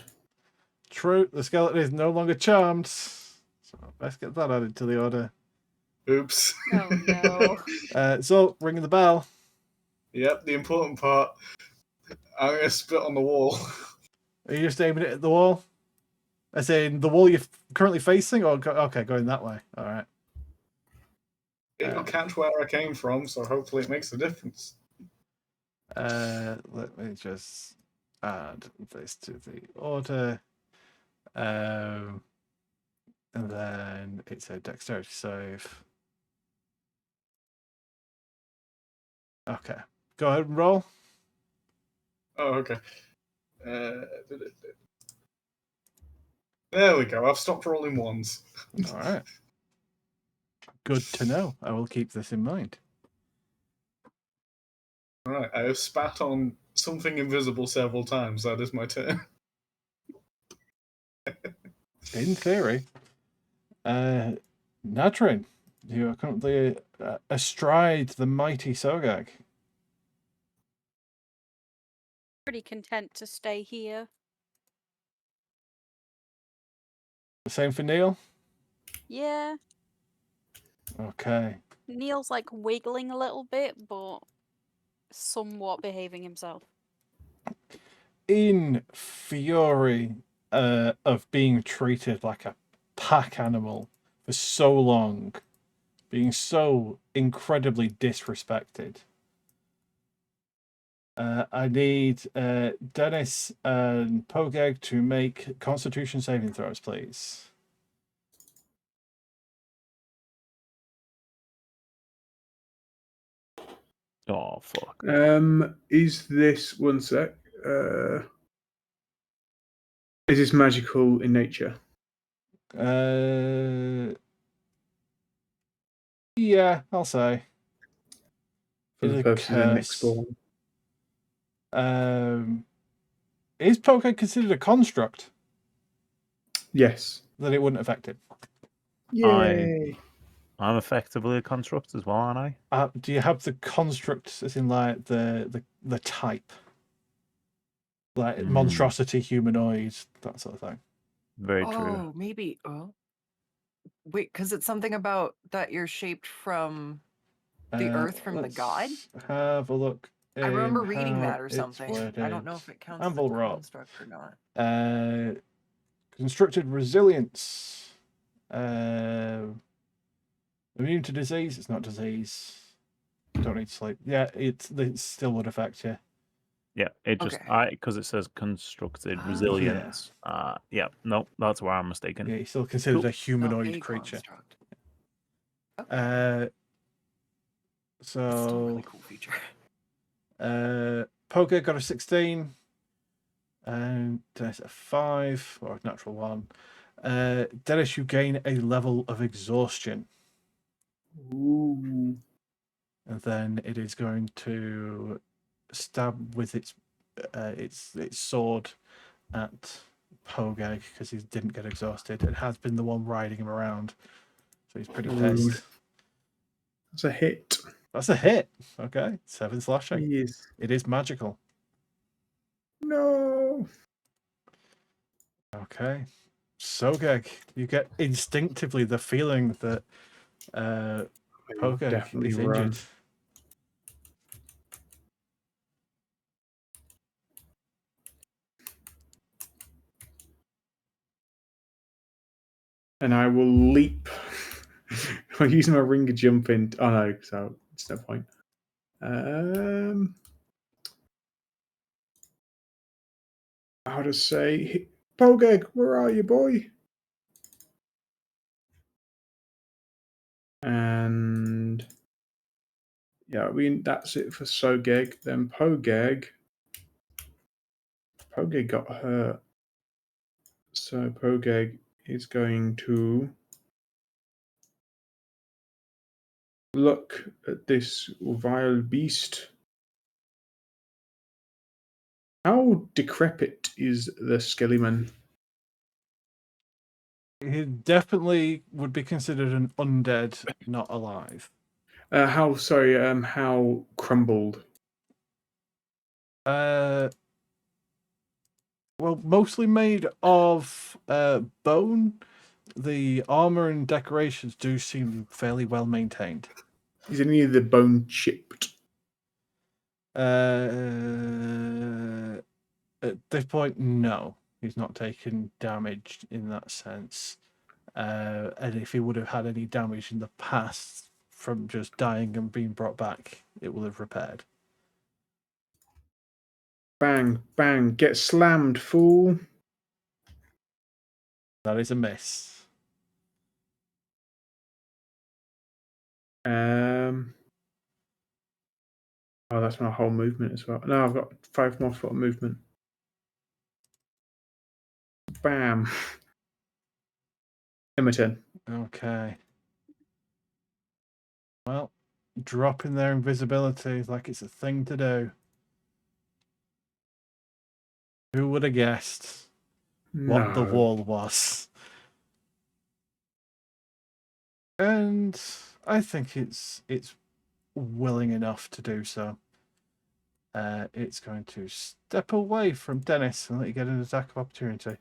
True, the skeleton is no longer charmed. So let's get that added to the order. Oops. Oh no. So ringing the bell. Yep, the important part. I'm gonna spit on the wall. Are you just aiming it at the wall? As in the wall you're currently facing, or okay, going that way. All right. It'll catch where I came from, so hopefully it makes a difference. Let me just add this to the order. And then it's a dexterity save. Okay. Go ahead and roll. Oh, okay. There we go. I've stopped rolling ones. All right. Good to know. I will keep this in mind. All right. I have spat on something invisible several times. That is my turn. In theory. Nadrin, you are currently astride the mighty Sogeg. Pretty content to stay here. The same for Neil? Yeah. Okay. Neil's like wiggling a little bit, but somewhat behaving himself. In fury of being treated like a pack animal for so long, being so incredibly disrespected, I need Dennis and Pogeg to make Constitution saving throws, please. Oh fuck. Is this one sec? Is this magical in nature? Yeah, I'll say. For the purposes of next spawn. Is Pogeg considered a construct? Yes. Then it wouldn't affect it. Yay! I'm effectively a construct as well, aren't I? Do you have the construct as in like the type? Like monstrosity, humanoid, that sort of thing. Very true. Oh, maybe. Oh, wait, because it's something about that you're shaped from the earth from the god. Have a look. I remember reading that or something. Worded. I don't know if it counts Anvil as a rock. construct or not. Constructed resilience. Immune to disease. It's not disease. Don't need sleep. Yeah, it still would affect you. Yeah, it just because it says constructed resilience. Yeah, no, that's where I'm mistaken. Yeah, he's still considered a humanoid creature. Okay. So It's still a really cool feature. Poker got a 16, and Dennis a 5 or a natural 1. Dennis, you gain a level of exhaustion. Ooh. And then it is going to stab with its sword at Pogeg because he didn't get exhausted. It has been the one riding him around, so he's pretty pissed. That's a hit. That's a hit. Okay, 7 slashing. Yes. It is magical. No. Okay, Sogeg, you get instinctively the feeling that Pogeg is injured. And I will leap. I'm using my ring of jumping. Oh no, so it's no point. I'll just say, Sogeg, where are you, boy? And yeah, that's it for Sogeg. Then Sogeg got hurt. So Sogeg is going to look at this vile beast. How decrepit is the Skellyman? He definitely would be considered an undead, not alive. How crumbled? Well, mostly made of bone. The armor and decorations do seem fairly well maintained. Is any of the bone chipped? At this point, no. He's not taken damage in that sense. And if he would have had any damage in the past from just dying and being brought back, it will have repaired. Bang, bang, get slammed, fool. That is a miss. Oh, that's my whole movement as well. No, I've got 5 more foot of movement. Bam. My turn. Okay. Well, dropping their invisibility like it's a thing to do. Who would have guessed what the wall was? And I think it's willing enough to do so. It's going to step away from Dennis and let you get an attack of opportunity.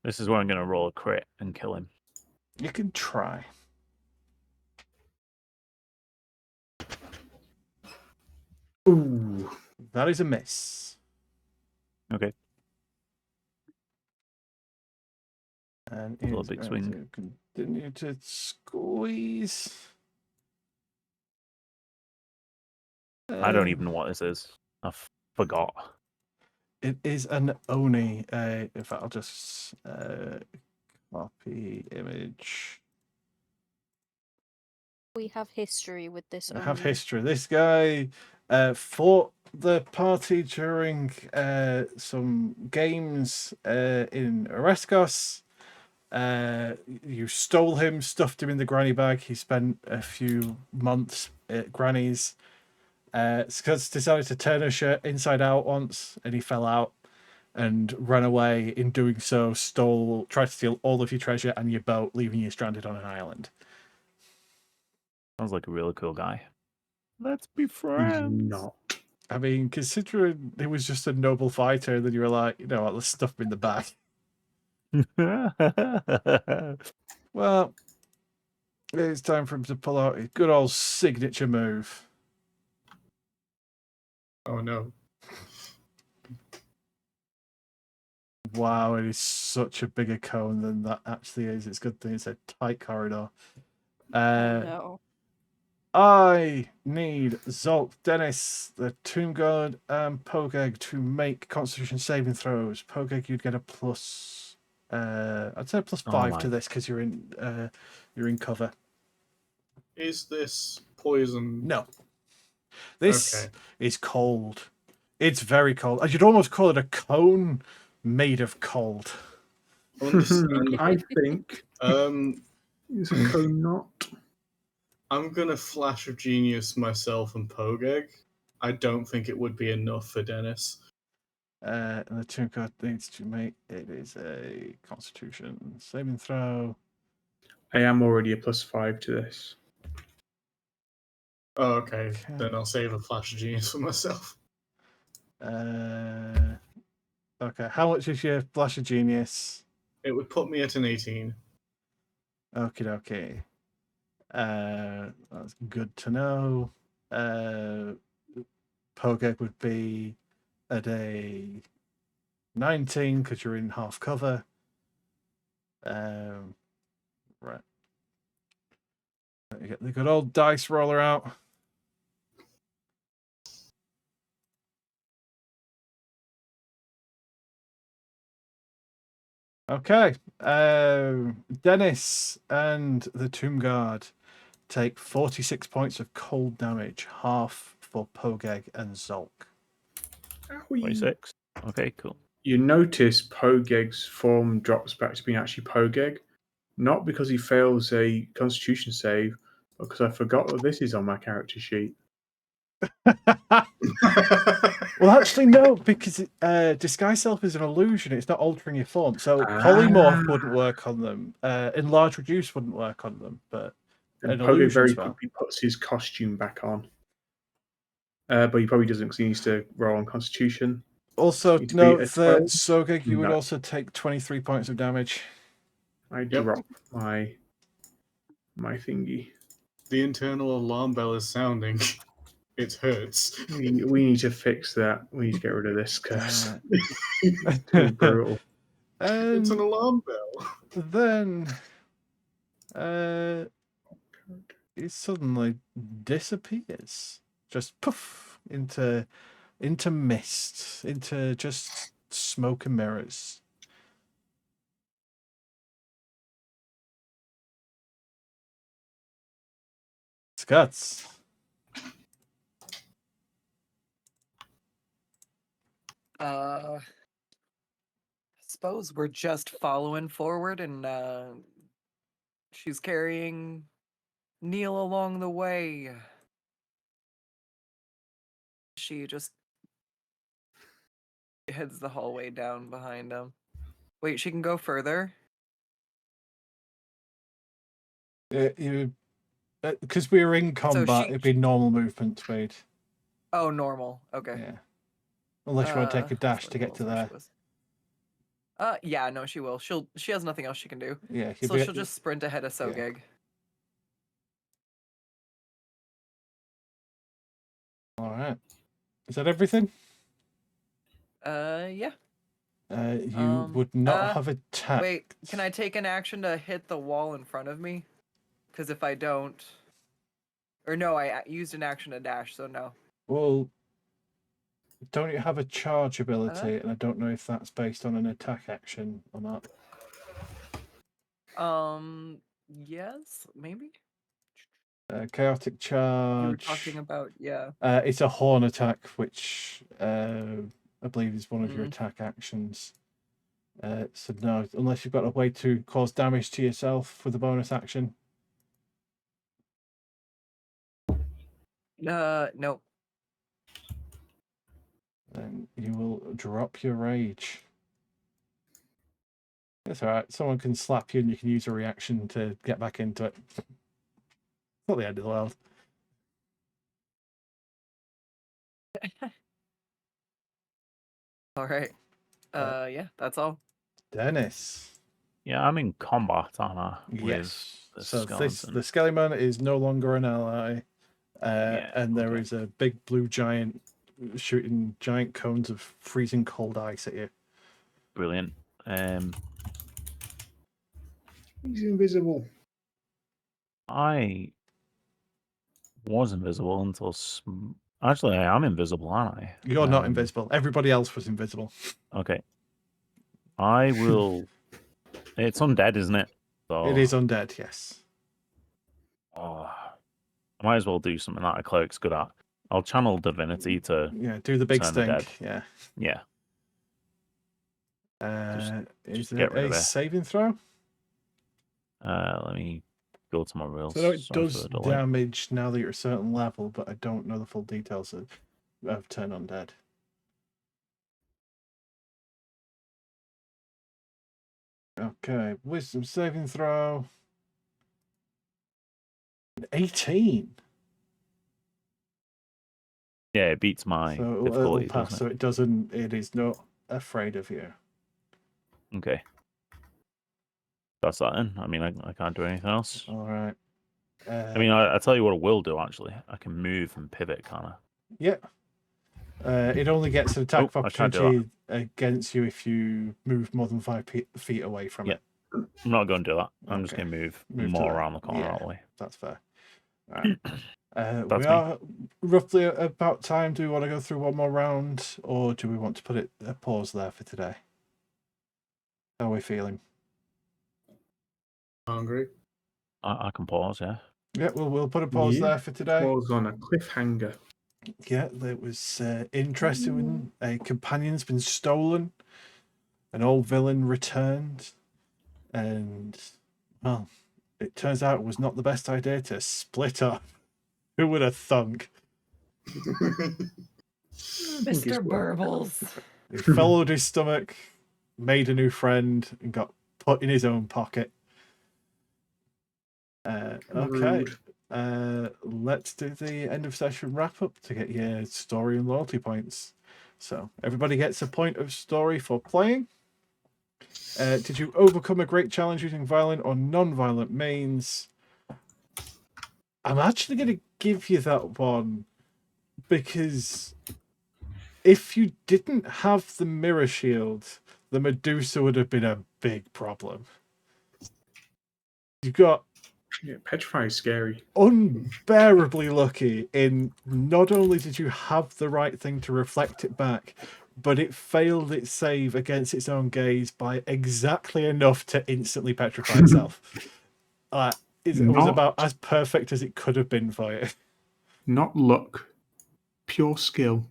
This is where I'm going to roll a crit and kill him. You can try. Ooh. That is a miss. Okay. And A little it's big going swing. to continue to squeeze. I don't even know what this is. I forgot. It is an Oni. In fact, I'll just copy image. We have history with this. I have Oni. history. This guy fought the party during some games in Oreskos. You stole him, stuffed him in the granny bag. He spent a few months at Granny's. Skuttz decided to turn her shirt inside out once, and he fell out and ran away. In doing so, tried to steal all of your treasure and your boat, leaving you stranded on an island. Sounds like a really cool guy. Let's be He's friends. not. I mean, considering he was just a noble fighter, then you were like, you know what, let's stuff him in the back. Well, it's time for him to pull out his good old signature move. Oh no. Wow, it is such a bigger cone than that actually is. It's a good thing it's a tight corridor. No. I need Zolk, Dennis, the Tomb God, and Sogeg to make Constitution saving throws. Sogeg, you'd get a plus. I'd say plus 5 to this because you're in cover. Is this poison? No, this is cold. It's very cold. You'd almost call it a cone made of cold. I think. Is a cone not? I'm gonna flash of genius myself and Sogeg. I don't think it would be enough for Dennis. And the Tomb God needs to make it is a Constitution saving throw. I am already a plus 5 to this. Oh, okay. Then I'll save a flash of genius for myself. Okay, how much is your flash of genius? It would put me at an 18. Okay. That's good to know. Sogeg would be at a 19 because you're in half cover. Right. Let me get the good old dice roller out. Okay. Dennis and the Tomb Guard take 46 points of cold damage, half for Pogeg and Zolk. 26. Okay, cool. You notice Pogeg's form drops back to being actually Pogeg, not because he fails a Constitution save, but because I forgot that this is on my character sheet. Well, actually, no, because disguise self is an illusion. It's not altering your form. So polymorph wouldn't work on them. Enlarge reduce wouldn't work on them, but And an Pogeg illusion very spell. quickly puts his costume back on. But he probably doesn't because he needs to roll on Constitution. Also, Need to note beat a that 12? Sogeg, you would No. also take 23 points of damage. I drop my thingy. The internal alarm bell is sounding. It hurts. We need to fix that. We need to get rid of this curse. It's too brutal. It's an alarm bell. Then it suddenly disappears. Just poof into mist, into just smoke and mirrors. Skuttz. I suppose we're just following forward, and she's carrying Neil along the way. She just heads the hallway down behind him. Wait, she can go further? Because we were in combat, it'd be normal movement speed. Oh, normal. Okay. Yeah. Unless you want to take a dash to get to there. Yeah, no, she will. She has nothing else she can do. Yeah. So she'll just sprint ahead of Sogeg. All right. Is that everything? Yeah. You would not have attacked. Wait, can I take an action to hit the wall in front of me? Because if I don't... Or no, I used an action to dash, so no. Well, don't you have a charge ability? And I don't know if that's based on an attack action or not. Yes, maybe? Chaotic charge. You were talking about, yeah. It's a horn attack, which I believe is one of your attack actions. So no, unless you've got a way to cause damage to yourself with a bonus action. No. Then you will drop your rage. That's alright. Someone can slap you and you can use a reaction to get back into it. Not the end of the world. Alright. Yeah, that's all. Dennis. Yeah, I'm in combat, aren't I? Yes. With So the the Skeleton is no longer an ally. And there is a big blue giant shooting giant cones of freezing cold ice at you. Brilliant. He's invisible. I was invisible until... Actually, I am invisible, aren't I? You're not invisible. Everybody else was invisible. Okay. I will... It's undead, isn't it? So... It is undead, yes. Oh, I might as well do something that a cleric's good at. I'll channel divinity to... Yeah, do the big stink. Yeah. Yeah. Is it a saving throw? Let me go to my rules. So it does damage now that you're a certain level, but I don't know the full details of turn undead. Okay, wisdom saving throw. 18. Yeah, it beats my difficulty. It'll pass, so it doesn't. It is not afraid of you. Okay. That's that then. I mean, I can't do anything else. All right. I mean, I tell you what I will do, actually. I can move and pivot, kind of. Yeah. It only gets an attack opportunity against you if you move more than 5 feet away from it. I'm not going to do that. I'm just going to move more around the corner that way. That's fair. All right. We are roughly about time. Do we want to go through one more round, or do we want to put a pause there for today? How are we feeling? Hungry. I can pause, yeah. Yeah, we'll put a pause there for today. Pause on a cliffhanger. Yeah, it was interesting when a companion's been stolen, an old villain returned, and, well, it turns out it was not the best idea to split up. Who would have thunk? Mr. Burbles. He followed his stomach, made a new friend, and got put in his own pocket. Okay. Let's do the end of session wrap up to get your story and loyalty points. So everybody gets a point of story for playing. Did you overcome a great challenge using violent or non-violent means? I'm actually going to give you that one because if you didn't have the mirror shield, the Medusa would have been a big problem. You got Petrify is scary. Unbearably lucky in not only did you have the right thing to reflect it back, but it failed its save against its own gaze by exactly enough to instantly petrify itself. It was about as perfect as it could have been for you. Not luck. Pure skill.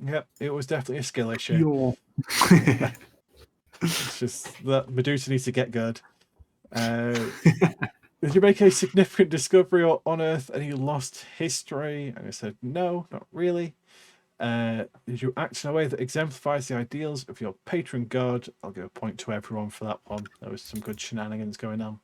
Yep, it was definitely a skill issue. Pure. It's just that Medusa needs to get good. Did you make a significant discovery on Earth and you lost history? And I said, no, not really. Did you act in a way that exemplifies the ideals of your patron god? I'll give a point to everyone for that one. There was some good shenanigans going on.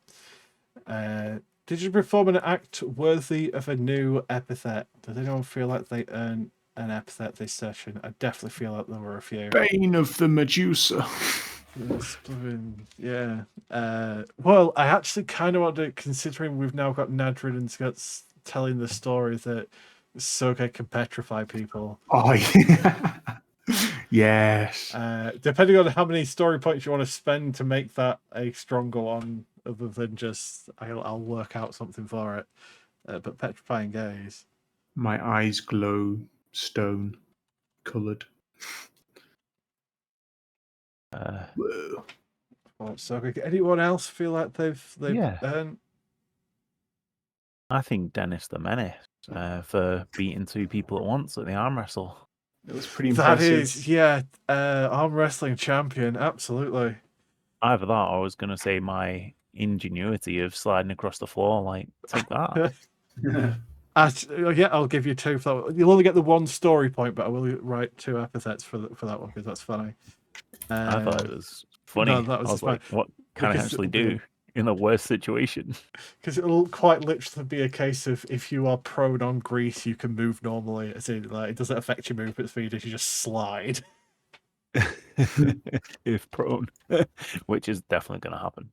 Did you perform an act worthy of a new epithet? Does anyone feel like they earned an epithet this session? I definitely feel like there were a few. Bane of the Medusa. Yeah. Well, I actually kind of want to, considering we've now got Nadrin and Skuttz telling the story that Sogeg can petrify people. Oh, yeah. Yes. Depending on how many story points you want to spend to make that a stronger one, other than just I'll work out something for it. But petrifying gaze. My eyes glow stone coloured. Whoa. Well, Sogeg, anyone else feel like they've earned? I think Dennis the Menace for beating two people at once at the arm wrestle. It was pretty impressive. That is, yeah, arm wrestling champion, absolutely. Either that, or I was going to say my ingenuity of sliding across the floor. Like, take that. Yeah, I'll give you two for that. You'll only get the one story point, but I will write two epithets for that one because that's funny. I thought it was funny. No, that was I was like, what can I actually do in the worst situation? Because it'll quite literally be a case of if you are prone on grease, you can move normally. As in, like, it doesn't affect your movement speed if you just slide. If prone, which is definitely going to happen.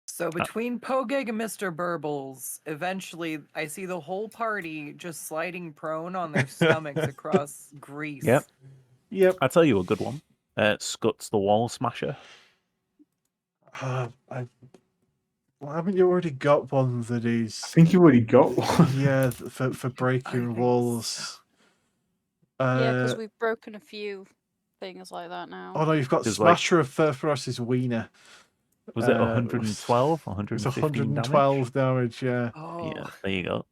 So between Pogeg and Mr. Burbles, eventually I see the whole party just sliding prone on their stomachs across grease. Yep. I'll tell you a good one. Skuttz the Wall Smasher. Haven't you already got one that is... I think you already got one. Yeah, for breaking walls. Yeah, because we've broken a few things like that now. Oh no, you've got Smasher of Furthross's Wiener. Was it 112? 115 It's 112 damage, yeah. Oh. Yeah, there you go.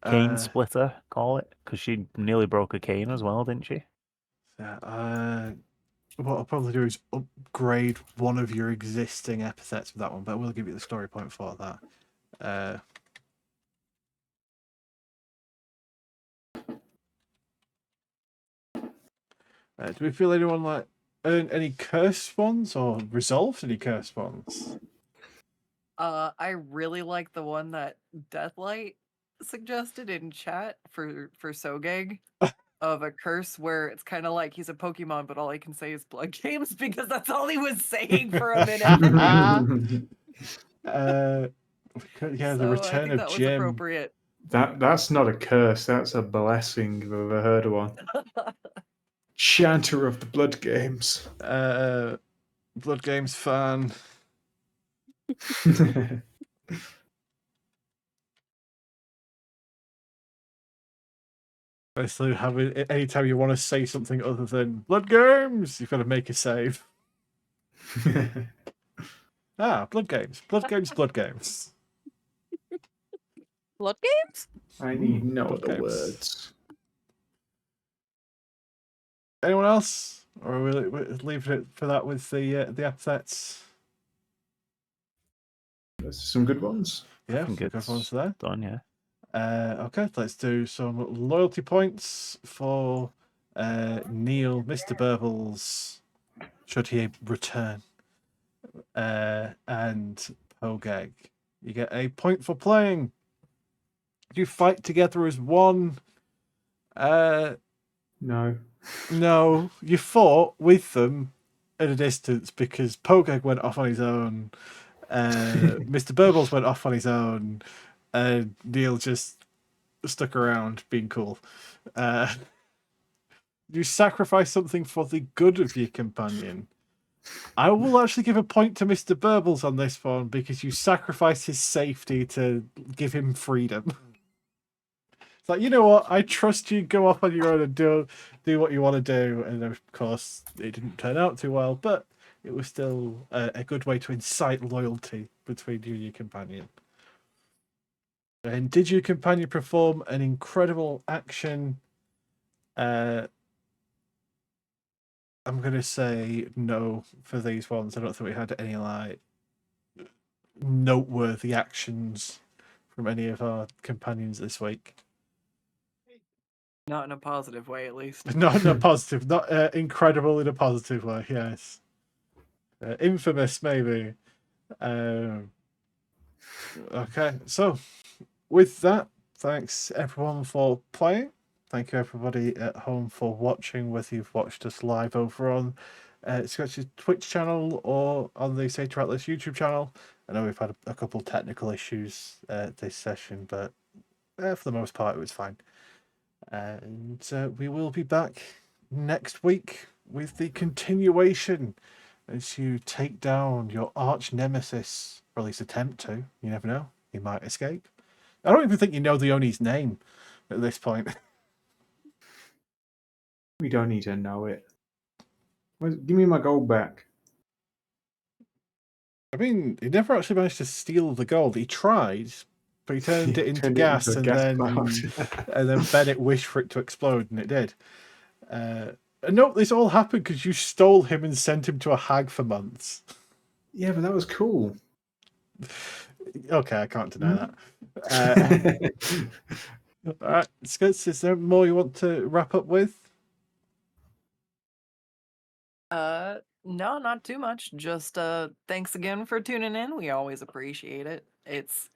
Cane Splitter, call it, because she nearly broke a cane as well, didn't she? What I'll probably do is upgrade one of your existing epithets with that one, but I will give you the story point for that. Do we feel anyone like earned any curse ones or resolved any curse ones? I really like the one that Deathlight suggested in chat for Sogeg of a curse where it's kind of like he's a Pokemon, but all he can say is blood games because that's all he was saying for a minute. Yeah, the return of Jim. Appropriate. That's not a curse. That's a blessing if I've ever heard of one. Chanter of the Blood Games. Blood Games fan. Basically, anytime you want to say something other than Blood Games, you've got to make a save. Blood Games. Blood Games, Blood Games. Blood games? I need no Blood other games. words. Anyone else? Or are we leaving it for that with the epithets? Those are some good ones. Yeah, I think good it's ones there. done, yeah. Okay, let's do some loyalty points for Neil, Mr. Burbles, should he return, and Sogeg. You get a point for playing. You fight together as one. No. No, you fought with them at a distance because Sogeg went off on his own. Mr. Burbles went off on his own. Neil just stuck around being cool. You sacrifice something for the good of your companion. I will actually give a point to Mr. Burbles on this one because you sacrifice his safety to give him freedom. It's like, you know what? I trust you. Go off on your own and do what you want to do. And of course, it didn't turn out too well, but it was still a good way to incite loyalty between you and your companion. And did your companion perform an incredible action? I'm going to say no for these ones. I don't think we had any like noteworthy actions from any of our companions this week. Not in a positive way, at least. Not in a positive, not incredible in a positive way. Yes, infamous maybe. Okay, so with that, thanks everyone for playing. Thank you everybody at home for watching, whether you've watched us live over on Skutt's Twitch channel or on the Satyr Atlas YouTube channel. I know we've had a couple technical issues this session, but for the most part it was fine. And we will be back next week with the continuation as you take down your arch nemesis, or at least attempt to. You never know, he might escape. I don't even think you know the Oni's name at this point. We don't need to know it. Give me my gold back. I mean, he never actually managed to steal the gold. He tried, but he turned it into gas, and then Bennett wished for it to explode, and it did. And no, this all happened because you stole him and sent him to a hag for months. Yeah, but that was cool. Okay, I can't deny that. All right, Skuttz, is there more you want to wrap up with? No, not too much. Just thanks again for tuning in. We always appreciate it. It's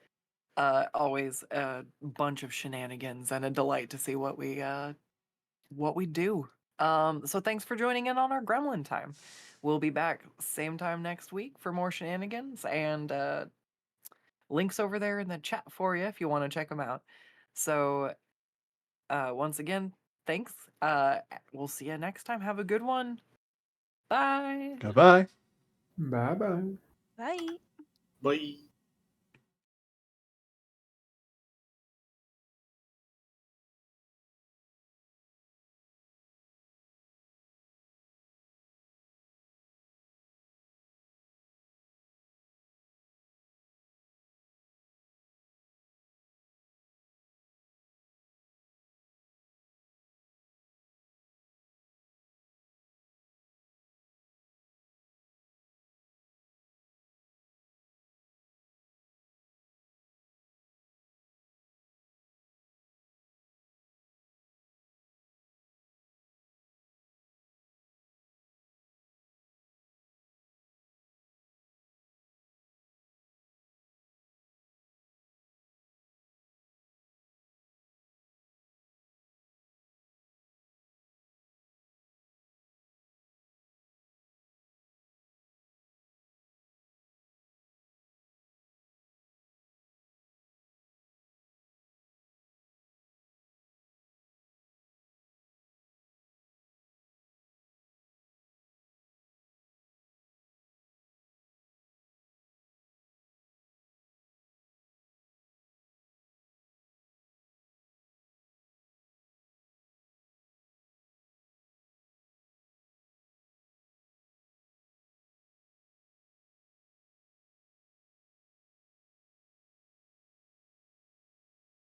always a bunch of shenanigans and a delight to see what we do. So thanks for joining in on our Gremlin time. We'll be back same time next week for more shenanigans, and links over there in the chat for you if you want to check them out. So once again, thanks. We'll see you next time. Have a good one. Bye. Goodbye. Bye-bye. Bye. Bye.